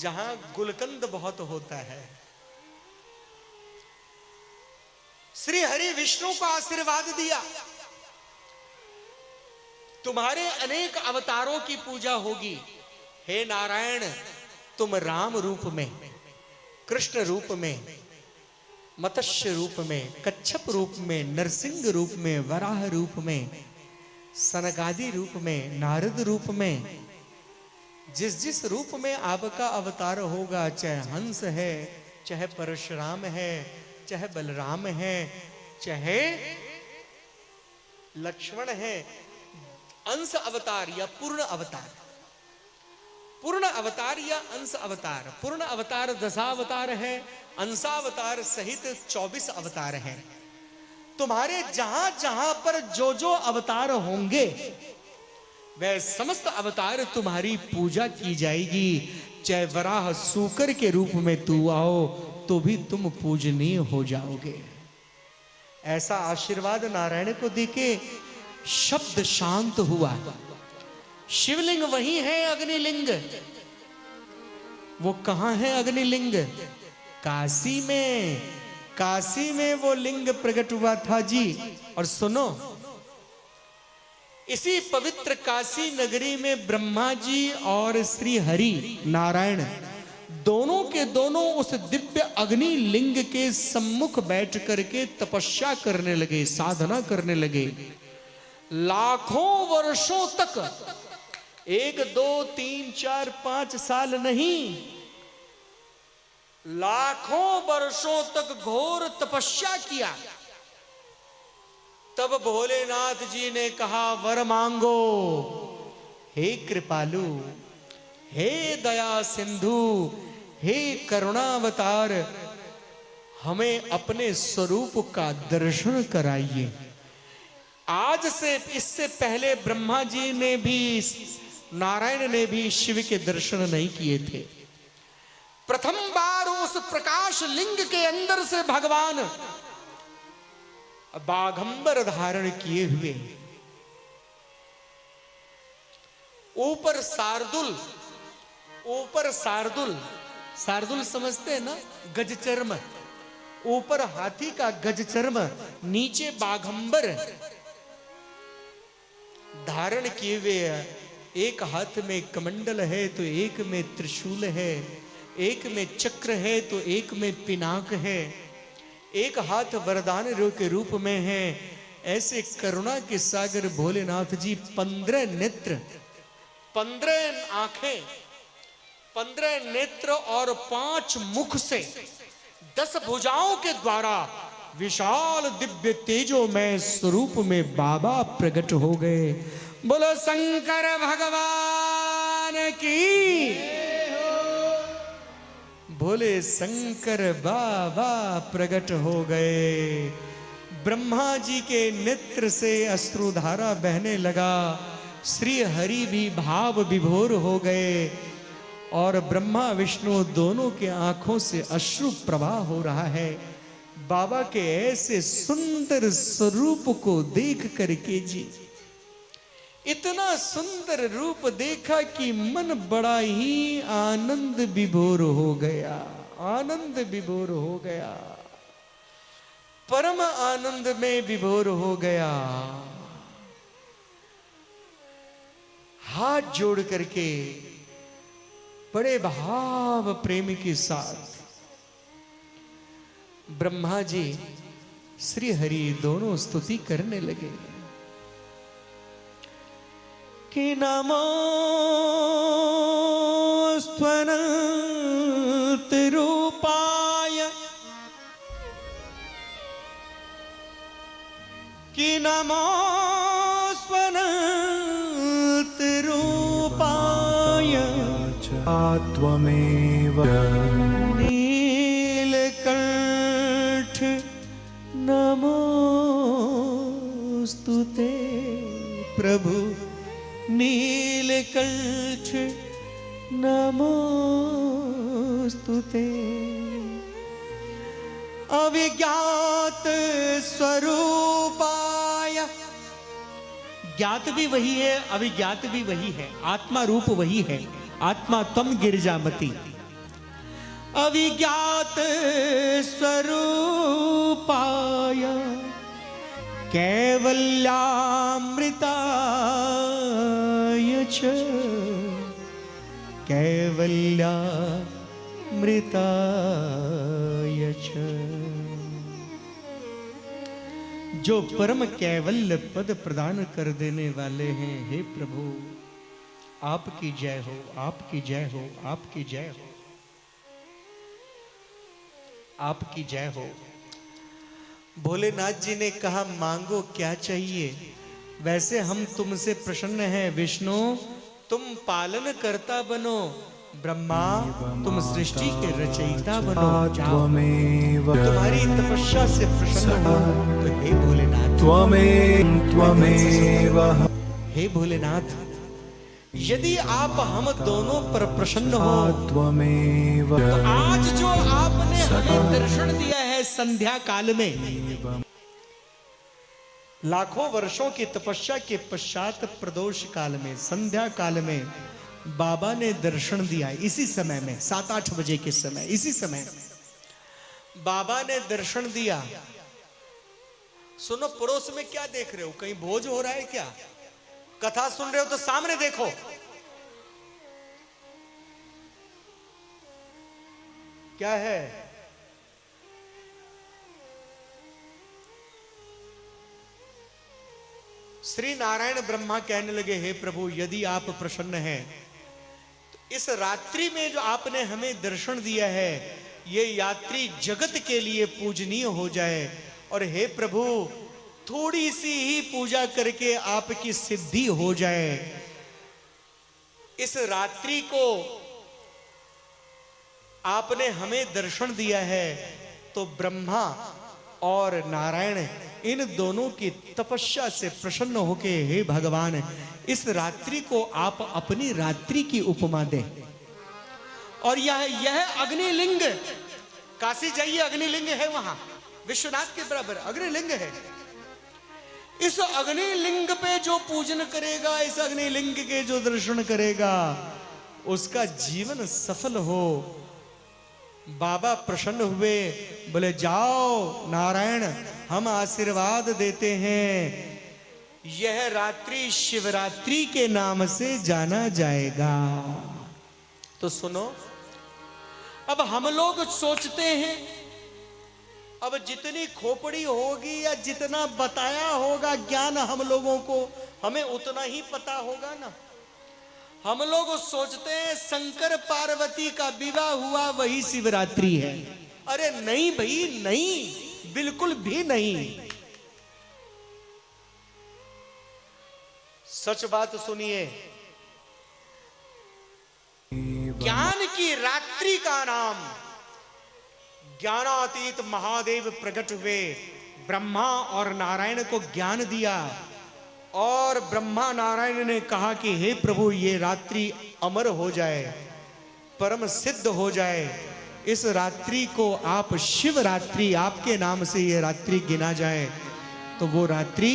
जहां गुलकंद बहुत होता है। श्री हरि विष्णु को आशीर्वाद दिया, तुम्हारे अनेक अवतारों की पूजा होगी। हे नारायण, तुम राम रूप में, कृष्ण रूप में, मत्स्य रूप में, कच्छप रूप में, नरसिंह रूप में, वराह रूप में, सनकादि रूप में, नारद रूप में, जिस जिस रूप में आपका अवतार होगा, चाहे हंस है, चाहे परशुराम है, चाहे बलराम है, चाहे लक्ष्मण है, अंश अवतार या पूर्ण अवतार, पूर्ण अवतार या अंश अवतार। पूर्ण अवतार 10 अवतार है, अंशावतार सहित 24 अवतार हैं। तुम्हारे जहां जहां पर जो जो अवतार होंगे, वह समस्त अवतार तुम्हारी पूजा की जाएगी। चाहे वराह सूकर के रूप में तू आओ तो भी तुम पूजनीय हो जाओगे। ऐसा आशीर्वाद नारायण को देके शब्द शांत हुआ। शिवलिंग वही है, अग्निलिंग। वो कहां है अग्निलिंग? काशी में। काशी में वो लिंग प्रकट हुआ था जी। और सुनो, इसी पवित्र काशी नगरी में ब्रह्मा जी और श्री हरि नारायण दोनों के दोनों उस दिव्य अग्नि लिंग के सम्मुख बैठ करके तपस्या करने लगे, साधना करने लगे। लाखों वर्षों तक, 1 2 3 4 5 साल नहीं, लाखों वर्षों तक घोर तपस्या किया। तब भोलेनाथ जी ने कहा, वर मांगो हे कृपालु, हे दया सिंधु, हे करुणावतार, हमें अपने स्वरूप का दर्शन कराइए। आज से, इससे पहले ब्रह्मा जी ने भी, नारायण ने भी शिव के दर्शन नहीं किए थे। प्रथम बार उस प्रकाश लिंग के अंदर से भगवान बाघंबर धारण किए हुए, ऊपर शार्दुल, ऊपर शार्दुल, शार्दुल समझते हैं ना, गजचर्म, ऊपर हाथी का गजचर्म, नीचे बाघंबर धारण किए हुए। एक हाथ में कमंडल है तो एक में त्रिशूल है, एक में चक्र है तो एक में पिनाक है, एक हाथ वरदान के रूप में है। ऐसे करुणा के सागर भोलेनाथ जी 15 नेत्र 15 आंखें, 15 नेत्र और 5 मुख से 10 भुजाओं के द्वारा विशाल दिव्य तेजोमय स्वरूप में बाबा प्रकट हो गए। बोलो शंकर भगवान की, बोले शंकर बाबा प्रकट हो गए। ब्रह्मा जी के नेत्र से अश्रुधारा बहने लगा, श्री हरि भी भाव विभोर हो गए और ब्रह्मा विष्णु दोनों के आंखों से अश्रु प्रवाह हो रहा है। बाबा के ऐसे सुंदर स्वरूप को देख करके जी, इतना सुंदर रूप देखा कि मन बड़ा ही आनंद विभोर हो गया, आनंद विभोर हो गया, परम आनंद में विभोर हो गया। हाथ जोड़ करके बड़े भाव प्रेम के साथ ब्रह्मा जी श्री हरि दोनों स्तुति करने लगे कि नमो स्वनंत रूपाय, कि नमो स्वनंत रूपाय त्वमेव नीलकंठ नमोस्तुते। प्रभु नीलकंठ नमोस्तुते। अविज्ञात स्वरूपाय, ज्ञात भी वही है, अविज्ञात भी वही है, आत्मा रूप वही है, आत्मा त्वम गिरजामती। अविज्ञात स्वरूपाय कैवल्यामृताय च, कैवल्यामृताय च। जो परम कैवल्य पद प्रदान कर देने वाले हैं, हे प्रभु आपकी जय हो, आपकी जय हो, आपकी जय हो, आपकी जय हो। भोलेनाथ जी ने कहा मांगो क्या चाहिए। वैसे हम तुमसे प्रसन्न हैं विष्णु, तुम पालन करता बनो, ब्रह्मा तुम सृष्टि के रचयिता बनो। जाओ, तुम्हारी तपस्या से प्रसन्न हो तो हे भोलेनाथ, त्वमेव, हे भोलेनाथ यदि आप हम दोनों पर प्रसन्न हो त्वमेव, तो आज जो आपने हमें दर्शन दिया है संध्या काल में, लाखों वर्षों की तपस्या के पश्चात प्रदोष काल में, संध्या काल में बाबा ने दर्शन दिया। इसी समय में 7-8 बजे के समय, इसी समय बाबा ने दर्शन दिया। सुनो, पड़ोस में क्या देख रहे हो? कहीं भोज हो रहा है क्या? कथा सुन रहे हो तो सामने देखो। क्या है? श्री नारायण ब्रह्मा कहने लगे, हे प्रभु यदि आप प्रसन्न हैं तो इस रात्रि में जो आपने हमें दर्शन दिया है, ये यात्री जगत के लिए पूजनीय हो जाए। और हे प्रभु थोड़ी सी ही पूजा करके आपकी सिद्धि हो जाए। इस रात्रि को आपने हमें दर्शन दिया है तो ब्रह्मा और नारायण इन दोनों की तपस्या से प्रसन्न होके, हे भगवान इस रात्रि को आप अपनी रात्रि की उपमा दें। और यह अग्निलिंग, काशी जाइए अग्निलिंग है, वहां विश्वनाथ के बराबर अग्निलिंग है। इस अग्निलिंग पे जो पूजन करेगा, इस अग्निलिंग के जो दर्शन करेगा, उसका जीवन सफल हो। बाबा प्रसन्न हुए, बोले जाओ नारायण हम आशीर्वाद देते हैं, यह रात्रि शिवरात्रि के नाम से जाना जाएगा। तो सुनो, अब हम लोग सोचते हैं अब जितनी खोपड़ी होगी या जितना बताया होगा ज्ञान हम लोगों को, हमें उतना ही पता होगा ना। हम लोग सोचते हैं शंकर पार्वती का विवाह हुआ वही शिवरात्रि है। अरे नहीं भाई, नहीं, बिल्कुल भी नहीं। सच बात सुनिए, ज्ञान की रात्रि का नाम, ज्ञानातीत महादेव प्रकट हुए, ब्रह्मा और नारायण को ज्ञान दिया और ब्रह्मा नारायण ने कहा कि हे प्रभु, ये रात्रि अमर हो जाए, परम सिद्ध हो जाए, इस रात्रि को आप शिवरात्रि, आपके नाम से ये रात्रि गिना जाए। तो वो रात्रि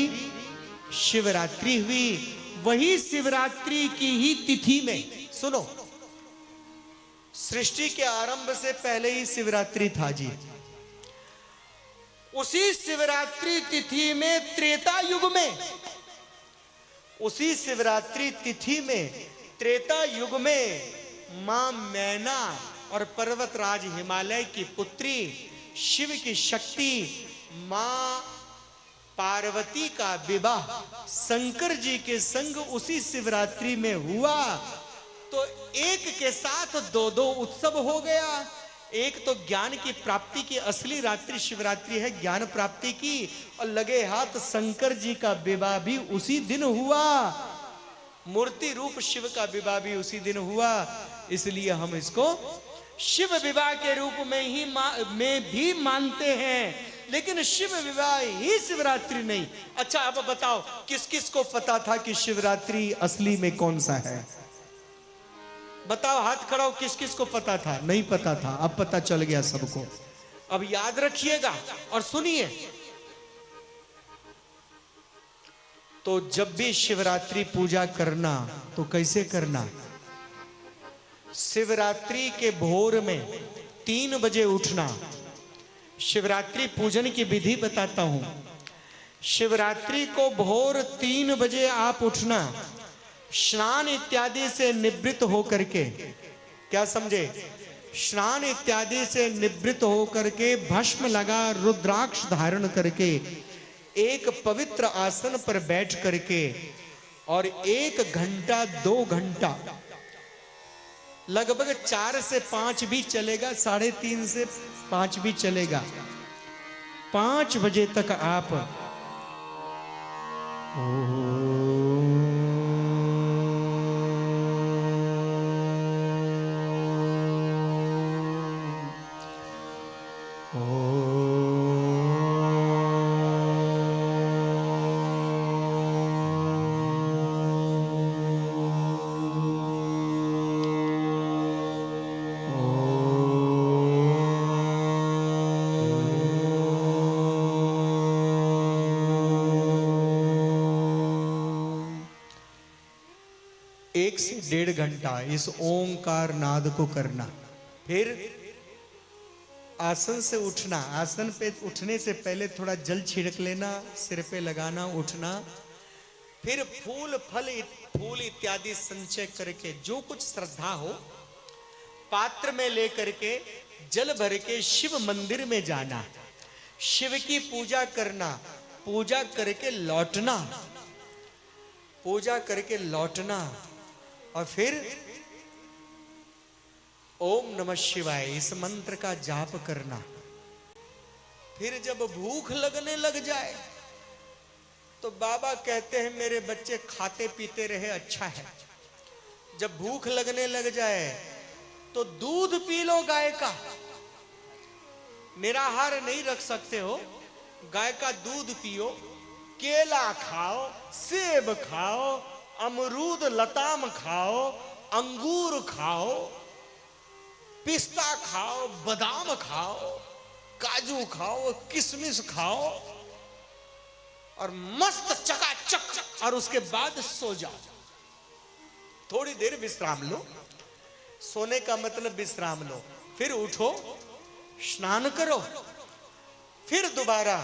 शिवरात्रि हुई। वही शिवरात्रि की ही तिथि में, सुनो, सृष्टि के आरंभ से पहले ही शिवरात्रि था जी। उसी शिवरात्रि तिथि में त्रेता युग में, उसी शिवरात्रि तिथि में त्रेता युग में मां मैना और पर्वतराज हिमालय की पुत्री शिव की शक्ति मां पार्वती का विवाह शंकर जी के संग उसी शिवरात्रि में हुआ। तो एक के साथ दो दो उत्सव हो गया। एक तो ज्ञान की प्राप्ति की असली रात्रि शिवरात्रि है, ज्ञान प्राप्ति की, और लगे हाथ शंकर जी का विवाह भी उसी दिन हुआ, मूर्ति रूप शिव का विवाह भी उसी दिन हुआ। इसलिए हम इसको शिव विवाह के रूप में भी मानते हैं, लेकिन शिव विवाह ही शिवरात्रि नहीं। अच्छा, अब बताओ किस किस को पता था कि शिवरात्रि असली में कौन सा है? बताओ, हाथ खड़ा हो, किस किस को पता था? नहीं पता था, अब पता चल गया सबको। अब याद रखिएगा और सुनिए। तो जब भी शिवरात्रि पूजा करना तो कैसे करना? शिवरात्रि के भोर में 3 बजे उठना। शिवरात्रि पूजन की विधि बताता हूं। शिवरात्रि को भोर 3 बजे आप उठना, स्नान इत्यादि से निवृत्त होकर के, क्या समझे? स्नान इत्यादि से निवृत्त होकर के, भस्म लगा, रुद्राक्ष धारण करके, एक पवित्र आसन पर बैठ करके, और 1 घंटा 2 घंटा, लगभग 4 से 5 भी चलेगा, 3:30 से 5 भी चलेगा, 5 बजे तक आप एक से 1.5 घंटा इस ओंकार नाद को करना। फिर आसन से उठना, आसन पे उठने से पहले थोड़ा जल छिड़क लेना, सिर पे लगाना, उठना। फिर फूल इत्यादि संचय करके, जो कुछ श्रद्धा हो पात्र में ले करके, जल भर के शिव मंदिर में जाना, शिव की पूजा करना, पूजा करके लौटना, पूजा करके लौटना, और फिर ओम नमः शिवाय इस मंत्र का जाप करना। फिर जब भूख लगने लग जाए तो बाबा कहते हैं मेरे बच्चे खाते पीते रहे, अच्छा है। जब भूख लगने लग जाए तो दूध पी लो गाय का, निराहार नहीं रख सकते हो, गाय का दूध पियो, केला खाओ, सेब खाओ, अमरूद लताम खाओ, अंगूर खाओ, पिस्ता खाओ, बादाम खाओ, काजू खाओ, किशमिश खाओ, और मस्त चकाचक, और उसके बाद सो जाओ। थोड़ी देर विश्राम लो, सोने का मतलब विश्राम लो। फिर उठो, स्नान करो, फिर दोबारा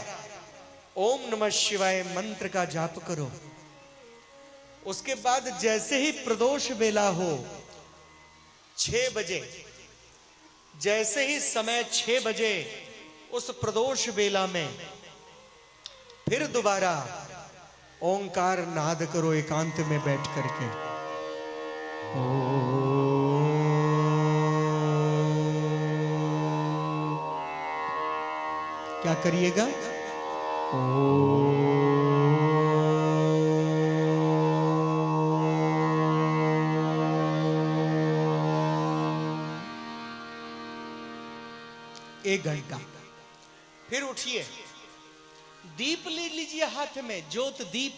ओम नमः शिवाय मंत्र का जाप करो। उसके बाद जैसे ही प्रदोष बेला हो, 6 बजे, जैसे ही समय 6 बजे, उस प्रदोष बेला में फिर दोबारा ओंकार नाद करो एकांत में बैठ करके। क्या करिएगा? एक घंटा। फिर उठिए, दीप ले लीजिए हाथ में, ज्योत दीप,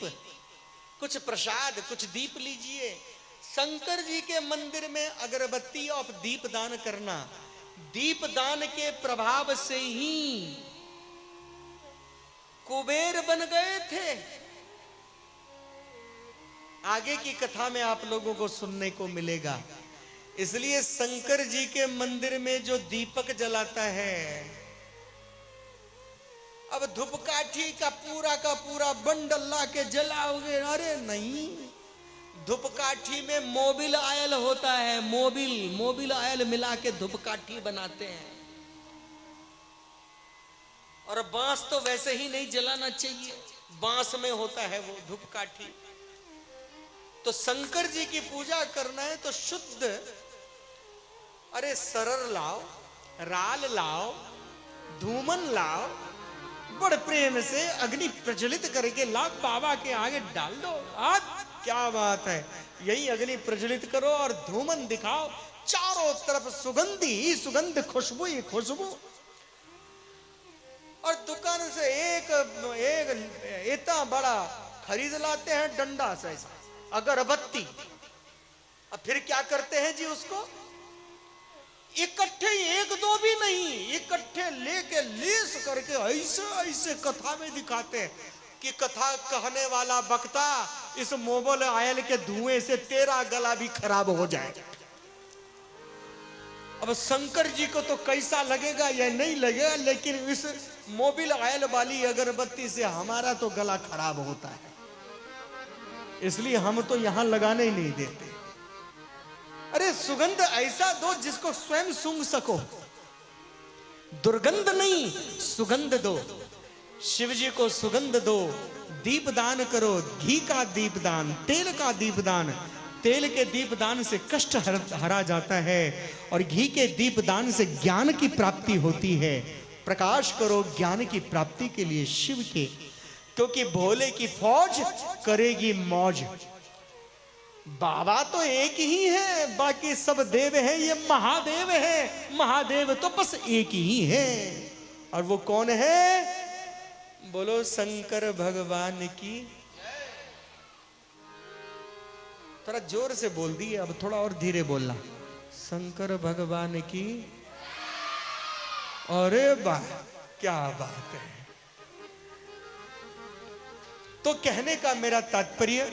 कुछ प्रसाद, कुछ दीप लीजिए। शंकर जी के मंदिर में अगरबत्ती और दीप दान करना। दीप दान के प्रभाव से ही कुबेर बन गए थे। आगे की कथा में आप लोगों को सुनने को मिलेगा। इसलिए शंकर जी के मंदिर में जो दीपक जलाता है, अब धूपकाठी का पूरा बंडल ला के जलाओगे? अरे नहीं, धूपकाठी में मोबिल ऑयल होता है। मोबिल ऑयल मिला के धूपकाठी बनाते हैं। और बांस तो वैसे ही नहीं जलाना चाहिए, बांस में होता है वो धूपकाठी। तो शंकर जी की पूजा करना है तो शुद्ध, अरे सरर लाओ, राल लाओ, धूमन लाओ, बड़ प्रेम से अग्नि प्रज्वलित करके लाओ, बाबा के आगे डाल दो। आज क्या बात है, यही अग्नि प्रज्वलित करो और धूमन दिखाओ, चारों तरफ सुगंधी ही सुगंध, खुशबू ही खुशबू। और दुकान से एक इतना बड़ा खरीद लाते हैं डंडा से ऐसा अगरबत्ती। अब फिर क्या करते हैं जी, उसको इकट्ठे, एक दो भी नहीं, इकट्ठे लेके लेस करके ऐसे ऐसे कथा में दिखाते हैं कि कथा कहने वाला वक्ता इस मोबिल ऑयल के धुएं से तेरा गला भी खराब हो जाएगा। अब शंकर जी को तो कैसा लगेगा या नहीं लगेगा, लेकिन इस मोबिल ऑयल वाली अगरबत्ती से हमारा तो गला खराब होता है। इसलिए हम तो यहां लगाने ही नहीं देते। अरे सुगंध ऐसा दो जिसको स्वयं सूंघ सको, दुर्गंध नहीं, सुगंध दो। शिव जी को सुगंध दो। दीप दान करो, घी का दीप दान, तेल का दीप दान। तेल के दीप दान से कष्ट हरा जाता है और घी के दीप दान से ज्ञान की प्राप्ति होती है। प्रकाश करो ज्ञान की प्राप्ति के लिए शिव के, क्योंकि भोले की फौज करेगी मौज। बाबा तो एक ही है, बाकी सब देव है, ये महादेव है। महादेव तो बस एक ही है। और वो कौन है? बोलो शंकर भगवान की। थोड़ा जोर से बोल दिए, अब थोड़ा और धीरे बोलना। शंकर भगवान की। अरे वाह, क्या बात है। तो कहने का मेरा तात्पर्य,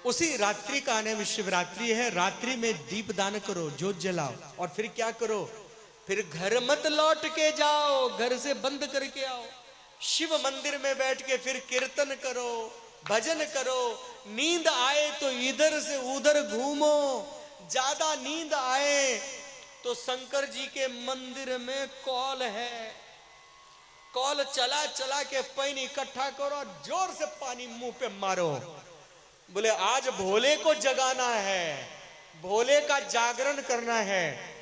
उसी रात्रि का नाम शिवरात्रि है। रात्रि में दीप दान करो, जोत जलाओ, और फिर क्या करो, फिर घर मत लौट के जाओ, घर से बंद करके आओ। शिव मंदिर में बैठ के फिर कीर्तन करो, भजन करो। नींद आए तो इधर से उधर घूमो, ज्यादा नींद आए तो शंकर जी के मंदिर में कॉल है, कॉल चला चला के पानी इकट्ठा करो, जोर से पानी मुंह पे मारो। बोले आज भोले को जगाना है, भोले का जागरण करना है।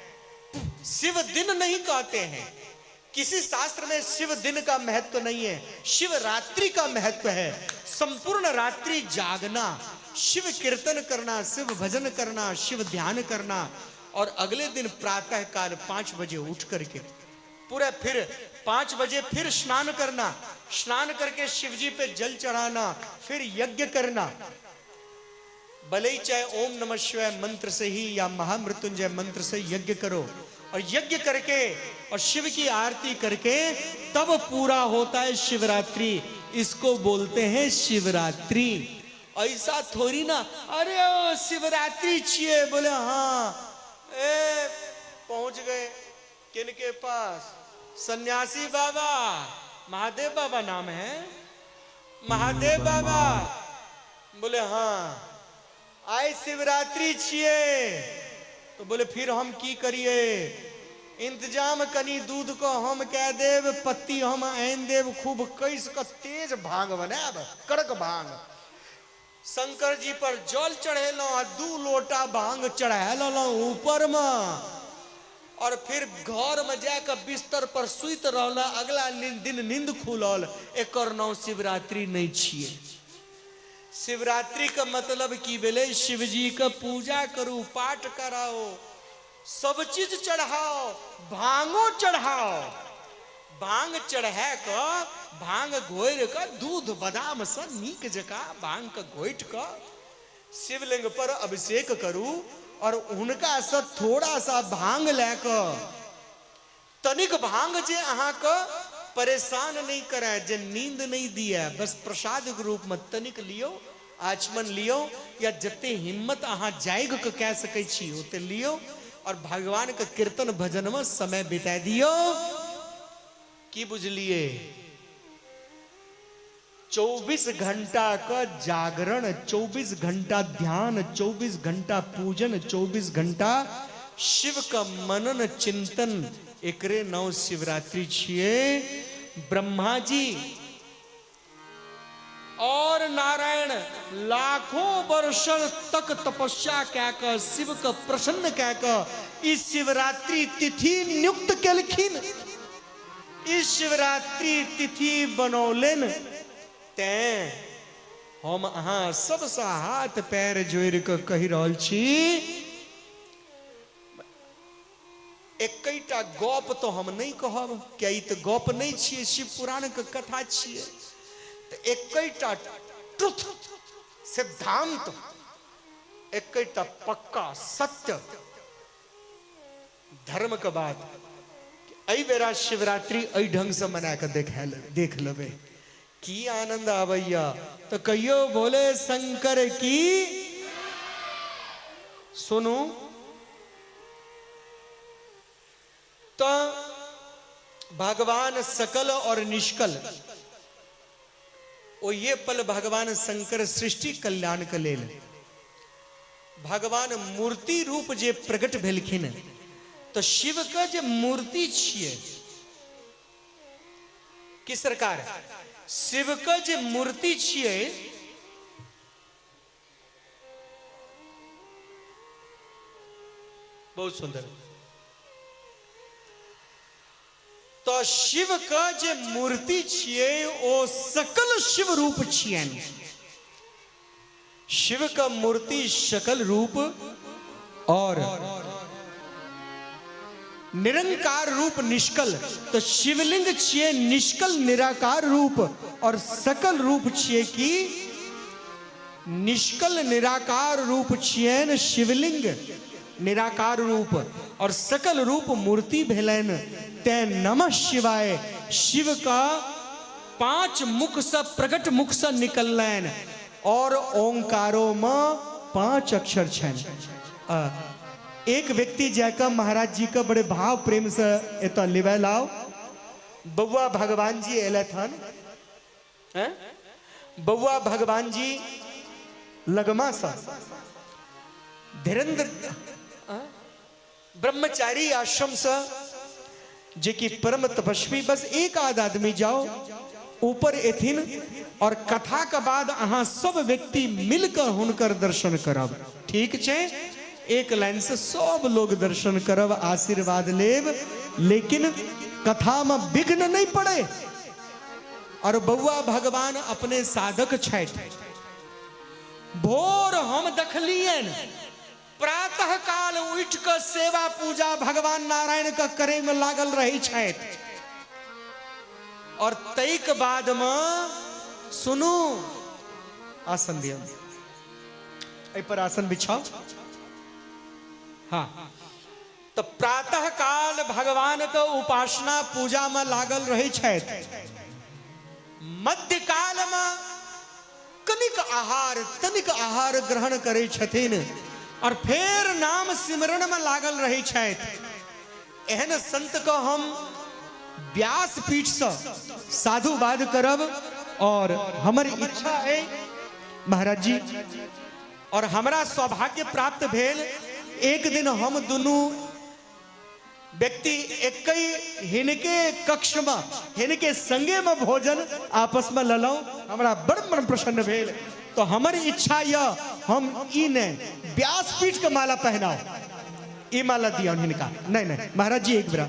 शिव दिन नहीं कहते हैं, किसी शास्त्र में शिव दिन का महत्व नहीं है, शिव रात्रि का महत्व है। संपूर्ण रात्रि जागना, शिव कीर्तन करना, शिव भजन करना, शिव ध्यान करना। और अगले दिन प्रातः काल 5 बजे उठ करके पूरा फिर 5 बजे फिर स्नान करना, स्नान करके शिव जी पे जल चढ़ाना, फिर यज्ञ करना। भले ही चाहे ओम नमः शिवाय मंत्र से ही या महामृत्युंजय मंत्र से यज्ञ करो, और यज्ञ करके और शिव की आरती करके तब पूरा होता है शिवरात्रि। इसको बोलते हैं शिवरात्रि। ऐसा थोड़ी ना, अरे ओ शिवरात्रि छिए, बोले हाँ, पहुंच गए किनके पास? सन्यासी बाबा, महादेव बाबा नाम है, महादेव बाबा। बोले हाँ, आए शिवरात्रि छिए। तो बोले फिर हम की करिए? इंतजाम कनी दूध को हम कह देव, पत्ती हम आन देव, खूब कैस का तेज भांग बनाब, कड़क भांग। शंकर जी पर जल चढ़ेलो आ 2 लोटा भांग चढ़ा लो ऊपर में, और फिर घर में जाकर बिस्तर पर सुत रहला। अगला दिन नींद खुलल। एकर नाम शिवरात्रि नहीं छिए। शिवरात्रि का मतलब की भेले शिव जी का पूजा करू, पाठ कराओ, सब चीज चढ़ाओ, भांगो चढ़ाओ। भांग चढ़ा के, भांग घोर के, दूध बादाम से नीक जका भांग के घोट के शिवलिंग पर अभिषेक करू, और उनका से थोड़ा सा भांग लेके, तनिक भांग जे अहाँ के परेशान नहीं करे, जे नींद नहीं दिए, बस प्रसाद के रूप में तनिक लियो, आचमन लियो, या जते हिम्मत अहाँ जाग के कह सकै छी ओते लियो, और भगवान के कीर्तन भजन में समय बिता दियो। की बुझलिए? 24 घंटा का जागरण, 24 घंटा ध्यान, 24 घंटा पूजन, 24 घंटा शिव का मनन चिंतन, एकरे नाम शिवरात्रि छिए। ब्रह्मा जी और नारायण लाखों वर्ष तक तपस्या कह शिव का प्रसन्न कह इस शिवरात्रि तिथि नियुक्त केलखिन। इस शिवरात्रि तिथि बनौलन ते हम अहाँ सबसे हाथ पैर जोड़ के कहि रहल छी। एकटा गप तो हम नहीं कहब, क्या ई तो गप नहीं छिए, शिव पुराण के कथा छिए। तो एकटा ट्रुथ सिद्धांत, एकटा पक्का सत्य धर्म के बात, अई बेरा शिवरात्रि अई ढंग से मना के देख लेबे की आनंद आबैया। तो कहियो बोले शंकर की। सुनो तो भगवान सकल और निष्कल, ओ ये पल भगवान शंकर सृष्टि कल्याण के लेल भगवान मूर्ति रूप जे प्रकट भेलखिन। तो शिव का जे मूर्ति छिए कि सरकार, शिव का जे मूर्ति छिए बहुत सुंदर। तो शिव का जे मूर्ति छिए ओ सकल शिव रूप छियन। शिव का मूर्ति सकल रूप और निरंकार रूप निष्कल। तो शिवलिंग छिए निष्कल निराकार रूप, और सकल रूप छिए कि निष्कल निराकार रूप छियन शिवलिंग निराकार रूप, और सकल रूप मूर्ति भेलन। ते नमः शिवाय शिव का 5 मुख से प्रकट मुख से निकलन, और ओंकारों में 5 अक्षर छन। एक व्यक्ति जाकर महाराज जी का बड़े भाव प्रेम से एता लिवे लाओ। बउआ भगवान जी एलथन, बउआ भगवान जी लगमा सा धीरेन्द्र ब्रह्मचारी आश्रम से, जे की परम तपस्वी, बस एक आध आदमी जाओ ऊपर एथिन, और कथा के बाद अहाँ सब व्यक्ति मिलकर हुनकर दर्शन करब। ठीक छे? एक लाइन से सब लोग दर्शन करब, आशीर्वाद लेब, लेकिन कथा में विघ्न नहीं पड़े। और बउआ भगवान अपने साधक छथि। भोर हम देखलियन प्रातः काल उठ कर सेवा पूजा भगवान नारायण का करे में लागल रही छथि। और तैक बाद में सुनू, आसन दिया, एहि पर आसन बिछाओ। हाँ, तो प्रातः काल भगवान का उपासना पूजा में लागल रही छथि। मध्य काल में तनिक आहार ग्रहण करे छथिन, और फिर नाम सिमरन में लागल रही छथि। एहन संत को हम व्यास पीठ से साधुवाद करब, और हमारी इच्छा है महाराज जी, और हमारा सौभाग्य प्राप्त भेल। एक दिन हम दोनों व्यक्ति एक हिनके कक्ष में हिनके संगे में भोजन आपस में ललौ, हमारा बड़ प्रसन्न भेल। तो हमारी इच्छा यह हम इने व्यासपीठ का माला पहनाओ। ये माला दिया उन्हें कहा नहीं नहीं महाराज जी एक बार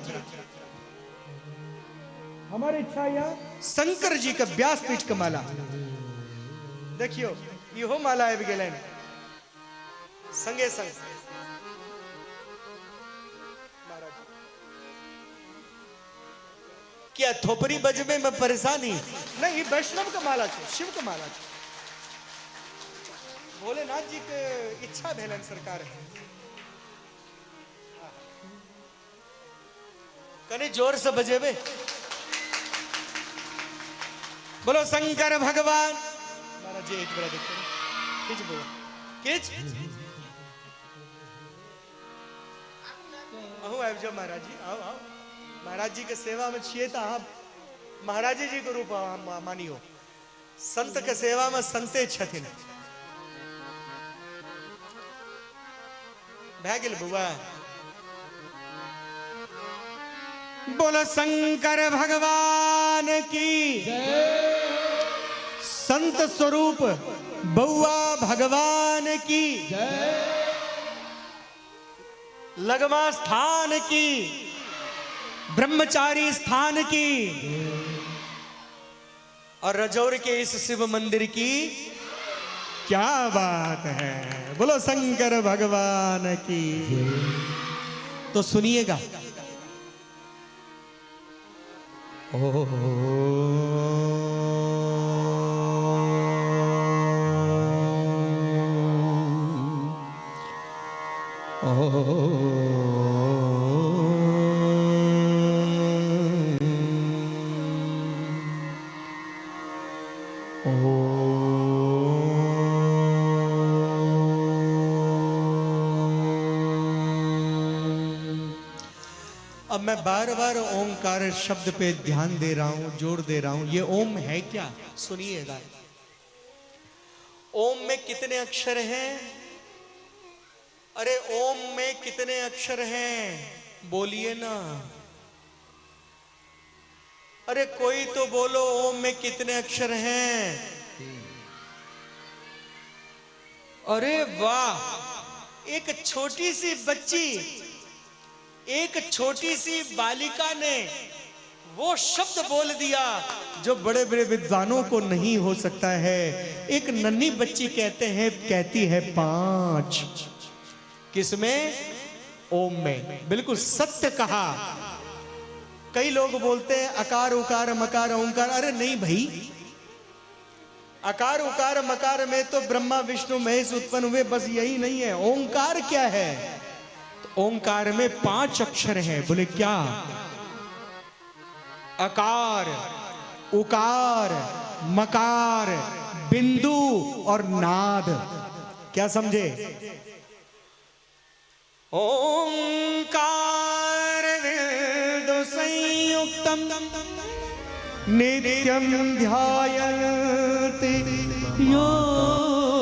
हमारी इच्छा यह शंकर जी का व्यासपीठ का माला देखियो यो माला आबि गेलै संगे संग महाराज क्या थोपरी बजबे में परेशानी नहीं, वैष्णव का माला छे, शिव का माला छे। भोलेनाथ जी के इच्छा भेलन सरकार है। कने जोर से बजेबे। बोलो शंकर भगवान। महाराज जी एक बार देखो किच बोलो किच आहू आबि जाओ महाराज जी, आओ आओ। महाराज जी के सेवा में छिए तो आप महाराज जी के रूप मानियो। संत के सेवा में संते छथिन। भै गेल बुआ। बोलो शंकर भगवान की संत स्वरूप बउआ भगवान की लगमा स्थान की ब्रह्मचारी स्थान की और रजौर के इस शिव मंदिर की क्या बात है। बोलो शंकर भगवान की। तो सुनिएगा। अब मैं बार बार ओंकार शब्द पे ध्यान दे रहा हूं, जोर दे रहा हूं। ये ओम है क्या? सुनिएगा। ओम में कितने अक्षर हैं? अरे ओम में कितने अक्षर हैं? बोलिए ना। अरे कोई तो बोलो ओम में कितने अक्षर हैं? अरे वाह। एक छोटी सी बच्ची, एक छोटी सी बालिका ने वो शब्द बोल दिया जो बड़े बड़े विद्वानों को नहीं हो सकता है। एक नन्ही बच्ची कहती है 5। किसमें? ओम में। बिल्कुल सत्य कहा। कई लोग बोलते हैं अकार उकार मकार ओंकार। अरे नहीं भाई, अकार उकार मकार में तो ब्रह्मा विष्णु महेश उत्पन्न हुए, बस यही नहीं है। ओंकार क्या है? तो ओंकार में 5 अक्षर है। बोले क्या? अकार, उकार, मकार, बिंदु और नाद। क्या समझे? ओंकार वेद संयुक्तम नित्यम ध्यायन्ति योगिना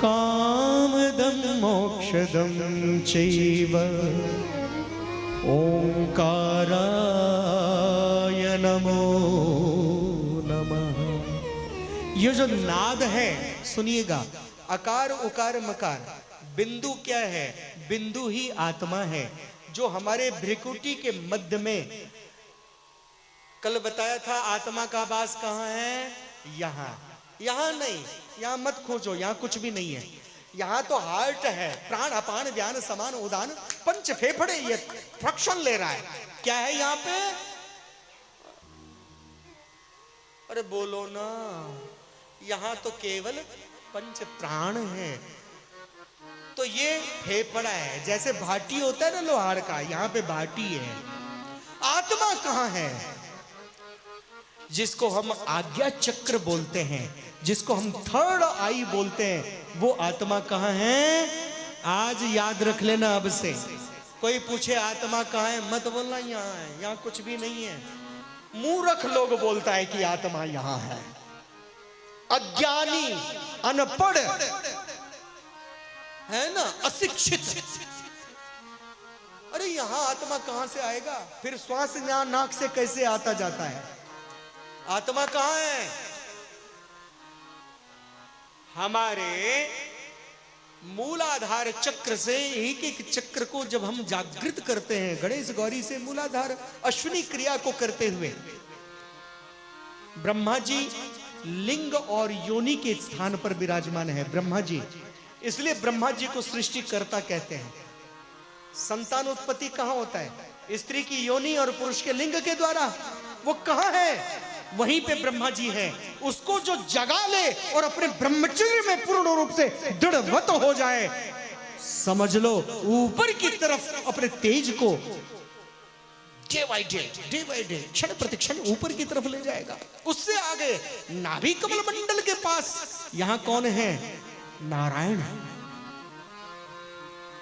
कामदं मोक्षदं चैव ओंकाराय नमो नमः। ये जो नाद है सुनिएगा। अकार उकार मकार। बिंदु क्या है? बिंदु ही आत्मा है जो हमारे भ्रिकुटी के मध्य में, कल बताया था आत्मा का वास कहां है? यहां। यहां नहीं, यहां मत खोजो, यहां कुछ भी नहीं है। यहां तो हार्ट है। प्राण अपान व्यान समान उदान पंच फेफड़े ये फ्रक्शन ले रहा है। क्या है यहां पे? अरे बोलो ना। यहां तो केवल पंच प्राण है। तो ये फेफड़ा है। जैसे भाटी होता है ना लोहार का, यहां पे भाटी है। आत्मा कहां है? जिसको हम आज्ञा चक्र बोलते हैं, जिसको हम थर्ड आई बोलते हैं, वो आत्मा कहां है? आज याद रख लेना। अब से कोई पूछे आत्मा कहां है, मत बोलना यहां है, यहां कुछ भी नहीं है। मूर्ख लोग बोलता है कि आत्मा यहां है। अज्ञानी, अनपढ़ है ना, अशिक्षित। अरे यहां आत्मा कहां से आएगा? फिर श्वास यहां नाक से कैसे आता जाता है? आत्मा कहां है? हमारे मूलाधार चक्र से एक एक चक्र को जब हम जागृत करते हैं, गणेश गौरी से मूलाधार अश्विनी क्रिया को करते हुए, ब्रह्मा जी लिंग और योनि के स्थान पर विराजमान है। ब्रह्मा जी, इसलिए ब्रह्मा जी को सृष्टिकर्ता कहते हैं। संतान उत्पत्ति कहां होता है? स्त्री की योनि और पुरुष के लिंग के द्वारा। वो कहां है? वहीं पे ब्रह्मा जी है। उसको जो जगा ले और अपने ब्रह्मचर्य में पूर्ण रूप से दृढ़वत हो जाए, समझ लो ऊपर की तरफ अपने तेज को डे बाय डे, क्षण प्रतिक्षण ऊपर की तरफ ले जाएगा। उससे आगे नाभि कमल मंडल के पास यहां कौन है? नारायण।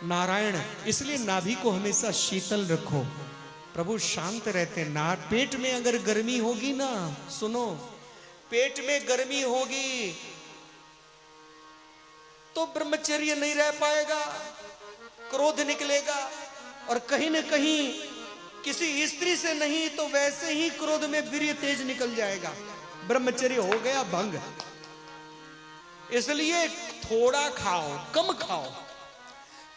नारायण, इसलिए नाभि को हमेशा शीतल रखो, प्रभु शांत रहते हैं। ना पेट में अगर गर्मी होगी ना, सुनो, पेट में गर्मी होगी तो ब्रह्मचर्य नहीं रह पाएगा, क्रोध निकलेगा, और कहीं न कहीं किसी स्त्री से नहीं तो वैसे ही क्रोध में वीर्य तेज निकल जाएगा, ब्रह्मचर्य हो गया भंग। इसलिए थोड़ा खाओ, कम खाओ,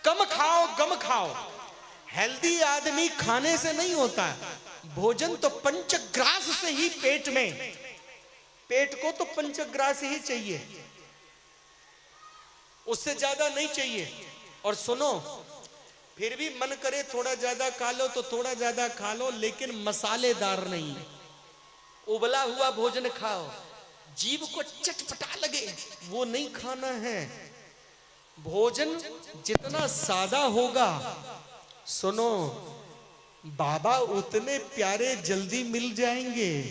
कम खाओ, गम खाओ। हेल्दी आदमी खाने से नहीं होता है, भोजन तो पंचग्रास से ही पेट में, पेट को तो पंचग्रास ही चाहिए, उससे ज्यादा नहीं चाहिए। और सुनो, फिर भी मन करे थोड़ा ज्यादा खा लो तो थोड़ा ज्यादा खा लो, लेकिन मसालेदार नहीं, उबला हुआ भोजन खाओ, जीभ को चटपटा लगे वो नहीं खाना है। भोजन जितना सादा होगा, सुनो, बाबा उतने प्यारे जल्दी मिल जाएंगे।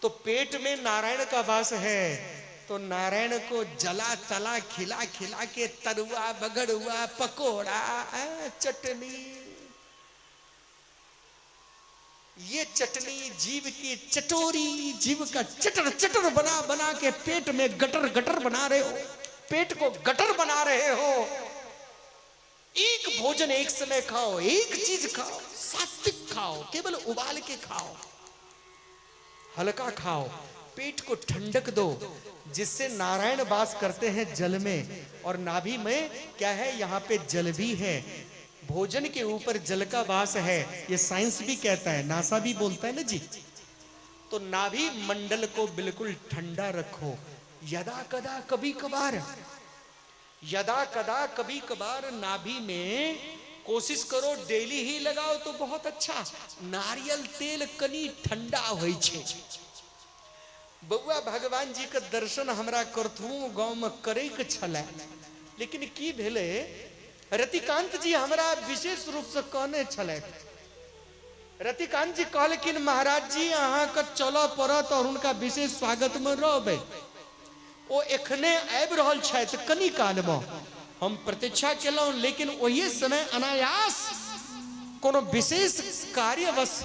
तो पेट में नारायण का वास है, तो नारायण को जला तला खिला खिला के तरुआ, बगड़ुआ, पकोड़ा, चटनी, ये चटनी जीव की चटोरी, जीव का चटर चटर बना बना के पेट में गटर गटर बना रहे हो, पेट को गटर बना रहे हो। एक भोजन एक समय खाओ, एक चीज खाओ, सात्विक खाओ, केवल उबाल के खाओ, हल्का खाओ, पेट को ठंडक दो, जिससे नारायण वास करते हैं जल में, और नाभि में क्या है? यहाँ पे जल भी है, भोजन के ऊपर जल का वास है। ये साइंस भी कहता है, नासा भी बोलता है ना जी। तो नाभि मंडल को बिल्कुल ठंडा रखो। यदा कदा कभी कभार, यदा कदा कभी कभार नाभि में कोशिश करो डेली ही लगाओ तो बहुत अच्छा। नारियल तेल कनी ठंडा होय छे। बउआ भगवान जी के दर्शन हमरा करथू गांव में करे के छले, लेकिन की भेले, रतिकांत जी हमरा विशेष रूप से कहने छले। रतिकांत जी कहलखिन महाराज जी अहाँ के चलो पड़त और उनका विशेष स्वागत में रहबे। ओ एखने आबि रहल छथि कनी काल में, हम प्रतीक्षा केलहुं, लेकिन वही समय अनायास कोनो विशेष कार्यवश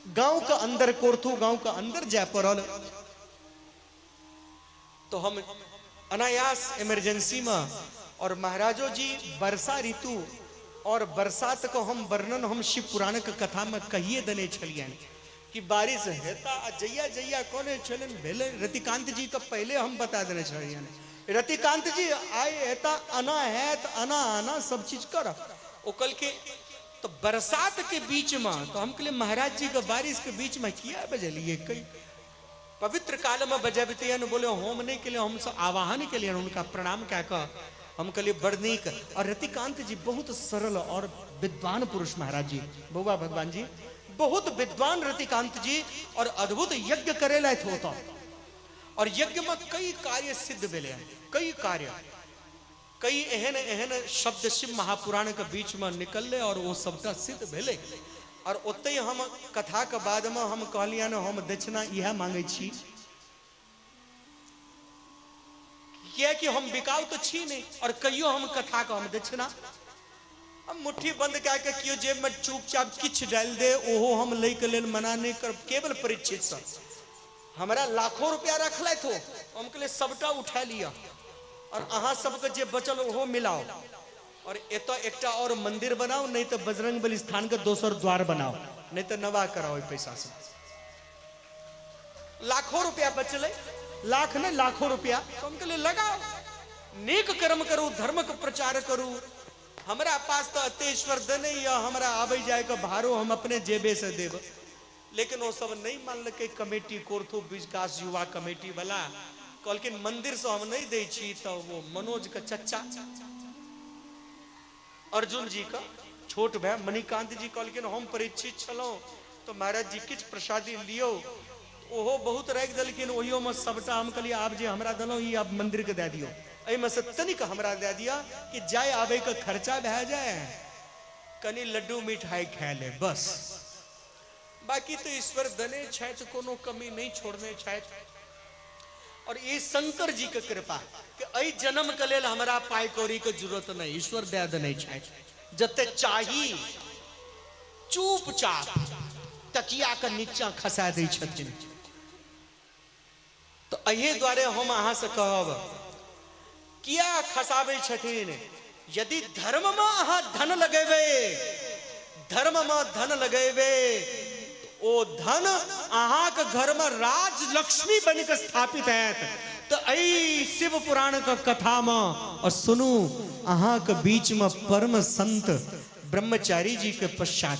गांव के अंदर, कोरथू गांव के अंदर जाय पड़ल। तो हम अनायास इमरजेंसी में, और महाराजो जी वर्षा ऋतु और बरसात को हम वर्णन हम शिव पुराण के कथा में कहिए देने छलियन कि बारिश हेता जैया जैया कोने चलन भेले। रतिकांत जी का पहले हम बता देने छलियन, रतिकांत जी आए हेता अना है तो अना आना सब चीज कर। ओ कल के तो बरसात के बीच में, तो हम कहले महाराज जी का बारिश के बीच में किया बजलिए, कई पवित्र काल में बजाबते बोले होमने के लिए, हम सब आवाहन के लिए उनका प्रणाम क्या का हम कहलिए बड़ नीक। और रतिकांत जी बहुत सरल और विद्वान पुरुष महाराज जी, बउआ भगवान जी बहुत विद्वान रतिकांत जी, और अद्भुत यज्ञ करेला होता, और यज्ञ में कई कार्य सिद्ध भेले, कई कार्य, कई एहन एहन शब्द शिव महापुराण के बीच में निकलले और वो सबटा सिद्ध भेले। और ओते हम कथा के बाद में हम कहलिए न हम दक्षिणा यह मांगे छी, कि हम बिकाऊ तो छी नहीं, और कहियो हम कथा का हम दक्षिणा हम मुट्ठी बंद करके कियो जेब में चुपचाप किछ डाल दे, ओहो हम ले के लेल मना नहीं कर, केवल परीक्षित से हमारा लाखों रुपया रखले थो, हम कहले सबटा उठा लिया, और अहाँ सबके जे बचल ओहो मिलाओ, और एतो एकटा और मंदिर बनाओ, नहीं तो बजरंगबली स्थान के दोसर द्वार बनाओ, नहीं तो नवा कराओ पैसा से। लाखों रुपया बचले, लाख ने लाखों रुपया, तो हम कहले लगाओ। नेक कर्म करू, धर्म के प्रचार करू। हमरा पास तो अतेश्वर दने या हमरा आवे जाए का भारो हम अपने जेबे से देव, लेकिन वो सब नहीं मान के कमेटी कोर्थो विकास युवा कमेटी वाला कहलकिन मंदिर से हम नहीं दे छी। तो वो मनोज का चच्चा अर्जुन जी का छोट भाई मणिकांत जी कहलकिन हम परीक्षित छलौ तो महाराज जी किछ प्रसादी लियो। ओहो बहुत राखि देलखिन, ओहियो में सबटा हम कहलिए आप जे हमरा देलौ ई आप मंदिर के दे दियो, एहि में से तनिक हमरा दे दिया कि जाय आबे का खर्चा भए जाए, कनी लड्डू मिठाई खाए ले बस। बाकी तो ईश्वर दने छथि, कोनो कमी नहीं छोड़ने छथि। और ये शंकर जी के कृपा कि एहि जन्म के लेल हमरा पाई कौड़ी के जरूरत नहीं, ईश्वर दे देने छथि। जते चाही चुपचाप तकिया के नीचा खसा दै छथिन। तो एहि द्वारे हम अहाँ से कहब किया खसाबै छथिन। यदि धर्म में अहाँ धन लगेबे, धर्म में धन लगेबे ओ धन अहाँ के घर में राजलक्ष्मी बन के स्थापित हैत। तो ऐ शिव पुराण का कथा में और सुनू अहाँ के बीच में परम संत ब्रह्मचारी जी के पश्चात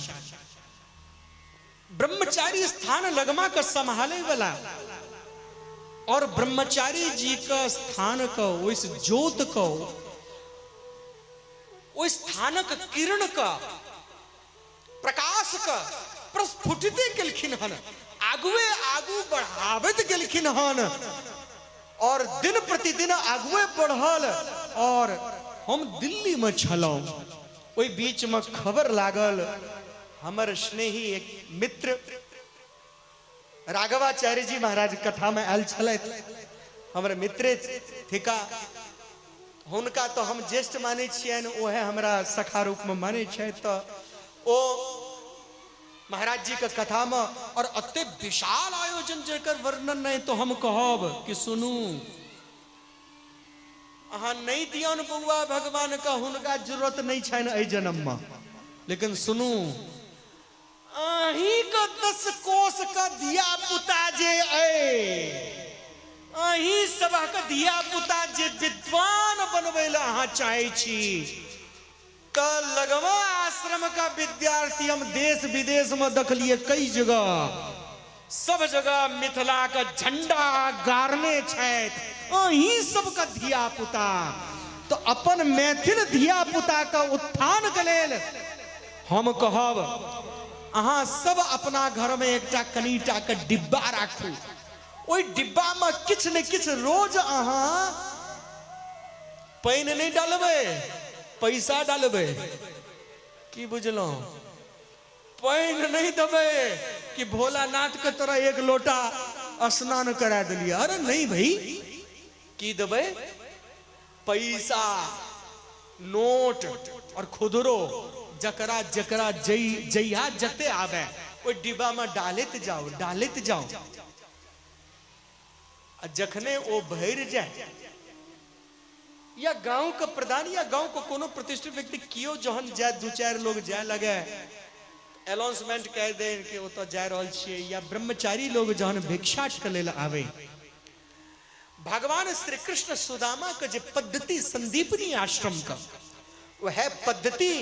ब्रह्मचारी स्थान लगमा का संभाले वाला और ब्रह्मचारी जी का स्थान को उस ज्योत को उस स्थानक किरण का प्रकाश का प्रस्फुटित केलखिन हन, आगुए आगू बढ़ावत गेलखिन हन और दिन प्रतिदिन आगुए बढ़ल। और हम दिल्ली में छलौं, ओई बीच में खबर लागल हमर स्नेही एक मित्र राघवाचार्य जी महाराज कथा में आयल छलैथ। हमर मित्र थिका, हुनका तो हम ज्येष्ठ माने छियनि, ओहे हमरा सखा रूप में माने छै। तो ओ महाराज जी के कथा में और अत्ते विशाल आयोजन जेकर वर्णन नहीं तो हम कहब कि सुनू अहाँ नहीं दियौन बउआ भगवान का, हुनका जरूरत नहीं छनि एहि जन्म में, लेकिन सुनू अहीं का 10 कोस का धिया पुता जे अहीं सभा का धिया पुता जे विद्वान बनबै ला अहाँ चाहे छी तो लगमा आश्रम का विद्यार्थी हम देश विदेश में देखलिए कई जगह, सब जगह मिथिला का झंडा गाड़ने छथि अहीं सब का धिया पुता। तो अपन मैथिल धिया पुता का उत्थान के लेल हम कहब अहाँ सब अपना घर में एकटा कनीटा के डिब्बा राखू, ओई डिब्बा में किछ ने किछ रोज अहाँ पानि नहीं डालबे पैसा डालबे, की बुझलो पानि नहीं देबे कि भोलानाथ के तरह एक लोटा स्नान करा दिलिए। अरे नहीं भाई, की देबे पैसा नोट और खुदरो जकरा जकरा जइया जते आवे ओई डिब्बा में डालत जाओ। जखने ओ भर जाए या गांव का प्रधान या गांव को कोनो प्रतिष्ठित व्यक्ति कियो जहन जाए 2-4 लोग जाए लगे अनाउंसमेंट कह दे कि वो तो जा रहल छिए, या ब्रह्मचारी लोग जहन भिक्षा के लेल आवे, भगवान श्री कृष्ण सुदामा के जे पद्धति संदीपनी आश्रम का वह पद्धति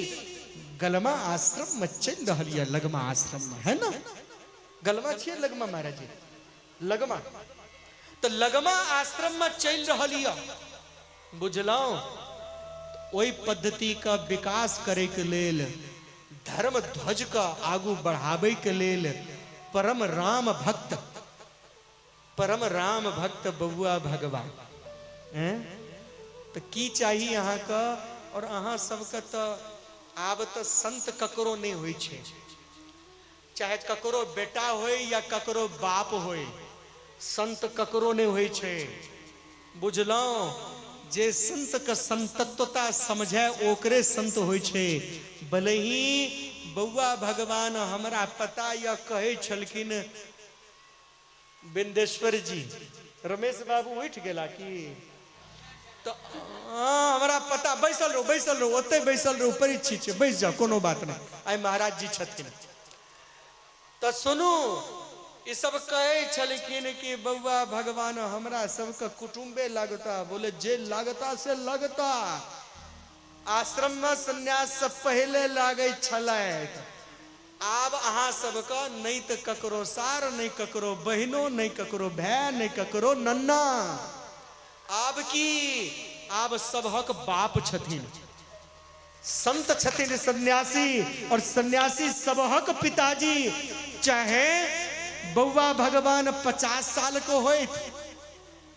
गलमा आश्रम में चल रही है। लगमा आश्रम में है ना, गलमा छिए लगमा महाराज जी, लगमा तो लगमा आश्रम में चल रही है। बुझलौ ओई पद्धति का विकास करे के लेल, धर्म ध्वज का आगू बढ़ावे के लेल परम राम भक्त बबुआ भगवान तो की चाहिए अहाँ का। और अहाँ सबके तो आब तो संत ककरो नहीं होई छे, चाहे ककरो बेटा होय या ककरो बाप होय, संत ककरो नहीं होई छे। बुझलौ जे संत का संतत्वता समझे ओकरे संत होय छे। भले ही बउआ भगवान हमरा पता या कहे छलखिन बिंदेश्वर जी, रमेश बाबू उठ गेला की तो हमरा पता, बैसल रहो ओते बैसल रहो, परीक्षित बैस जाओ कोनो बात नहीं, आई महाराज जी छथिन। तो सुनू ये सब कहे छलखिन कि बउआ भगवान हमरा सबका कुटुंबे लगता। बोले जे लगता से लगता, आश्रम में संन्यास से पहले लागे छलै। आब अहाँ सबका नहीं तो ककरो सार, नहीं ककरो बहनो, नहीं ककरो भाई, नहीं ककरो नन्ना। आब सबहक बाप छथिन, संत छथिन सन्यासी, और सन्यासी सबहक पिताजी। चाहे बउआ भगवान 50 साल को होए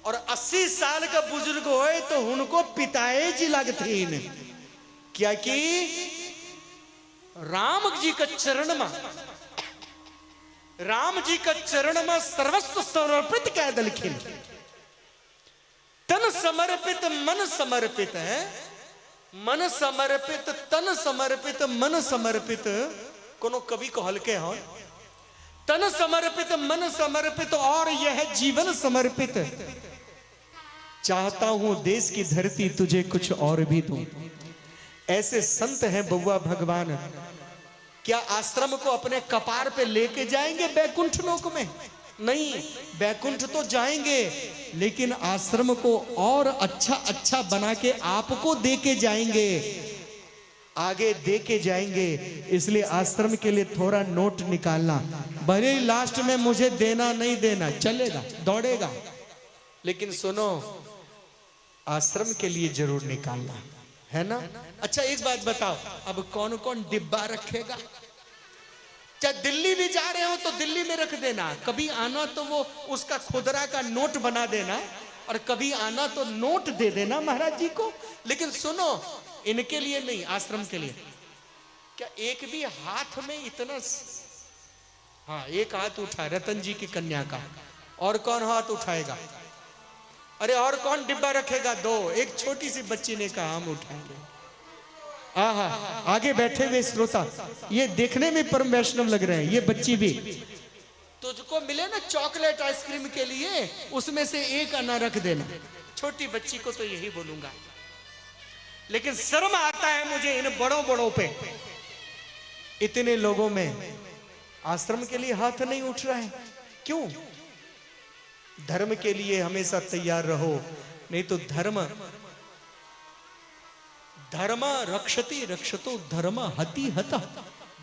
और 80 साल का बुजुर्ग होए तो उनको पिताए जी लगथिन। क्या कि राम जी का चरण में, राम जी का चरण में सर्वस्व समर्पित कह दलखिन। तन समर्पित मन समर्पित है, मन समर्पित तन समर्पित मन समर्पित। कोनो कवि को हल्के हो, तन समर्पित मन समर्पित और यह जीवन समर्पित। चाहता हूं देश की धरती तुझे कुछ और भी दूं। ऐसे संत हैं बउआ भगवान। क्या आश्रम को अपने कपार पे लेके जाएंगे बैकुंठ लोक में? नहीं, बैकुंठ तो जाएंगे लेकिन आश्रम को और अच्छा अच्छा बना के आपको दे के जाएंगे, आगे दे के जाएंगे। इसलिए आश्रम के लिए थोड़ा नोट निकालना। भले ही लास्ट में मुझे देना नहीं देना चलेगा, दौड़ेगा, लेकिन सुनो आश्रम के लिए जरूर निकालना है ना। अच्छा एक बात बताओ, अब कौन कौन डिब्बा रखेगा? चाहे दिल्ली भी जा रहे हो तो दिल्ली में रख देना, कभी आना तो वो उसका खुदरा का नोट बना देना, और कभी आना तो नोट दे देना महाराज जी को। लेकिन सुनो, इनके लिए नहीं, आश्रम के लिए। क्या एक भी हाथ में इतना? हाँ, एक हाथ उठा रतन जी की कन्या का, और कौन हाथ उठाएगा? अरे और कौन डिब्बा रखेगा? 2। एक छोटी सी बच्ची ने कहा हम उठाएंगे। आहा, आगे बैठे हुए श्रोता ये देखने में परम वैष्णव लग रहे हैं। ये बच्ची भी, तुझको मिले ना चॉकलेट आइसक्रीम के लिए, उसमें से एक आना रख देना। छोटी बच्ची को तो यही बोलूंगा, लेकिन शर्म आता है मुझे इन बड़ों बड़ों पे। इतने लोगों में आश्रम के लिए हाथ नहीं उठ रहा है, क्यों? धर्म के लिए हमेशा तैयार रहो, नहीं तो धर्म रक्षति रक्षतो धर्म हति हता।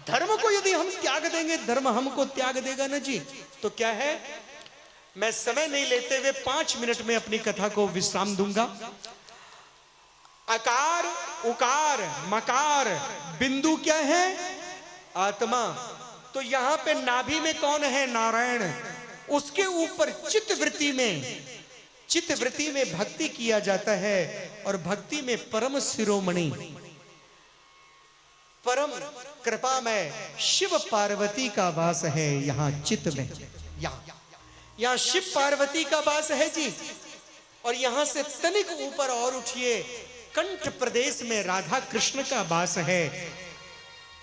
धर्म को यदि हम त्याग देंगे, धर्म हमको त्याग देगा ना जी। तो क्या है, मैं समय नहीं लेते हुए 5 मिनट में अपनी कथा को विश्राम दूंगा। अकार उकार मकार बिंदु क्या है? आत्मा। तो यहां पे नाभि में कौन है? नारायण। उसके ऊपर चित्त वृत्ति में भक्ति किया जाता है, और भक्ति में परम शिरोमणि, परम कृपा में शिव पार्वती का वास है। यहां चित्त में यहां शिव पार्वती का वास है जी। और यहां से तनिक ऊपर और उठिए, कंठ प्रदेश में राधा कृष्ण का वास है।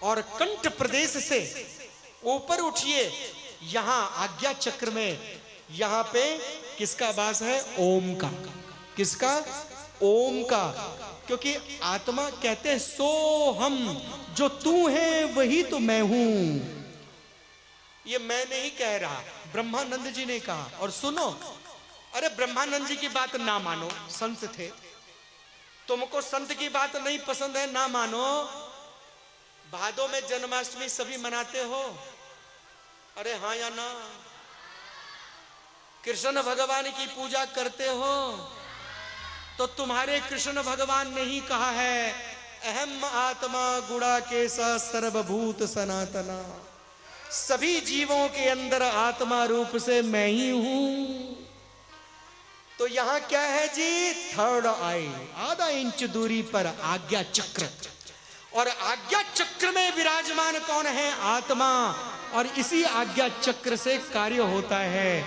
और कंठ प्रदेश से ऊपर उठिए, यहां आज्ञा चक्र में, यहां पे किसका वास है? ओम का। किसका? ओम का। क्योंकि आत्मा कहते हैं सो हम, जो तू है वही तो मैं हूं। ये मैं नहीं कह रहा, ब्रह्मानंद जी ने कहा। और सुनो, अरे ब्रह्मानंद जी की बात ना मानो, संत थे। तुमको संत की बात नहीं पसंद है, ना मानो। भादों में जन्माष्टमी सभी मनाते हो? अरे हाँ या ना? कृष्ण भगवान की पूजा करते हो? तो तुम्हारे कृष्ण भगवान ने ही कहा है, अहम आत्मा गुणाकेशा सर्वभूत सनातना। सभी जीवों के अंदर आत्मा रूप से मैं ही हूं। तो यहां क्या है जी? थर्ड आई, आधा इंच दूरी पर आज्ञा चक्र। और आज्ञा चक्र में विराजमान कौन है? आत्मा। और इसी आज्ञा चक्र से कार्य होता है।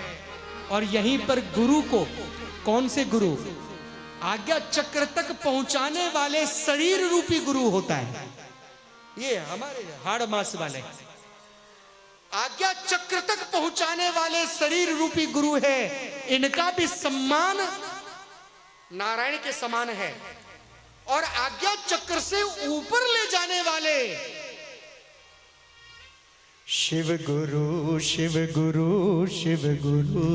और यहीं पर गुरु को, कौन से गुरु? आज्ञा चक्र तक पहुंचाने वाले शरीर रूपी गुरु होता है। ये हमारे हाड़ मास वाले आज्ञा चक्र तक पहुंचाने वाले शरीर रूपी गुरु है। इनका भी सम्मान नारायण के समान है। और आज्ञा चक्र से ऊपर ले जाने वाले शिव गुरु शिव गुरु शिव गुरु,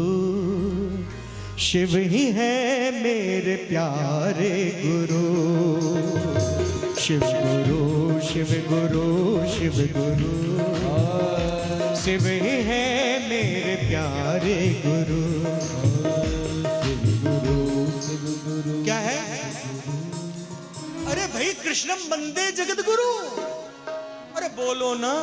शिव ही है मेरे प्यारे गुरु। शिव गुरु शिव गुरु शिव गुरु, शिव ही है मेरे प्यारे गुरु। क्या है? अरे भाई कृष्णम वंदे जगत गुरु। अरे बोलो ना।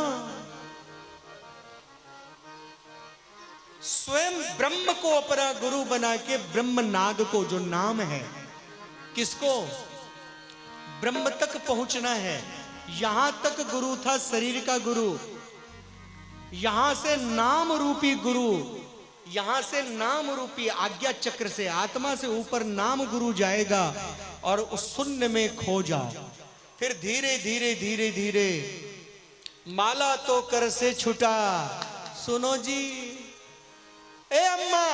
स्वयं ब्रह्म को अपना गुरु बना के ब्रह्मनाद को, जो नाम है, किसको? ब्रह्म तक पहुंचना है। यहां तक गुरु था, शरीर का गुरु। यहां से नाम रूपी गुरु, यहां से नाम रूपी आज्ञा चक्र से, आत्मा से ऊपर नाम गुरु जाएगा और उस शून्य में खो जाओ। फिर धीरे धीरे धीरे धीरे माला तो कर से छुटा। सुनो जी, ए अम्मा,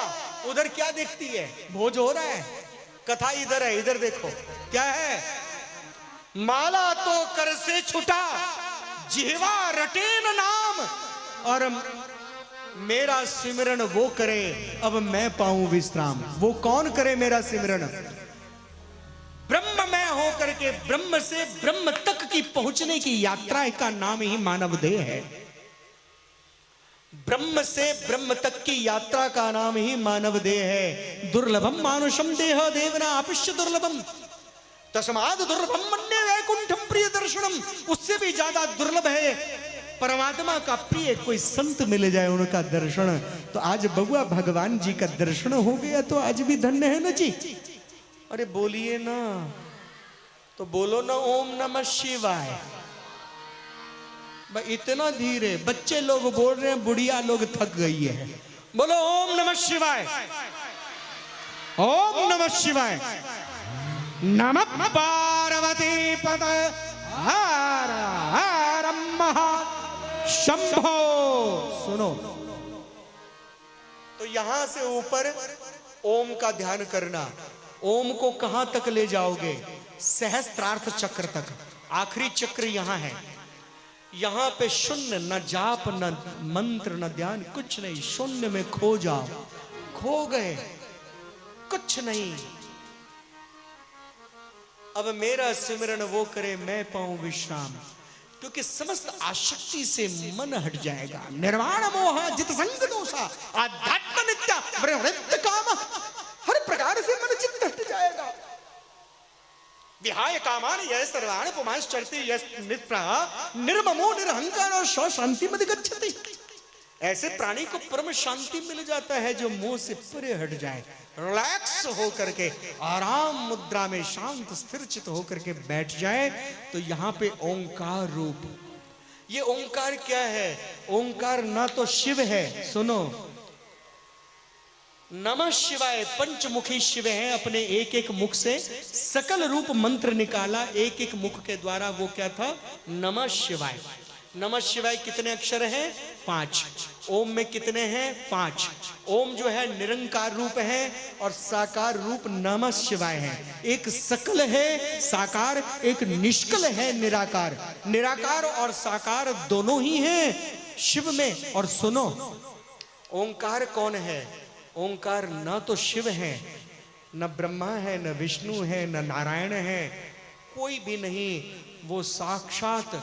उधर क्या देखती है? भोज हो रहा है, कथा इधर है, इधर देखो क्या है। माला तो कर से छुटा, जिह्वा रटेन नाम, और मेरा सिमरन वो करे अब मैं पाऊं विश्राम। वो कौन करे मेरा सिमरन? ब्रह्म मैं हो करके ब्रह्म से ब्रह्म तक की पहुंचने की यात्रा का नाम ही मानव देह है। ब्रह्म से ब्रह्म तक की यात्रा का नाम ही मानव देह है। दुर्लभम मानुषम देह देवना अपिश्य दुर्लभम, तस्माद दुर्लभम मन्ये वैकुंठम प्रिय दर्शनम। उससे भी ज्यादा दुर्लभ है परमात्मा का प्रिय कोई संत मिल जाए, उनका दर्शन। तो आज बबुआ भगवान जी का दर्शन हो गया तो आज भी धन्य है ना जी। अरे बोलिए ना, तो बोलो ना ओम नमः शिवाय। इतना धीरे बच्चे लोग बोल रहे हैं, बुढ़िया लोग थक गई है। बोलो ओम नमः शिवाय, ओम नमः शिवाय। नमः पार्वती पतये हर हर महा शंभो। सुनो, तो यहां से ऊपर ओम का ध्यान करना। ओम को कहां तक ले जाओगे? सहस्त्रार्थ चक्र तक। आखिरी चक्र यहां है। यहां पे शून्य, न जाप न मंत्र न ध्यान, कुछ नहीं। शून्य में खो जाओ। खो गए, कुछ नहीं। अब मेरा सिमरन वो करे मैं पाऊं विश्राम, क्योंकि समस्त आसक्ति से मन हट जाएगा। निर्वाण मोह जित संग दोषा आध्यात्म नित्य ब्रह्मनित्य काम, हर प्रकार से मन चित्त हट जाएगा। विहाय कामान यह सर्वाण पुमांस चरते यह निष्प्रह निर्ममो निरहंकार और स्व शांति मद गच्छति। ऐसे प्राणी को परम शांति मिल जाता है जो मोह से परे हट जाए, रिलैक्स हो करके आराम मुद्रा में शांत स्थिर चित हो करके बैठ जाए। तो यहाँ पे ओंकार रूप, ये ओंकार क्या है? ओंकार ना तो शिव है, सुनो, नमः शिवाय पंचमुखी शिव है। अपने एक एक मुख से सकल रूप मंत्र निकाला एक एक मुख के द्वारा। वो क्या था? नमः शिवाय। नमः शिवाय कितने अक्षर हैं? 5। ओम में कितने हैं? 5। ओम जो है निरंकार रूप है और साकार रूप नमः शिवाय है। एक सकल है साकार, एक निष्कल है निराकार। निराकार और साकार दोनों ही हैं शिव में। और सुनो, ओंकार कौन है? ओंकार न तो शिव है, न ब्रह्मा है, न विष्णु है, न नारायण है, कोई भी नहीं। वो साक्षात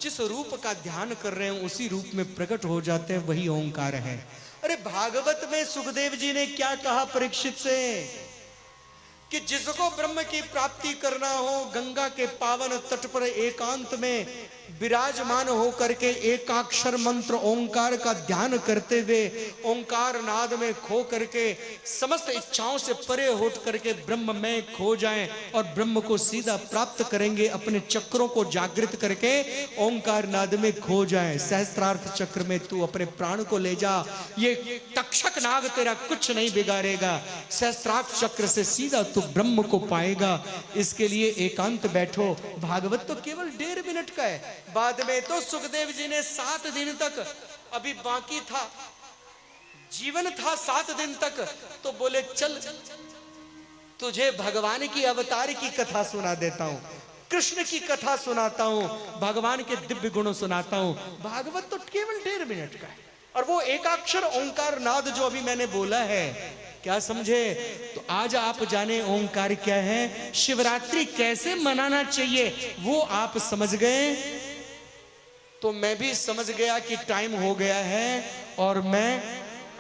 जिस रूप का ध्यान कर रहे हैं उसी रूप में प्रकट हो जाते हैं, वही ओंकार है। अरे भागवत में सुखदेव जी ने क्या कहा परीक्षित से कि जिसको ब्रह्म की प्राप्ति करना हो, गंगा के पावन तट पर एकांत में विराजमान हो करके एकाक्षर मंत्र ओंकार का ध्यान करते हुए ओंकार नाद में खो करके समस्त इच्छाओं से परे होट करके ब्रह्म में खो जाएं और ब्रह्म को सीधा प्राप्त करेंगे। अपने चक्रों को जागृत करके ओंकार नाद में खो जाएं। सहस्त्रार्थ चक्र में तू अपने प्राण को ले जा, ये तक्षक नाग तेरा कुछ नहीं बिगाड़ेगा। सहस्त्रार्थ चक्र से सीधा तू ब्रह्म को पाएगा। इसके लिए एकांत बैठो। भागवत तो केवल 1.5 मिनट का है। बाद में तो सुखदेव जी ने 7 दिन तक, अभी बाकी था, जीवन था 7 दिन तक, तो बोले चल तुझे भगवान की अवतार की कथा सुना देता हूं। कृष्ण की कथा सुनाता हूं, भगवान के दिव्य गुणों सुनाता हूं। भागवत तो केवल 1.5 मिनट का है, और वो एकाक्षर ओंकार नाद जो अभी मैंने बोला है, क्या समझे? तो आज आप जाने ओंकार क्या है, शिवरात्रि कैसे मनाना चाहिए वो आप समझ गए। तो मैं भी समझ गया कि टाइम हो गया है और मैं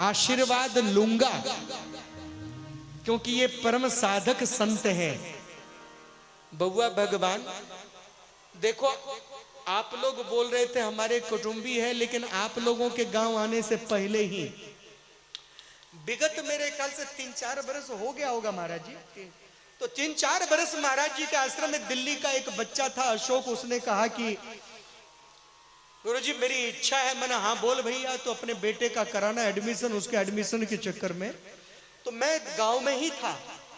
आशीर्वाद लूंगा, क्योंकि ये परम साधक संत है। बउआ भगवान, देखो आप लोग बोल रहे थे हमारे कुटुंबी है, लेकिन आप लोगों के गांव आने से पहले ही विगत मेरे ख्याल से 3-4 बरस हो गया होगा महाराज जी। तो 3-4 बरस महाराज जी के आश्रम में दिल्ली का एक बच्चा था अशोक, उसने कहा कि गुरुजी मेरी इच्छा है। मैंने हाँ बोल भैया, तो अपने बेटे का कराना एडमिशन, उसके एडमिशन के चक्कर में तो मैं गांव में ही था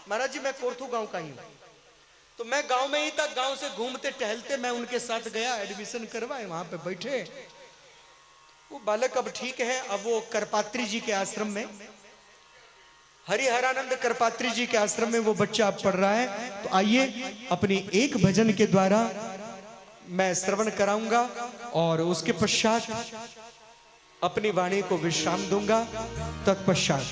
महाराज जी, मैं कोरथू गांव का ही हूं, तो मैं गांव में ही था। गांव से घूमते टहलते मैं उनके साथ गया, एडमिशन करवाए, वहां पे बैठे। वो बालक अब ठीक है, अब वो करपात्री जी के आश्रम में, हरिहरानंद करपात्री जी के आश्रम में वो बच्चा अब पढ़ रहा है। तो आइए अपनी एक भजन के द्वारा मैं श्रवण कराऊंगा और उसके पश्चात अपनी वाणी को विश्राम दूंगा। तत्पश्चात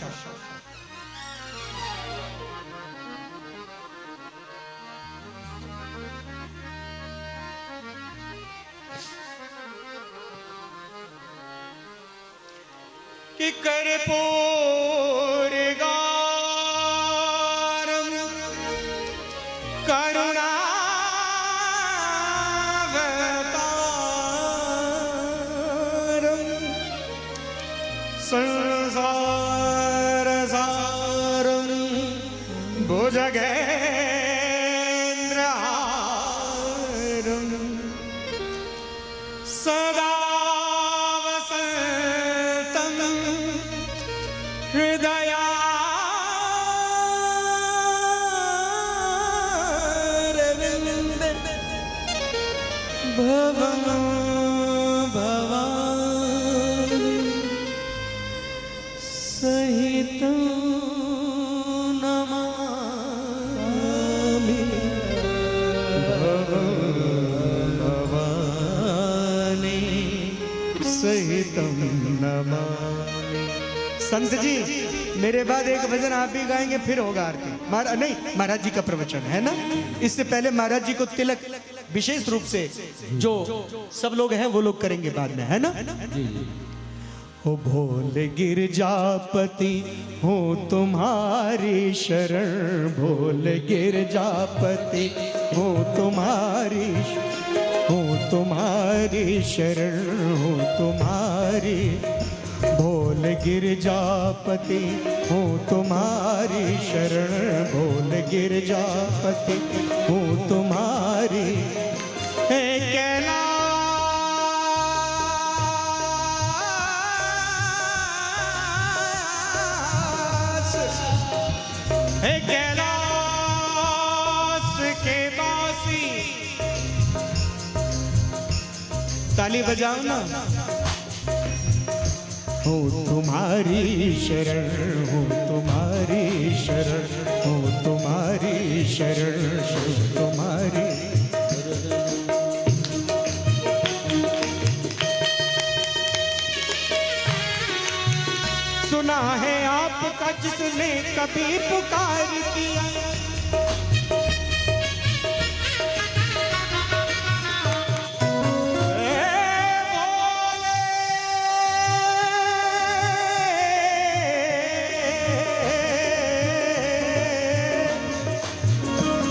कि कर्पूर गारम करुणावतारम संसार सारम भुजगेन्द्रहारम सदा संत जी मेरे बाद एक भजन आप भी गाएंगे, फिर होगा आरती। नहीं, महाराज जी का प्रवचन है ना, इससे पहले महाराज जी को तिलक विशेष रूप से जो सब लोग हैं वो लोग करेंगे बाद में, है ना। हो भोले गिरजापति हूँ तुम्हारी शरण, भोले गिरजापति हूँ तुम्हारी शरण, हूँ तुम्हारी भोल गिरजापति हूँ तुम्हारी शरण, भोल गिरजापति हूँ तुम्हारी। हे कैलाश, हे कैलाश के वासी, ताली बजाओ ना। हूँ तुम्हारी शरण, हूँ तुम्हारी शरण, हूँ तुम्हारी शरण, हूँ तुम्हारी। सुना है आपका जिसने कभी पुकार किया,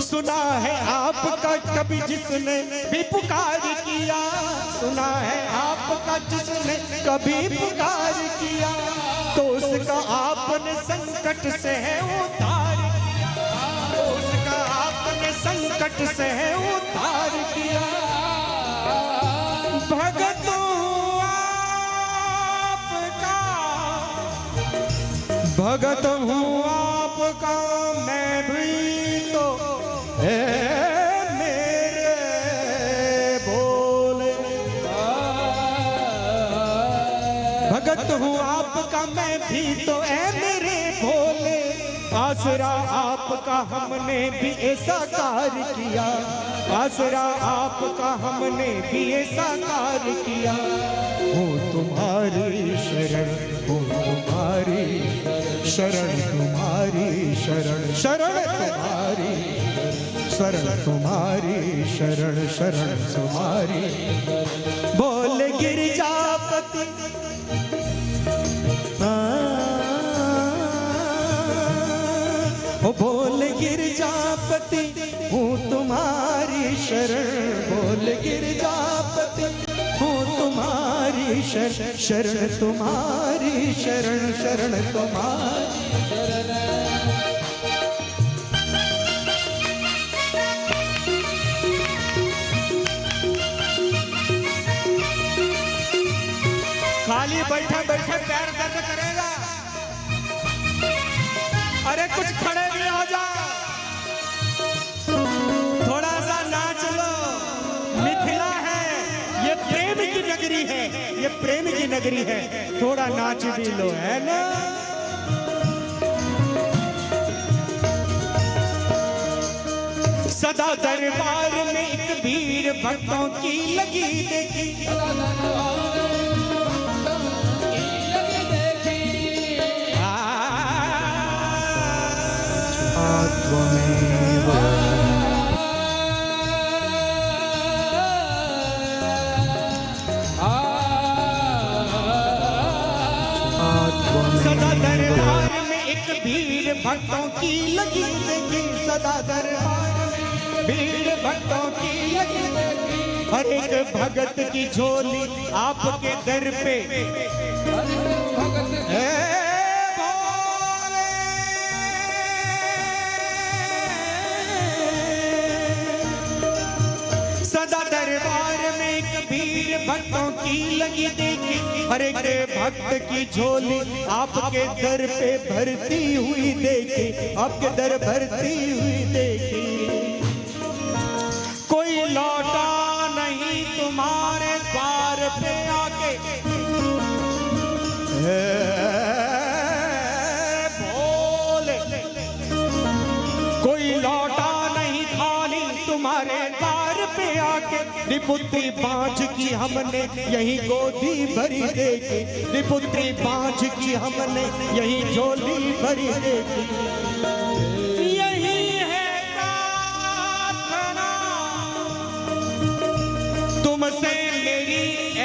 सुना है आपका कभी जिसने भी पुकार किया, सुना है आपका जिसने कभी पुकार किया, तो उसका आपने संकट से है उद्धार किया, तो उसका आपने संकट से है उद्धार किया। भगतों आपका, भगत हूँ आपका मैं भी, तो मेरे भोले भगत हूँ आपका मैं भी, तो ऐ मेरे भोले आस आसरा आपका हमने भी ऐसा कार्य किया, आसरा आपका हमने भी ऐसा कार्य किया। हो तुम्हारी शरण, हो तुम्हारी शरण, तुम्हारी शरण, शरण तुम्हारी, शरण तुम्हारी, शरण शरण तुम्हारी। बोल गिरजापति ओ बोल गिरजापति हूँ तुम्हारी शरण, बोल गिरजापति हूँ तुम्हारी शरण, शरण तुम्हारी, शरण शरण तुम्हारी शरण। खाली बैठे बैठे पैर दर्द करेगा, अरे कुछ खड़े भी हो जाओ, थोड़ा सा नाच लो। मिथिला है, ये प्रेम की नगरी है, ये प्रेम की नगरी है, थोड़ा नाच भी लो, है ना। सदा दरबार में एक भीड़ भक्तों की लगी देखी, सदा दरबार में एक भीड़ भक्तों की लगी देखी, सदा दरबार में भीड़ भक्तों की लगी देखी। हर एक भगत की झोली आपके दर पे सदा दरबार में एक भीड़ भक्तों की लगी देखी, हर एक भक्त की झोली आपके दर पे भरती हुई देखी, आपके दर भरती हुई देखी। कोई लौटा नहीं तुम्हारे द्वार पे आके, बोले कोई लौटा नहीं खाली तुम्हारे द्वार पे आके। निपुत्री बाँझ की हमने यही गोदी भरी देखी, निपुत्री बाँझ की हमने यही झोली भरी देखी। यही है प्रार्थना तुमसे मेरी ऐ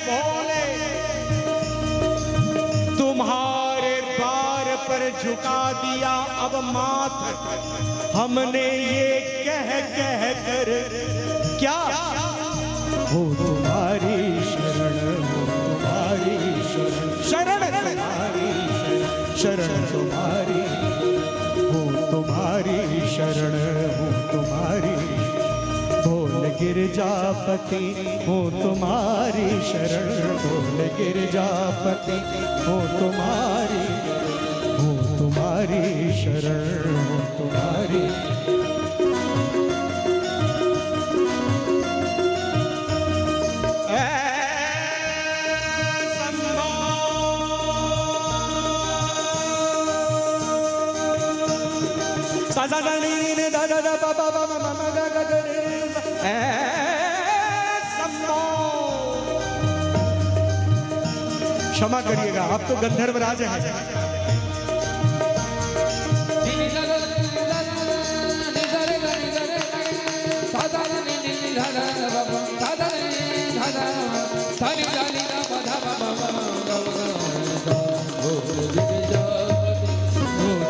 भोले, तुम्हारे द्वार पर झुका दिया अब माथ हमने ये कह कह कर, क्या हो तुम्हारी शरण, हो तुम्हारी शरण, शरण तुम्हारी, शरण तुम्हारी, हो तुम्हारी शरण, हो तुम्हारी। बोल गिरजापति हो तुम्हारी शरण, बोल गिरजापति हो तुम्हारी, हो तुम्हारी शरण, हो तुम्हारी। क्षमा करिएगा, आप तो गंधर्व राज हैं।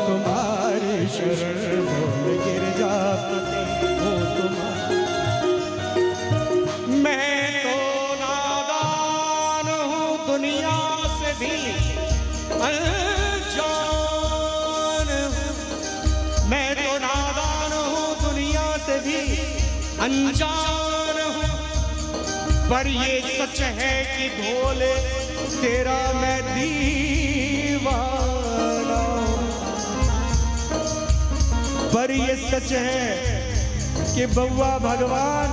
तुम्हारी शरण बोल गिरजापति हो तुम्हारी। मैं तो नादान हूँ दुनिया से भी अनजान हूँ, मैं तो नादान हूँ दुनिया से भी अनजान हूँ, पर ये सच है कि भोले तेरा मैं दीवाना, पर ये सच है कि बउआ भगवान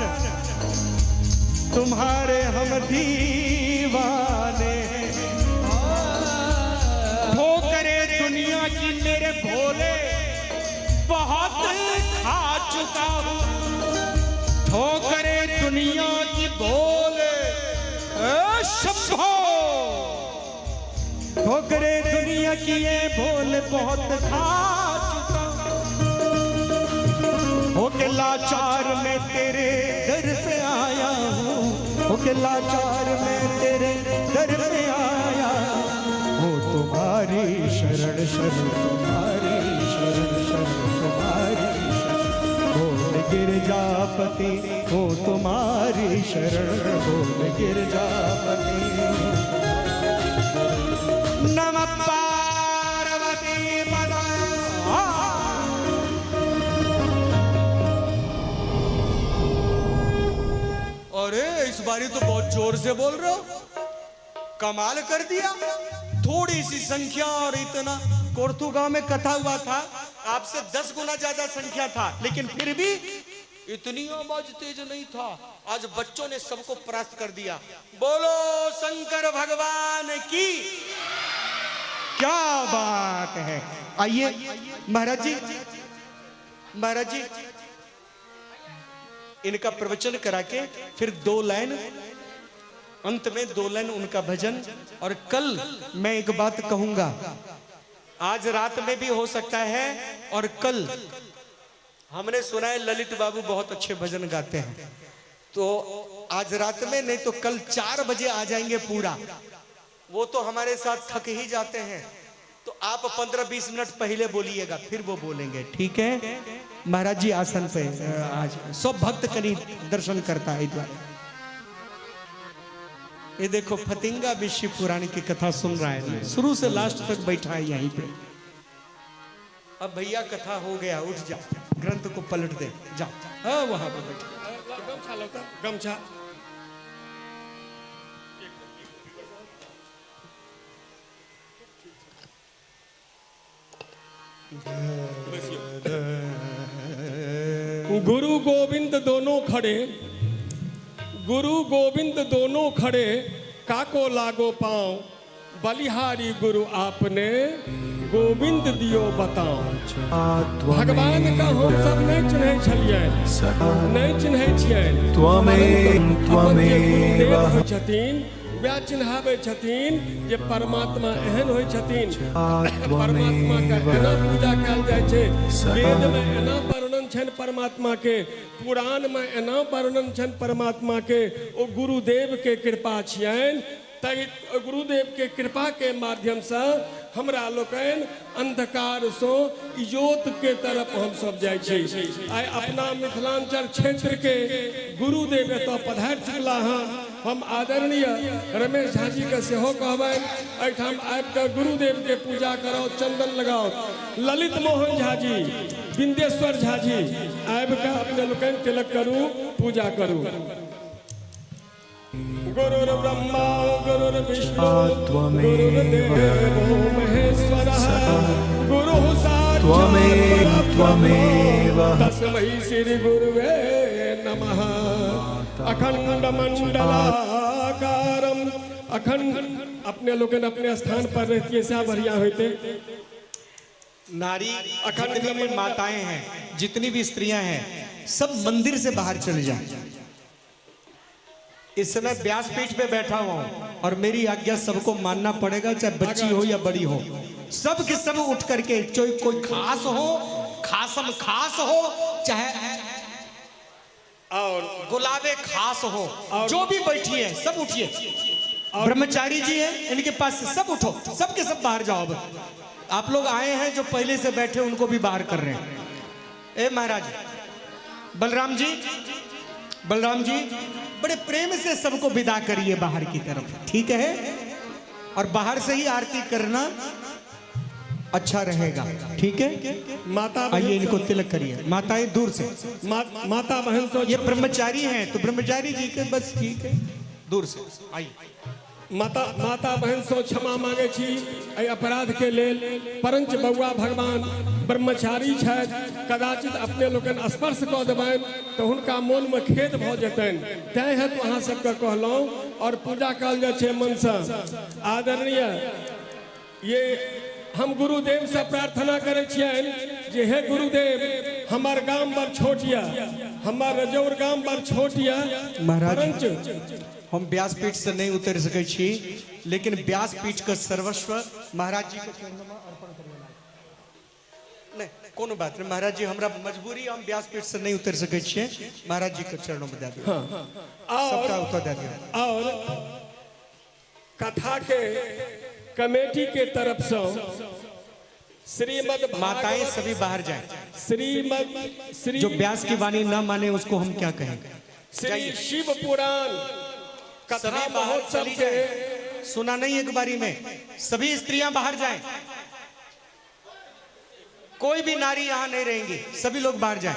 तुम्हारे हम दीवाने। ठोकरे दुनिया की मेरे भोले बहुत खा चुका हूँ, ठोकरे दुनिया की भोले शंभो, ठोकरे दुनिया की ये भोले बहुत खा चुका हूँ, होके लाचार में तेरे दर पे आया हूँ, होके लाचार में तेरे दर पे आया, हो तुम्हारी शरण शरण तुम्हारी शरण शरण तुम्हारी बोल गिरजापति, हो तुम्हारी शरण बोल गिरजापति। नमः पार्वती पदा। अरे इस बारी तो बहुत जोर से बोल रहे हो, कमाल कर दिया। थोड़ी सी संख्या और इतना। कोरथू गांव में कथा हुआ था, आपसे 10 गुना ज्यादा संख्या था, लेकिन फिर भी इतनी आवाज तेज नहीं था। आज बच्चों ने सबको परास्त कर दिया। बोलो शंकर भगवान की। क्या बात है। आइए महाराज जी, महाराज जी इनका प्रवचन करा के फिर 2 लाइन, अंत में 2 लाइन उनका भजन। और कल मैं एक बात कहूंगा, आज रात में भी हो सकता है, और कल हमने सुना है ललित बाबू बहुत अच्छे भजन गाते हैं, तो आज रात में नहीं तो कल 4 बजे आ जाएंगे पूरा। वो तो हमारे साथ थक ही जाते हैं, तो आप 15-20 मिनट पहले बोलिएगा, फिर वो बोलेंगे, ठीक है। महाराज जी आसन पे आज सब भक्त करीब दर्शन करता है द्वारा। ये देखो फतिंगा भी शिव पुराण की कथा सुन रहा है, शुरू से लास्ट तक बैठा है यहीं पे। अब भैया कथा हो गया, उठ जा, ग्रंथ को पलट दे, जा। हाँ वहां पर बैठा। गमछा लौटा, गमछा। गुरु गोविंद दोनों खड़े, गुरु गोविंद दोनों खड़े, काको लागो पांव, बलिहारी गुरु आपने गोविंद दियो बताओ। भगवान का हम सब नहीं चिन्हे छलिए, नहीं चिन्हे छिए। छथिन वह चिन्हावे छथिन जे परमात्मा एहन होइ छथिन। परमात्मा का एना पूजा कयल जाइ छै, वेद में एना वर्णन छनि परमात्मा के, पुराण में एना वर्णन छनि परमात्मा के। ओ गुरुदेव के कृपा छियनि, ताकि गुरुदेव के कृपा के माध्यम से हमरा लोकनि अंधकार सो इजोत के तरफ हम सब जाइ छी। आइ अपना मिथिलांचल क्षेत्र के गुरुदेव एतऽ पधारि चुकला हँ। हम आदरणीय रमेश झा जी के सेहो कहबनि, एहिठाम आबि कऽ गुरुदेव के पूजा कराओ, चंदन लगाओ। ललित मोहन झा जी, बिंदेश्वर झा जी आबि कऽ अपने लोकनि तिलक करू, पूजा करू। गुरुर् ब्रह्मा गुरुर्विष्णु गुरुर्देवो महेश्वरः, गुरुः साक्षात् परब्रह्म तस्मै श्री गुरुवे नमः। अखंड मंडलाकारम, अखंड। अपने लोग अपने स्थान पर रहती है, क्या बढ़िया होते। नारी जितनी भी माताएं हैं, जितनी भी स्त्रियां हैं, सब मंदिर से बाहर चले जाएं। इस समय व्यासपीठ पे बैठा हुआ हूं और मेरी आज्ञा सबको मानना पड़ेगा, चाहे बच्ची हो या बड़ी हो। सब के सब उठ करके, चाहे कोई खास हो, खासम खास हो, चाहे और गुलाबे खास हो, जो भी बैठी है सब उठिए। ब्रह्मचारी जी हैं, इनके पास से सब उठो, सब के सब बाहर जाओ। आप लोग आए हैं जो पहले से बैठे उनको भी बाहर कर रहे हैं। ए महाराज बलराम जी, बलराम जी बड़े प्रेम से सबको विदा करिए बाहर की तरफ, ठीक है। और बाहर से ही आरती करना अच्छा रहेगा, ठीक है। माता आइए इनको तिलक करिए। माताएं दूर से, माता बहन तो ये ब्रह्मचारी हैं, तो ब्रह्मचारी जी के बस ठीक है, दूर से आइए। माता बहन सो क्षमा मांगे छी एहि अपराध के लेल। परंच बउआ भगवान ब्रह्मचारी छथि, कदाचित अपने लोकन स्पर्श कऽ देबनि तऽ हुनका मोन में खेद भऽ जेतनि, तैं हेतु अहाँ सबके कहलहुँ। और पूजा कयल जाइ छै मन से। आदरणीय ये हम गुरुदेव से प्रार्थना करे छियन जे हे गुरुदेव हमार गांव बर छोटिया हमार रजौर गांव बर छोटिया महाराज परंतु हम व्यासपीठ से नहीं उतर सके छी, लेकिन व्यासपीठ का सर्वस्व महाराज जी के चरणों में अर्पण करना। नहीं कोनो बात नहीं महाराज जी, हमरा मजबूरी हम व्यासपीठ से नहीं उतर सके छी, महाराज जी के चरणों में दे दियो। सबका उत्तर दे दियो। और कथा के कमेटी के तरफ से श्रीमद माताएं सभी बाहर जाएं। श्री जो व्यास की वाणी न माने उसको हम क्या कहें? श्री शिव पुराण कथा सभी बाहर महोत्सव चली के जाएं। सुना नहीं एक बारी में, सभी स्त्रियां बाहर जाएं। कोई भी नारी यहां नहीं रहेंगी, सभी लोग बाहर जाएं।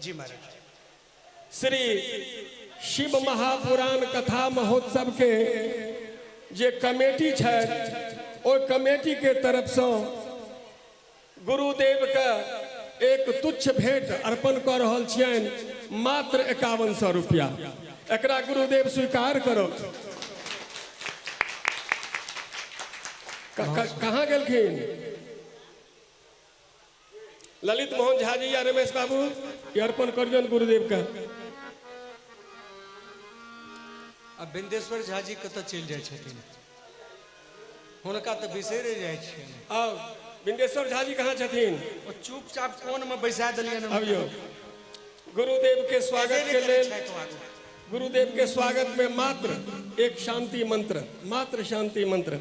जी महाराज। श्री शिव महापुराण कथा महोत्सव के जे कमेटी है ओ कमेटी के तरफ से गुरुदेव का एक तुच्छ भेंट अर्पण कर रहल छियन, मात्र 5100 रुपया। एकरा गुरुदेव स्वीकार करो। कहाँ गेलखिन ललित मोहन झा जी या रमेश बाबू? ये अर्पण करियन गुरुदेव का। अब बिंदेश्वर झा जी कतऽ चलि जाइ छथिन, हुनका तऽ बिसरे जाइ छियनि। आओ बिंदेश्वर झा जी कहाँ छथिन? ओ चुपचाप कोन में बैसा देलियनि। अबियो गुरुदेव के स्वागत के लेल, गुरुदेव के स्वागत में मात्र एक शांति मंत्र, मात्र शांति मंत्र।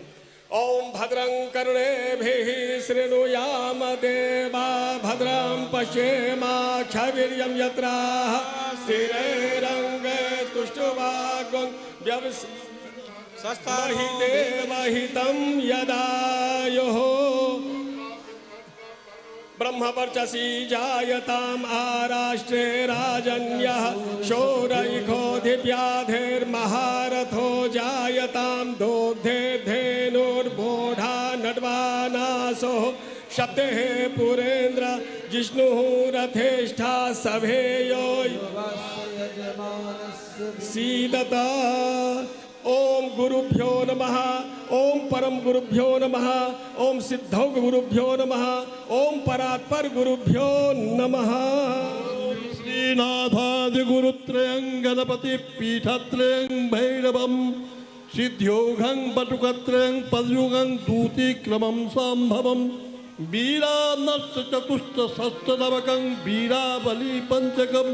ओम भद्रं कर्णेभिः शृणुयाम देवा भद्रं पश्येमाक्षवीर्यं यत्राः स्थिरैरङ्गे तुष्टुवागं महिदेवहितं यदायुः ब्रह्मवर्चसी जायताम् आराष्ट्रे राजन्यः शौरैखोधिव्याधेर्महारथो जायतां दोग्धेर्धेनुर्बोधा नड्वानासो शब्देः पुरेन्द्र जिष्णुः रथेष्ठा सभेयो सीदता। ओम गुरुभ्यो नमः, ओम परम गुरुभ्यो नमः, ओम सिद्धौ गुरुभ्यो नमः, ओम परात्पर गुरुभ्यो नमः। श्रीनाथादि गुरुत्रयं गणपति पीठत्रयं भैरवं सिद्ध्योघं बटुकत्रयं पदयुगं दूतीक्रमं संभवं वीरानष्ट चतुष्ट षष्टनवकं वीराबली पंचकं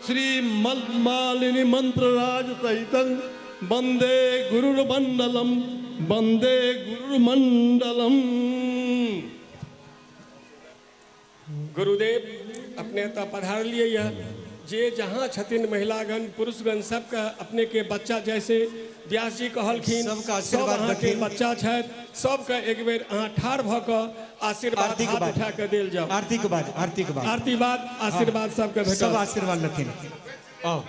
श्रीमन्मालिनी मंत्रराज सहितं वंदे गुरुर्मंडलम, वंदे गुरुर्मंडलम। गुरुदेव अपने तो पधार लिए यह जे जहाँ छथिन महिलागण पुरुषगण सबका अपने के बच्चा जैसे व्यास जी कहलखिन सबका आशीर्वाद सब के रखिन। बच्चा छथि सबका एक बेर अहाँ ठाढ़ भऽ कऽ आशीर्वाद आरती के हाथ बाद। उठा के देल जाओ। आरती के बाद, आरती के बाद आरती बाद आशीर्वाद सबके सब भेटल। आशीर्वाद लेथिन। आओ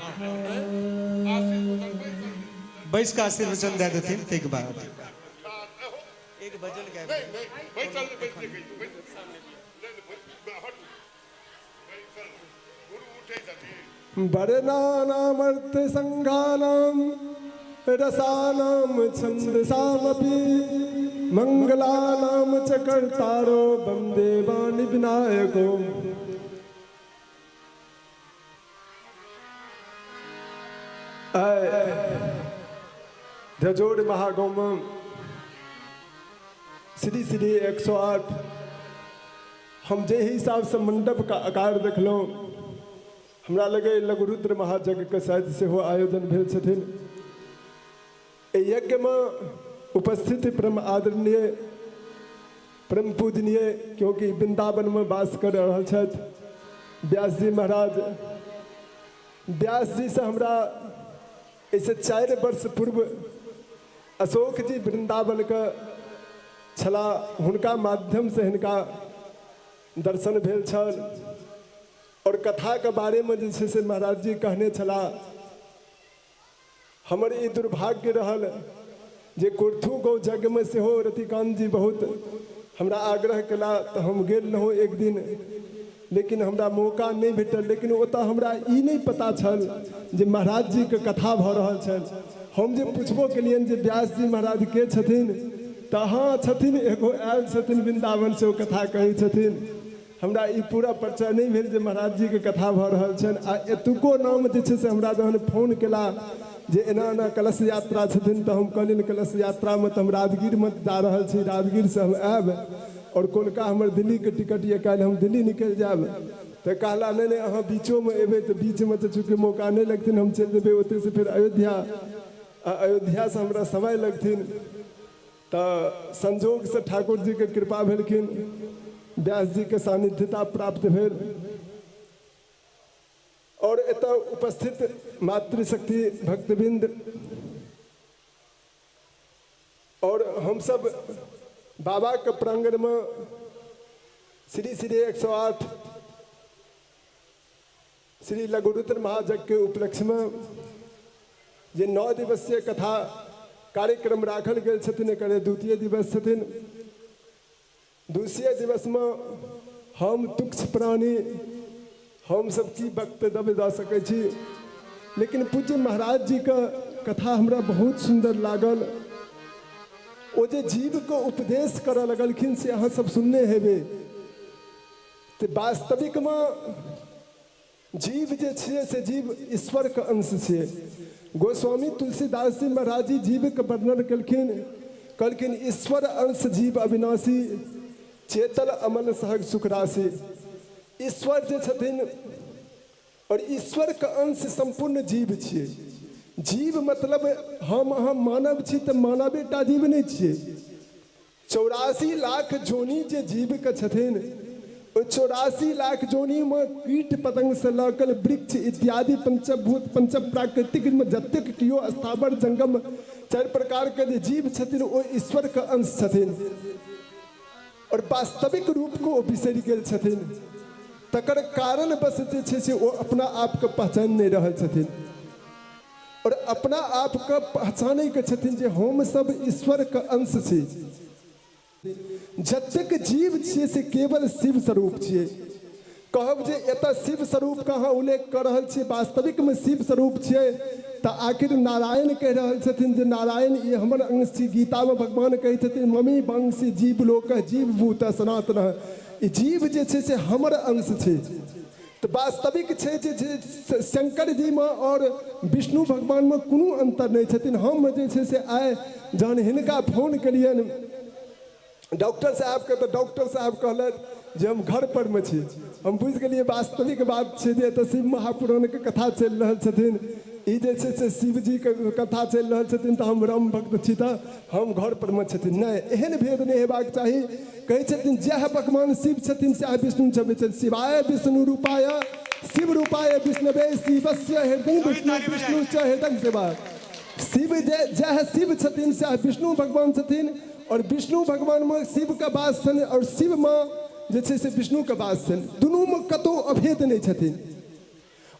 बैस का आशीर्वचन दे देथिन। तैके बाद एक भजन गाय वर्णानामर्थ संघानां रसानां छन्दसामपि मंगलानां च कर्तारो वन्दे वाणि विनायको। रजौर महागाँव में श्री श्री 108 हम जे हिसाब से मंडप का आकार देखलहुँ हमरा लगे लघुरुद्र महायज्ञ के शायद से हो आयोजन भेल छथिन। एहि यज्ञ में उपस्थित परम आदरणीय परम पूजनीय क्योंकि वृंदावन में वास कर रहल छथि व्यास जी महाराज। व्यास जी से हमरा ऐसे 4 वर्ष पूर्व अशोक जी वृंदावन का छला, हुनका माध्यम से हिनका दर्शन भेल छल और कथा के बारे में जैसे से महाराज जी कहने छला। हमर ई दुर्भाग्य रहल जे कुर्थू गौ जग में से हो रतिकांत जी बहुत हमरा आग्रह कला तो हम गेल रहूँ एक दिन, लेकिन हमरा मौका नहीं भेटल। लेकिन ओतऽ हमरा ई नहीं पता छल जे महाराज जी के कथा भऽ रहल छल। हम जे पुछबो केलियन जे व्यास जी महाराज के छथिन तऽ हाँ छथिन, एगो आयल छथिन वृंदावन से ओ कथा कहै छथिन। हमरा ई पूरा परिचय नहीं भेल जे महाराज जी के कथा भऽ रहल छनि। आ एतुको नाम जे छै से हमरा जहन फोन केला जे एना एना कलश यात्रा छथिन तऽ हम कहलियनि कलश यात्रामे तऽ हम राजगीरमे जा रहल छी, राजगीर से हम आयब और कोलका हमर दिल्ली के टिकट ये, काल्हि हम दिल्ली निकलि जायब। तऽ कहला नहीं नहीं अहाँ बीचोमे एबै तऽ बीचमे तऽ चूँकि मौका नहीं लगथिन, हम चलि जेबै ओतय से फिर अयोध्या, अयोध्या से हमरा समय लगथिन। तऽ संजोग से ठाकुर जी के कृपा भेलखिन, व्यास जी के सानिध्यता प्राप्त भेल और एतऽ उपस्थित मातृशक्ति भक्तबिंद और हम सब बाबा के प्रांगण में श्री श्री 108 श्री लघुरुद्र महायज्ञ के उपलक्ष्य में जे 9 दिवसीय कथा कार्यक्रम राखल गेल छथिन, एकर द्वितीय दिवस छथिन। दूसरे दिवस में हम तुच्छ प्राणी हम सब की वक्तव्य दऽ सकै छी, लेकिन पूज्य महाराज जी का कथा हमरा बहुत सुंदर लागल। ओ जे जीव को उपदेश करऽ लगलखिन से अहाँ सब सुनने हेबै। तो वास्तविक में जीव जे छै से जीव ईश्वर के अंश छै। गोस्वामी तुलसीदास जी महाराज जी जीव के वर्णन कहलखिन ईश्वर अंश जीव अविनाशी, चेतन अमल सहज सुख राशि। ईश्वर जे छथिन और ईश्वर के अंश संपूर्ण जीव छियै। जीव मतलब हम अहाँ मानव छी तऽ मानवेटा जीव नहीं छियै। 84 लाख जोनी जे जीव के छथिन, ओ 84 लाख जोनी में कीट पतंग से लकल वृक्ष इत्यादि पंचभूत पंच प्राकृतिक में जतेक कियो स्थावर जंगम 4 प्रकार के जे जीव छथिन ओ ईश्वर के अंश छथिन और वास्तविक रूप को ओ बिसरि गेल छथिन। तकर कारण बस जे छै से ओ अपना आप के पहचान नहीं रहल छथिन और अपना आप के पहचानै के छथिन जे हम सब ईश्वर के अंश छी। जतेक जीव छियै से केवल शिव स्वरूप छियै। कहब जे एतऽ शिव स्वरूप कहाँ उल्लेख कर रहल छियै, वास्तविक में शिव स्वरूप छियै तऽ आखिर नारायण कह रहल छथिन जे नारायण ये हमर अंश छी। गीता में भगवान कहै छथिन मम्मी वंशी जीव लोक जीव भूत सनातन। ई जीव जे छै से हमर अंश छै। तो वास्तविक छै जे शंकर जी में और विष्णु भगवान में कोनो अंतर नहीं छथिन। हम जे छै से आइ जहन हिनका फोन केलियन डॉक्टर साहब के, तो डॉक्टर साहब कहलक जे हम घर पर में छी। हम बुझि गेलियै वास्तविक बात छै जे एतऽ शिव महापुराण के कथा चलि रहल छथिन। ई जे छै से शिव जी के कथा चलि रहल छथिन तऽ हम राम भक्त छी तऽ हम घर पर में छथिन। नहीं, एहन भेद नहीं हेबाक चाही। कहै छथिन जह भगवान शिव छथिन सएह विष्णु छथिन। शिवाय विष्णु रूपाय शिव रूपाय विष्णवे शिवस्य हृदय विष्णु विष्णु च हृदय शिवा। शिव जह शिव छथिन सएह विष्णु भगवान छथिन और विष्णु भगवान में शिव का वास छनि और शिव में जे छै से विष्णु का वास छनि। दुनू में कतौ अभेद नहीं छथिन।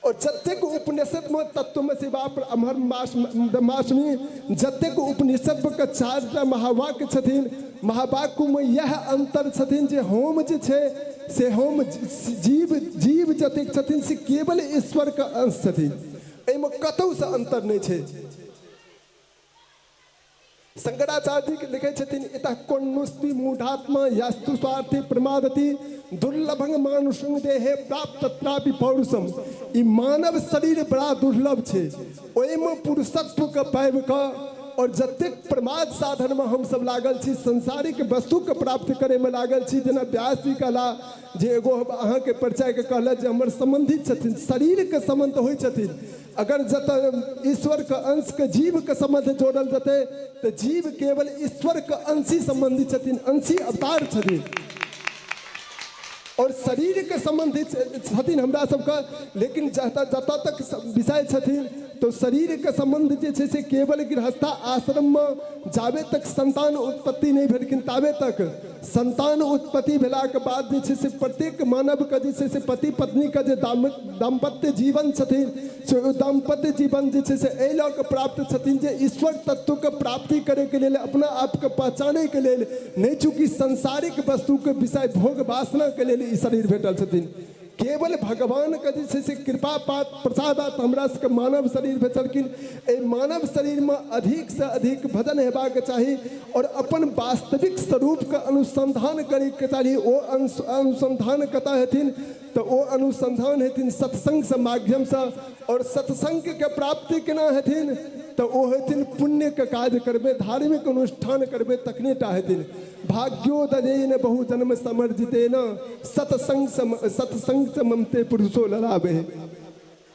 और जतेक उपनिषद में तत्वमसि ब्रह्मास्मि जतेक उपनिषद के 4टा महावाक्य छथिन, महावाक्य में यह अंतर छथिन जे हम जे छै से हम जीव जतेक छथिन से केवल ईश्वर का अंश छथिन। एहिमे कतौ से अंतर नहीं छै। शंकराचार्य जी के लिखे छथिन इतः कोन्नुस्ति मूढ़ात्मा यास्तु स्वार्थी प्रमादति दुर्लभंग मानुषंग देहे प्राप्त तत्रापि पौरुषम। ई मानव शरीर बड़ा दुर्लभ छै, ओहिमे पुरुषत्व के पाबि कऽ और जतेक प्रमाद साधन में हम सब लागल छी, संसारिक वस्तु के प्राप्त करे में लागल छी। जेना व्यास जी कहला जे एगो अहाँ के परिचय के कहला जे हमर संबंधित छथिन, शरीर के संबंध होइ छथिन। अगर जत ईश्वर के अंश के जीव के संबंध जोड़ल जते तो जीव केवल ईश्वर के अंशी संबंधी छथिन, अंशी अवतार छथिन और शरीर के संबंधित छथिन हमरा सबके। लेकिन जतऽ तक विषय छथिन तो शरीर के संबंध जे छै से केवल गृहस्था आश्रम में जाबे तक संतान उत्पत्ति नहीं भेलखिन ताबे तक। संतान उत्पत्ति भेला के बाद जे छै से प्रत्येक मानव के जे छै से पति पत्नी का जे दाम्पत्य जीवन छथिन से दाम्पत्य जीवन जे छै से एहि लऽ कऽ प्राप्त छथिन जे ईश्वर तत्व के प्राप्ति करे के लेल, अपना आप के पहचाने के लेल, नहीं चूँकि संसारिक वस्तु के विषय भोग वासना के लेल ई शरीर भेटल छथिन। केवल भगवान के जे छै से कृपा प्रसादात हमरा सबके मानव शरीर भेटलखिन। एहि मानव शरीर में अधिक से अधिक भजन हेबाक चाही और अपन वास्तविक स्वरूप के अनुसंधान करे के चाही। ओ अनुसंधान कतऽ हेथिन तो ओ अनुसंधान हेथिन सत्संग से माध्यम से। और सत्संग के प्राप्ति केना हेथिन तो ओ हेथिन पुण्य के काज करबे, धार्मिक अनुष्ठान करबे तखने टा हेथिन। भाग्योदयेन बहु जन्म समर्जितेन सत्संग से ममते पुरुषो ललावे।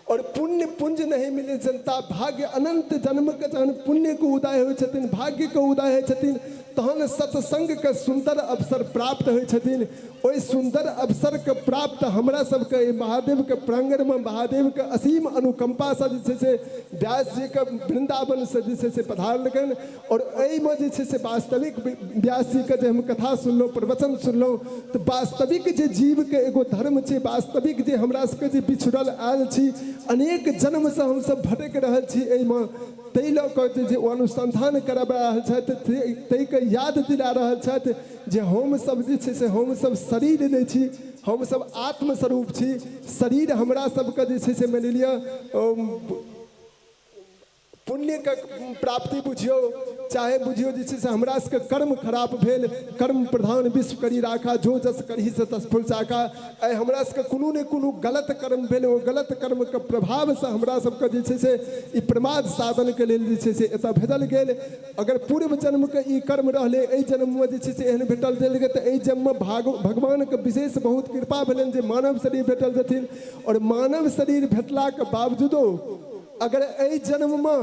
और पुण्य पुंज नहीं मिले जनता, भाग्य अनंत जन्म के जहन पुण्य को उदय हो छथिन, भाग्य को उदय हो छथिन, तहन सत्संग के सुंदर अवसर प्राप्त हो छथिन। ओई सुंदर अवसर के प्राप्त हमरा सबके महादेव के प्रांगण में महादेव के असीम अनुकंपा से जे छै से व्यास जी के वृंदावन से जे छै से पधारलकन। और एहि में जे छै से वास्तविक व्यास जी के जे हम कथा सुनलहुँ, प्रवचन सुनलहुँ, तो वास्तविक जे जीव के एगो धर्म छै, वास्तविक जे हमरा सबके जे बिछड़ल आयल छी, अनेक जन्म से हम सब भटक रहल छी एहि में, ताहि लऽ कऽ जे अनुसंधान करबा रहल छथि, ताहि के याद दिला रहल छथि जे हम सब जे छै से हम सब शरीर नहि छी, हम सब आत्मस्वरूप छी। शरीर हमरा सबके जे छै से मानि लिअ पुण्य के प्राप्ति बुझियो, चाहे बुझियो जे छै से हमरा सबके कर्म खराब भेल, कर्म प्रधान विश्व करी राखा, जो जस करही से तस फुल चाका। आइ हमरा सबके कोनो ने कोनो गलत कर्म भेल, ओ गलत कर्म के प्रभाव से हमरा सबके जे छै से ई प्रमाद साधन के लेल जे छै से एतऽ भेजल गेल। अगर पूर्व जन्म के ई कर्म रहले, एहि जन्म में जे छै से एहन भेटल देल गेल, तऽ एहि जन्म में भगवान के विशेष बहुत कृपा भेलनि जे मानव शरीर भेटल देथिन। और मानव शरीर भेटला के बावजूदो अगर एहि जन्म में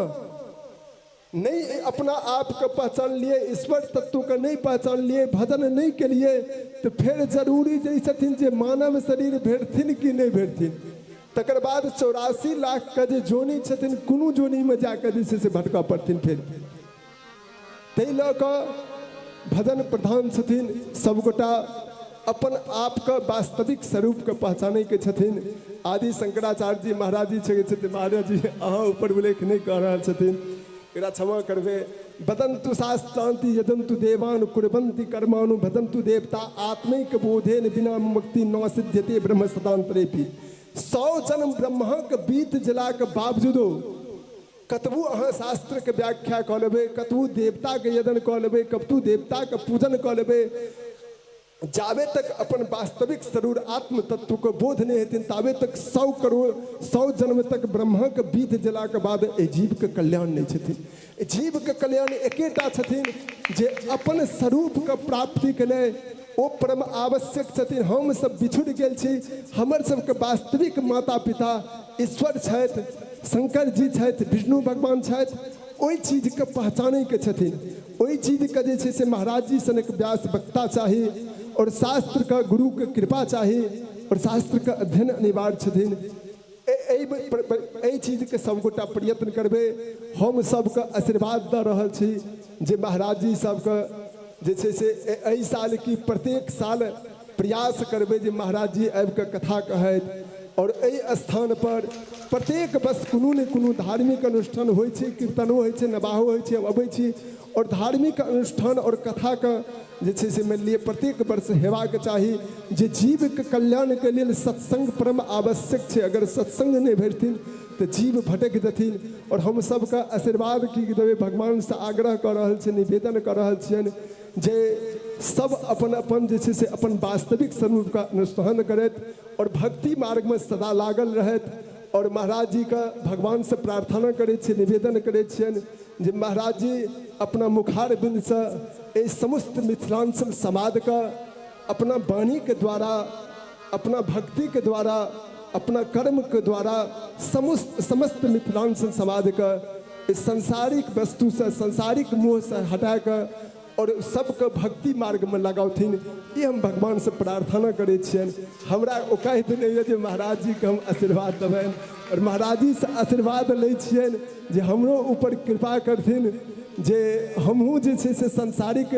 नहीं अपना आप को पहचान लिए, ईश्वर तत्व को नहीं पहचान लिए, भजन नहीं के लिए, तो फिर जरूरी जैसे जे मानव शरीर भेटथिन कि नहीं भेटथिन। तकर बाद 84 लाख का जो जोनी छथिन, कोनो जोनी में जाकर जैसे से भटका पड़थिन। फिर ताहि लऽ कऽ भजन प्रधान छथिन, सबगोटा अपन आप का वास्तविक स्वरूप के पहचाने के छथिन। आदि शंकराचार्य जी महाराज जी छथिन, महाराज जी अहाँ ऊपर उल्लेख नहीं कर रहल छथिन, एकरा क्षमा करबे। बदंतु शास्त्रांति यदंतु देवान कुर्वन्ति कर्मानु भदंतु देवता आत्मैक बोधेन बिना मुक्ति न सिद्ध्यते ब्रह्म सदांतरेपि। 100 जन्म ब्रह्मा के बीत जला के बावजूदो कतबू अहाँ शास्त्र के व्याख्या कऽ लेबै, कतबू देवता के यदन कऽ लेबै, कतबू देवता के पूजन कऽ लेबै, जावे तक अपन वास्तविक स्वरूप आत्म तत्व को बोध नहीं हेथिन, तावे तक 100 करोड़ 100 जन्म तक ब्रह्मा के बीत जला के बाद जीव के कल्याण नहीं छथिन। जीव के कल्याण एकेटा छथिन जे अपन स्वरूप के प्राप्ति के लिए ओ परम आवश्यक छथिन। हम सब बिछुड़ गेल छी, हमर सबके वास्तविक माता पिता ईश्वर छथि, शंकर जी छथि, विष्णु भगवान छथि। ओहि चीज के पहचाने के छथिन, ओहि चीज के जे छै से महाराज जी सनक व्यास वक्ता चाही और शास्त्र का गुरु के कृपा चाहिए और शास्त्र का अध्ययन अनिवार्य छथिन। एहि चीज के सबगोटा प्रयत्न करबे। हम सबके आशीर्वाद दऽ रहल छी जे महाराज जी सबके जे छै से एहि साल की प्रत्येक साल प्रयास करबे जे महाराज जी आबि कऽ कथा कहैत। और एहि स्थान पर प्रत्येक वर्ष कोनो ने कोनो धार्मिक अनुष्ठान होइ छै, कीर्तनो होइ छै, नवाहो होइ छै, अबै छी। और धार्मिक अनुष्ठान और कथा का जे छै से मानि लिअ प्रत्येक वर्ष हेबाक चाही जे जीव के कल्याण के लेल सत्संग परम आवश्यक छै। अगर सत्संग नहीं भेटथिन तो जीव भटक जेथिन। और हम सबका आशीर्वाद की देबै, भगवान से आग्रह कर रहल छी, निवेदन कर रहल छियनि जे सब अपन अपन जे छै से अपन वास्तविक स्वरूप का अनुष्ठान करैत और भक्ति मार्ग में सदा लागल रहैत। और महाराज जी का भगवान से प्रार्थना करे छियै, निवेदन करे छियनि जे महाराज जी अपना मुखार बिंद से समस्त मिथिलांचल समाज का अपना वाणी के द्वारा, अपना भक्ति के द्वारा, अपना कर्म के द्वारा समस्त मिथिलांचल समाज का इस सांसारिक वस्तु से, सांसारिक मोह से हटा कर और सबके भक्ति मार्ग में लगावथिन। ये हम भगवान से प्रार्थना करे छियनि। हमरा औकात नहीं है जे महाराज जी के हम आशीर्वाद देबनि और महाराज जी से आशीर्वाद लै छियनि जे हमरो ऊपर कृपा करथिन जे हमहूँ जे छै से सांसारिक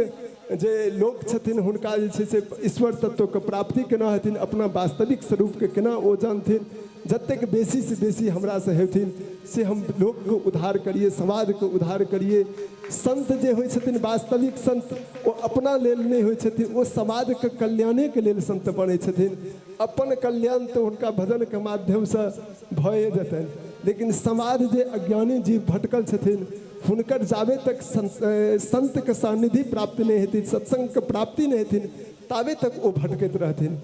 जे लोक छथिन हुनका जे छै से ईश्वर तत्व के प्राप्ति केना हेथिन, अपना वास्तविक स्वरूप के केना ओ जानथिन। जतेक बेसी से बेसी हमरा से हेथिन से हम लोक को उद्धार करिए, समाज को उद्धार करिए। संत जे होइ छथिन वास्तविक संत, वो अपना लेल नहीं होइ छथिन, वो समाज के कल्याणे के लेल संत बनै छथिन। अपन कल्याण तो उनका भजन के माध्यम से भए जेतन, लेकिन समाज जे अज्ञानी जीव भटकल छथिन हुनकर जाबे तक संत के सानिधि प्राप्ति नहीं हेती, सत्संग के प्राप्ति नहीं हेथिन, ताबे तक वो भटकैत रहथिन।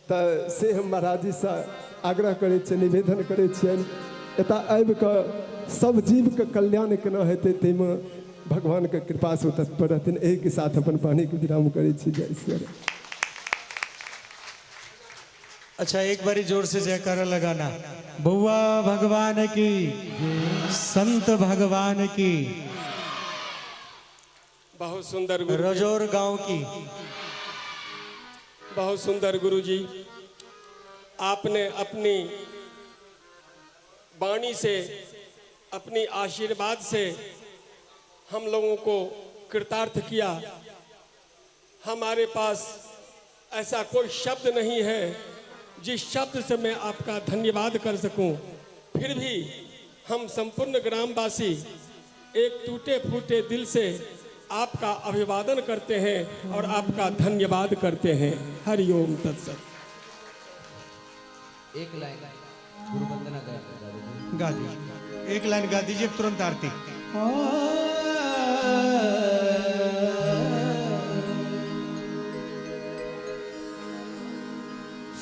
तो से हम महाराज जी से आग्रह करे छियनि, निवेदन करे छियनि, एतऽ आबि कऽ सब जीव के कल्याण केना हेतै ताहिमे भगवान के कृपा से तत्पर रहथिन। एहि के साथ अपन वाणी के विराम करे छी। जय ईश्वर। अच्छा, एक बारी जोर से जयकारा लगाना। बुआ भगवान की, संत भगवान की, बहुत सुंदर गुरु, रजौर गांव की। बहुत सुंदर गुरु जी, आपने अपनी वाणी से, अपनी आशीर्वाद से हम लोगों को कृतार्थ किया। हमारे पास ऐसा कोई शब्द नहीं है जिस शब्द से मैं आपका धन्यवाद कर सकूं। फिर भी हम संपूर्ण ग्रामवासी एक टूटे फूटे दिल से आपका अभिवादन करते हैं और आपका धन्यवाद करते हैं। हरिओम तत्सत। एक लाइन गुरु वंदना गा दीजिए, एक लाइन गा दीजिए, तुरंत आरती।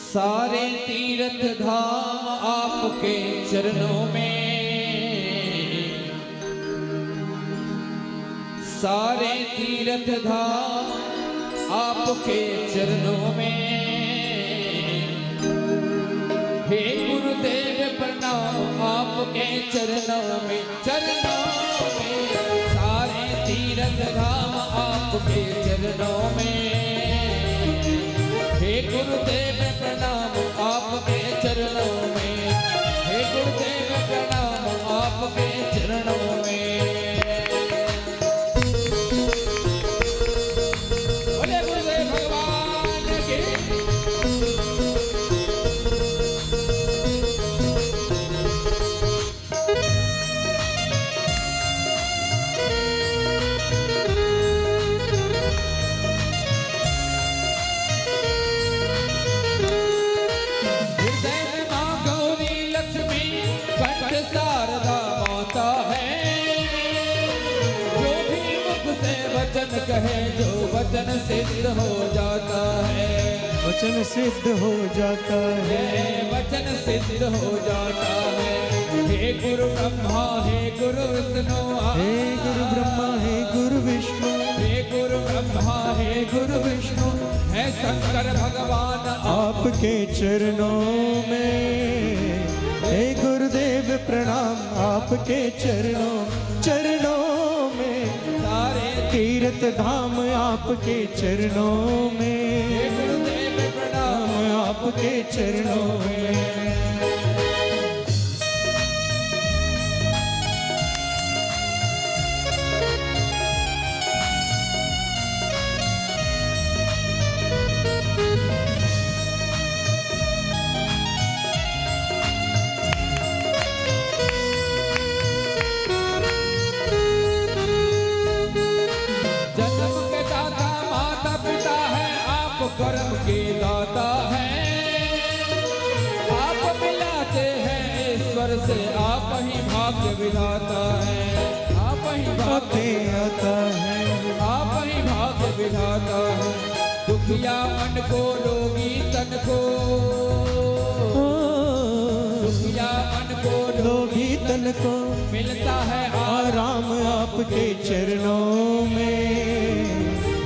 सारे तीर्थ धाम आपके चरणों में, सारे तीर्थ धाम आपके चरणों में। हे गुरुदेव प्रणाम आपके चरणों में, चरणों में। सारे तीर्थ धाम आपके चरणों में। हे गुरुदेव प्रणाम आपके चरणों में। हे गुरुदेव प्रणाम आपके चरणों में। बोले गुरुदेव भगवान की। वचन कहे जो वचन सिद्ध हो जाता है, वचन सिद्ध हो जाता है, वचन सिद्ध हो जाता है। हे गुरु ब्रह्मा हे गुरु विष्णु, हे गुरु ब्रह्मा हे गुरु विष्णु, हे गुरु ब्रह्मा हे गुरु विष्णु, है शंकर भगवान आपके चरणों में। हे गुरुदेव प्रणाम आपके चरणों में। सारे तीर्थ धाम आपके चरणों में। हे गुरुदेव प्रणाम आपके चरणों में। कर्म के दाता है, आप मिलाते हैं ईश्वर से, आप ही भाग्य विधाता है, आप ही भाग्य आता है, आप ही भाग्य विधाता है। दुखिया मन को रोगी तन को, दुखिया मन को रोगी तन को मिलता है आराम आपके चरणों में।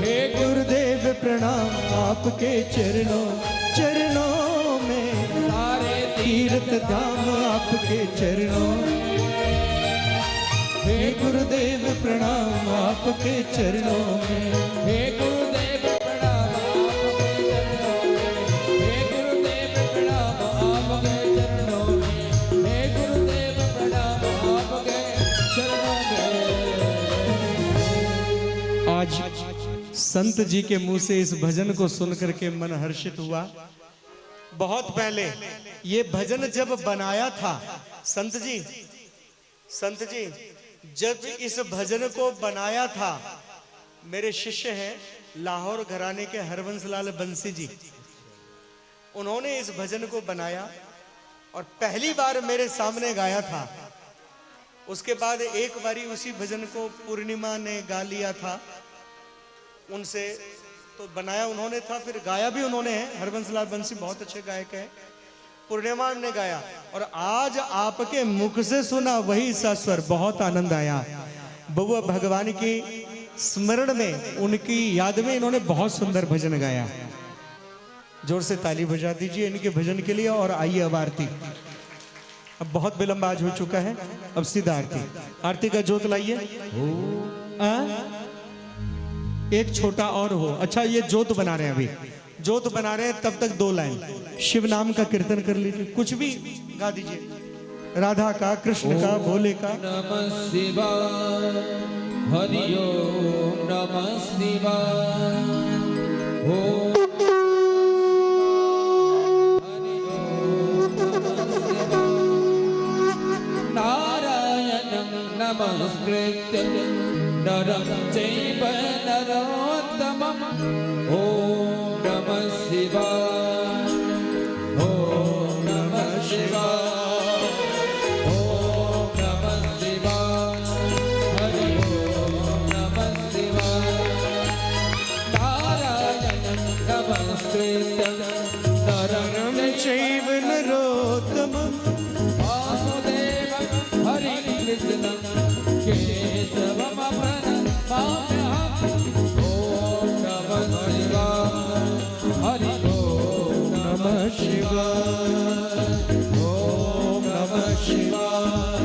हे गुरुदेव प्रणाम आपके चरणों में। सारे तीर्थ धाम आपके चरणों में। हे गुरुदेव प्रणाम आपके चरणों में। हे गुरुदेव प्रणाम आपके चरणों में। हे गुरुदेव प्रणाम आपके चरणों में। हे गुरुदेव प्रणाम आपके चरणों में। आज संत जी के मुंह से इस भजन को सुनकर के मन हर्षित हुआ। बहुत पहले ये भजन जब बनाया था संत जी जब इस भजन को बनाया था, मेरे शिष्य हैं लाहौर घराने के हरवंश लाल बंसी जी, उन्होंने इस भजन को बनाया और पहली बार मेरे सामने गाया था। उसके बाद एक बारी उसी भजन को पूर्णिमा ने गा लिया था उनसे, तो बनाया उन्होंने था, फिर गाया भी उन्होंने है। हरबंसलाल बंसी बहुत अच्छे गायक है, पूर्णिमा ने गाया और आज आपके मुख से सुना वही सा स्वर, बहुत आनंद आया। बउआ भगवान की स्मरण में, उनकी याद में इन्होंने बहुत सुंदर भजन गाया। जोर से ताली बजा दीजिए इनके भजन के लिए। और आइए अब आरती। अब बहुत विलंब आज हो चुका है, अब सीधा आरती। आरती का जोत लाइए। एक छोटा और हो। अच्छा, ये जोत बना रहे हैं, अभी जोत बना रहे हैं, तब तक 2 लाइन शिव नाम का कीर्तन कर लीजिए, कुछ भी गा दीजिए, राधा का, कृष्ण का, भोले का। नमः शिवाय, हरि ओम नमः शिवाय, ओम हरि ओम नमः शिवाय, नारायणं नमस्कृत्य नरं चैव नरोत्तमं, ओम नमः शिवाय, ओम नमः शिवाय, ओम नमः शिवाय, हरि ओम नमः शिवाय, नारायणं नमस्कृत्य नरं चैव नरोत्तमं, वासुदेवं हरि कृष्णं केशवं प्रणमाम्यहम्, ओम नमः शिवाय, हरि ओम नमः शिवाय, ओम नमः शिवाय,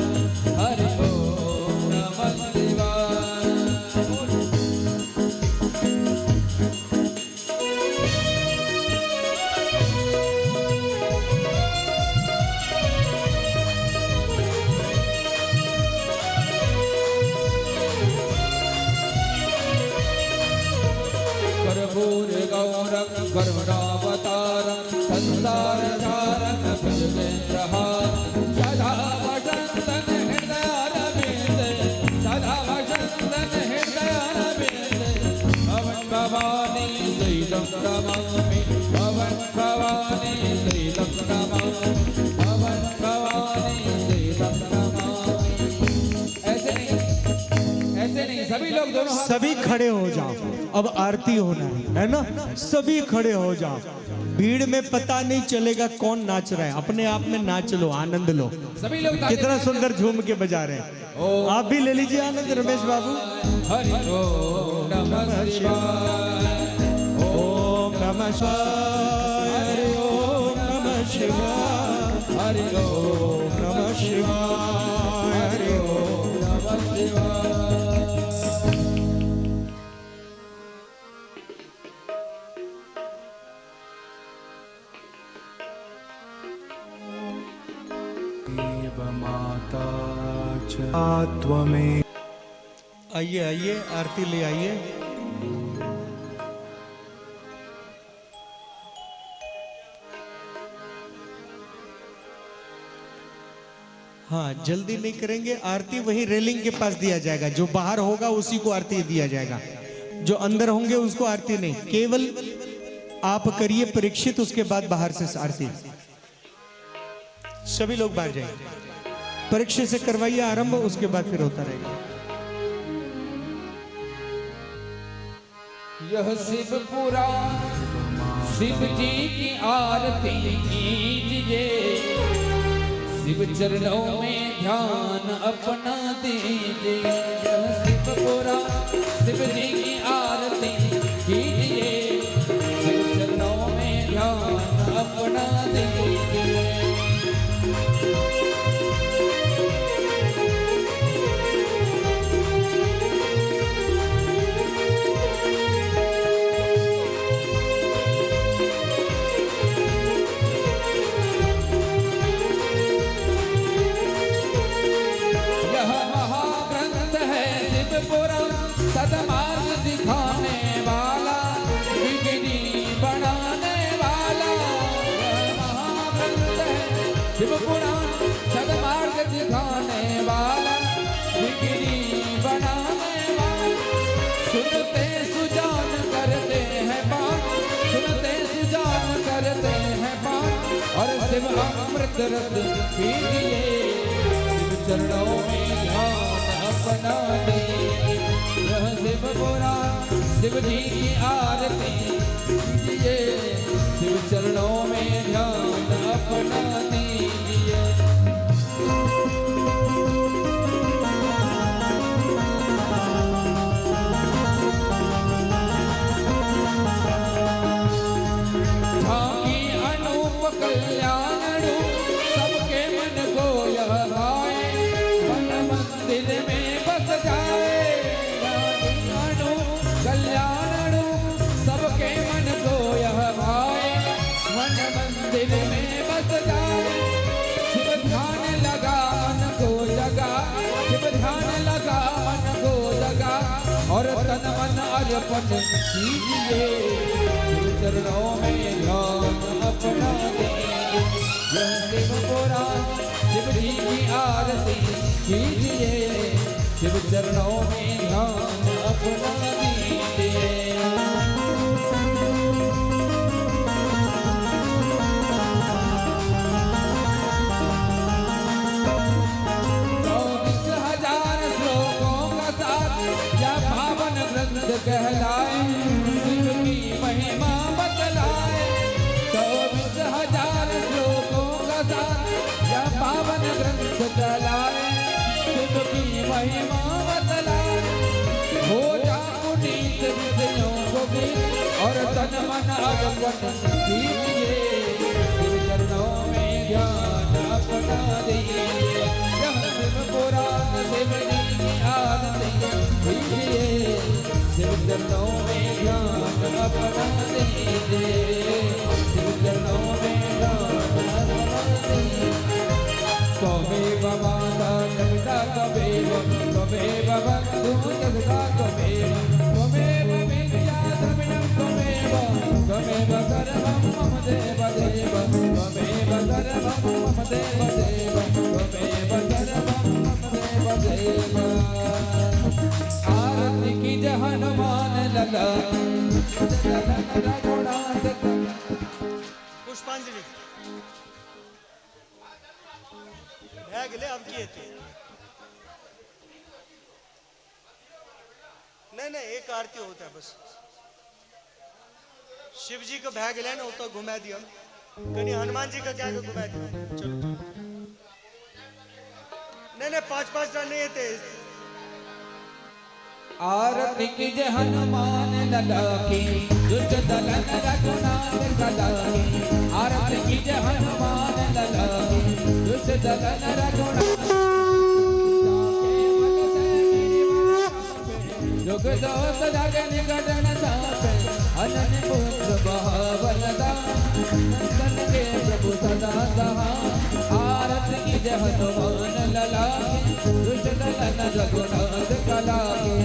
हरि ओम नमः शिवाय। कर्पूरगौरं करुणावतारं संसारसारं भुजगेन्द्रहारं सदा वसन्तं हृदयारविन्दे, सदा वसन्तं हृदयारविन्दे, भवन् भवानी शैलं नमामि, भवन् भवानी शैलं नमामि, भवन् भवानी शैलं नमामि। ऐसे नहीं, सभी लोग दोनों हाथ सभी खड़े हो जाओ, अब आरती होना है ना। सभी खड़े हो जाओ, भीड़ में पता नहीं चलेगा कौन नाच रहा है, अपने आप में नाच लो, आनंद लो। सभी लोग ताली कितना सुंदर झूम के बजा रहे हैं, आप भी ले लीजिए आनंद। रमेश बाबू, हरि ओम नमः शिवाय, ओम नमः शिवाय, हरि ओम नमः शिवाय, हरि ओम नमः शिवाय, हरि ओम। नमः शिवाय। आइए आइए, आरती ले आइए। हाँ, जल्दी नहीं करेंगे, आरती वही रेलिंग के पास दिया जाएगा। जो बाहर होगा उसी को आरती दिया जाएगा, जो अंदर होंगे उसको आरती नहीं। केवल आप करिए परीक्षित, उसके बाद बाहर से आरती। सभी लोग बाहर जाएंगे, परीक्षित से करवाइए आरंभ, उसके बाद फिर होता रहेगा। यह शिव पुराण, शिव जी की आरती कीजिए, शिव चरणों में ध्यान अपना दीजिए। यह शिव पुराण, शिव जी की आरती कीजिए, शिव चरणों में ध्यान अपना दीजिए। सदमार्ग दिखाने और शिव अमृत रस पीजिए, शिव चरणों में ध्यान अपना दीजिए। यह शिव पुराण शिव जी की आरती कीजिए, शिव चरणों में ध्यान अपना दीजिए। झांकी अनूप कल्याण रूप सबके मन को यह भाए, मन मंदिर में बस जाए। अनूप कल्याण रूप सबके मन को यह भाए, मन मंदिर में बस जाए। शिव ध्यान लगा मन को जगा, शिव ध्यान लगा मन को जगा, और तन मन अर्पण कीजिए, शिव चरणों में ध्यान अपना दीजिए। यह शिव पुराण शिव जी की आरती कीजिए, शिव चरणों में ध्यान अपना दीजिए। कहलाए शिव की महिमा बतलाए, 24,000 श्लोकों का साथ यह पावन ग्रंथ कहलाए, शिव की महिमा बतलाए। हो जा पुनीत विषयों को भी, और तन मन अर्पण कीजिए, शिव चरणों में ध्यान अपना दीजिए। यह शिव पुराण शिव जी की आरती कीजिए, शिव चरणों में ध्यान अपना दीजिए, शिव चरणों में ध्यान अपना दीजिए। त्वमेव माता पिता त्वमेव, त्वमेव बन्धुः सखा त्वमेव, त्वमेव विद्या द्रविणं त्वमेव, त्वमेव सर्वं मम देव देव, त्वमेव सर्वं मम देव देव, त्वमेव सर्वं मम देव देव। आरती कीजिए हनुमान लला, पुष्पांजलि भैग ले अब किए थे। नहीं एक आरती होता है बस, शिव जी का भैग लेना होता घुमा दिया, कहीं हनुमान जी का क्या घुमा दिया। चलो नहीं 5-5 टन नहीं थे। आरती कीजिए हनुमान लला की, दुष्ट दलन रघुनाथ कला की। आरती कीजिए हनुमान लला की, दुष्ट दलन रघुनाथ। युग दोष जग निकट न चापे, अनन्य पुत्र बलदान, नंदन के प्रभु सदा सहा। आरती कीजिए हनुमान लला की, दुष्ट दलन रघुनाथ कला की।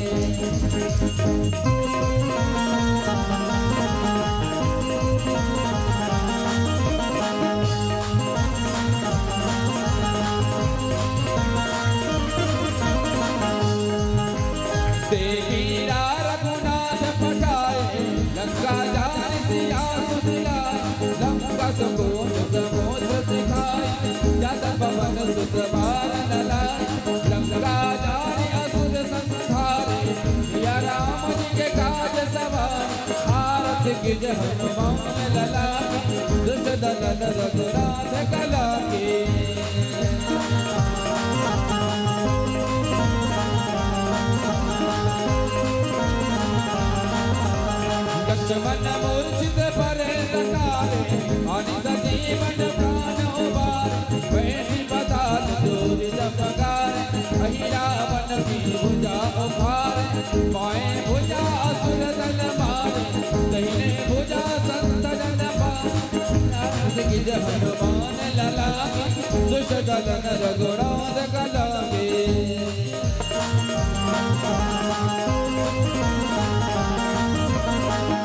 तेरा रघुनाथ पठाए, लंका जान सिया सुदिलाए, लंका सकोच समोच सिखाए, जद पवन सुत बार ललाए। लंका जाने असुर संहारे, या राम जी के काज सवारे। आरती कीजिए हनुमान लला की, दुष्ट दलन रघुनाथ कला की। मन मूर्छित परे सकारे, अनि सजीवन प्राण उबारे। बैठी बदात दूर जपकारे, अहिरावन की भुजा उभारे। बाएं भुजा असुर दल मारे, दाहिने भुजा संत जन पारे। आरती कीजिए हनुमान लला की, दुष्ट दलन रघुनाथ कला की।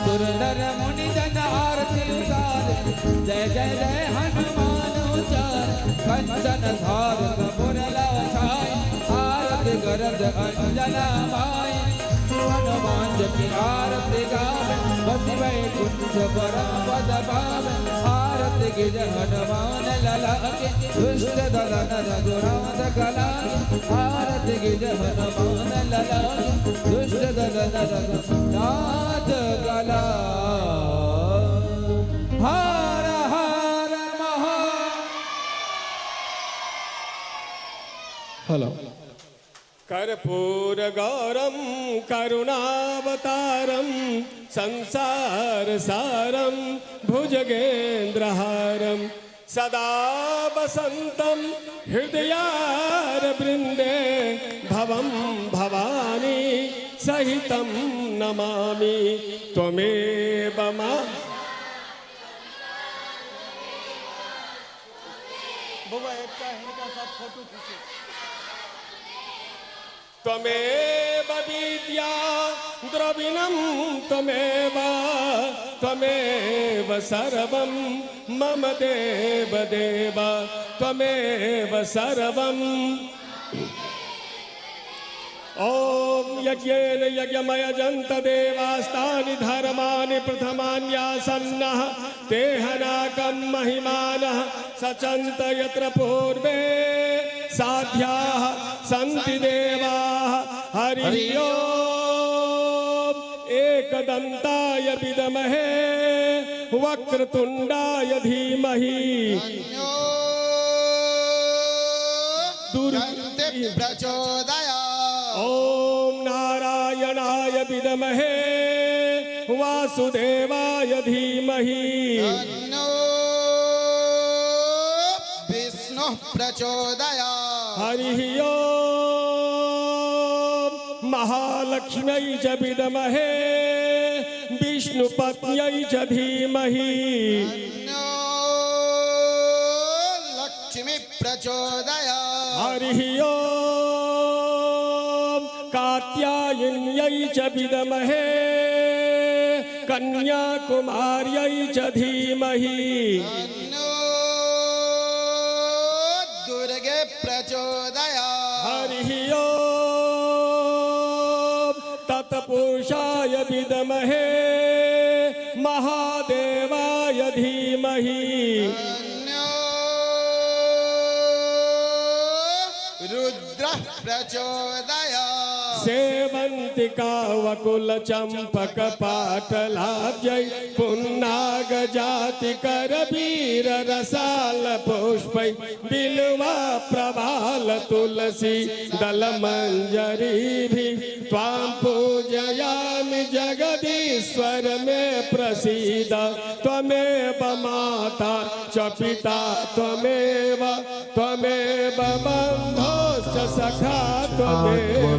सुर नर मुनि जन आरती उतारे, जय जय जय हनुमान उचारे। कंचन धार कपूर लाछाए, आरती गरज अंजना माए। हनुमान की आरती गावे, बसी वैकुंठ परम पद पावे। आरती आरती कीज हनुमान लला के दुष्ट दलन रघुनाथ कला आरती कीज हनुमान लला के दुष्ट दलन रघुनाथ कला हर हर महा हेलो कर्पूर गौरम करुणावतारम संसार सारम भुजगेन्द्रहारम सदा वसंतम हृदयार वृंदे भवम भवानी सहितम नमामि त्वमेव मा बबुआ एक का इनका साथ फोटो खींचे। त्वमेव विद्या द्रविणं त्वमेव सर्वं मम देव देव त्वमेव सर्वं ओम यज्ञेन यज्ञमयजन्त देवास्तानि धर्माणि प्रथमान्यासन्नः तेहनाकं महिमानः सचन्त यत्र पूर्वे साध्याः सन्ति देवाः हरि ओम एकदन्ताय विद्महे वक्रतुण्डाय धीमहि ओम नारायणाय विद्महे वासुदेवाय धीमहि विष्णु प्रचोदयात् हरि ओम महालक्ष्म्यै च विद्महे विष्णुपत्न्यै च धीमहि लक्ष्मी प्रचोदयात् हरि ओम कात्यायन्यै च विद्महे कन्याकुमार्यै च धीमहि दुर्गे प्रचोदयात् हरि ओम तत्पुरुषाय विद्महे महादेवाय धीमहि रुद्र प्रचोदयात् सेवंतिका वकुल चंपक पाटलाब्जै पुन्नाग जाति कर वीर रसाल पुष्पै बिल्वा प्रभाल तुलसी दल मंजरी भी त्वां पूजयामि जगदीश्वर में प्रसीद त्वमेव माता च पिता त्वमेव बन्धोश्च सखा त्वमेव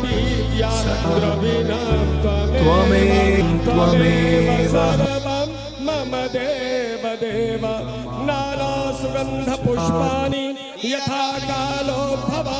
विद्या द्रविणं त्वमेव सर्वं मम देव देव नाना सुगन्ध पुष्पाणि यथा कालो भव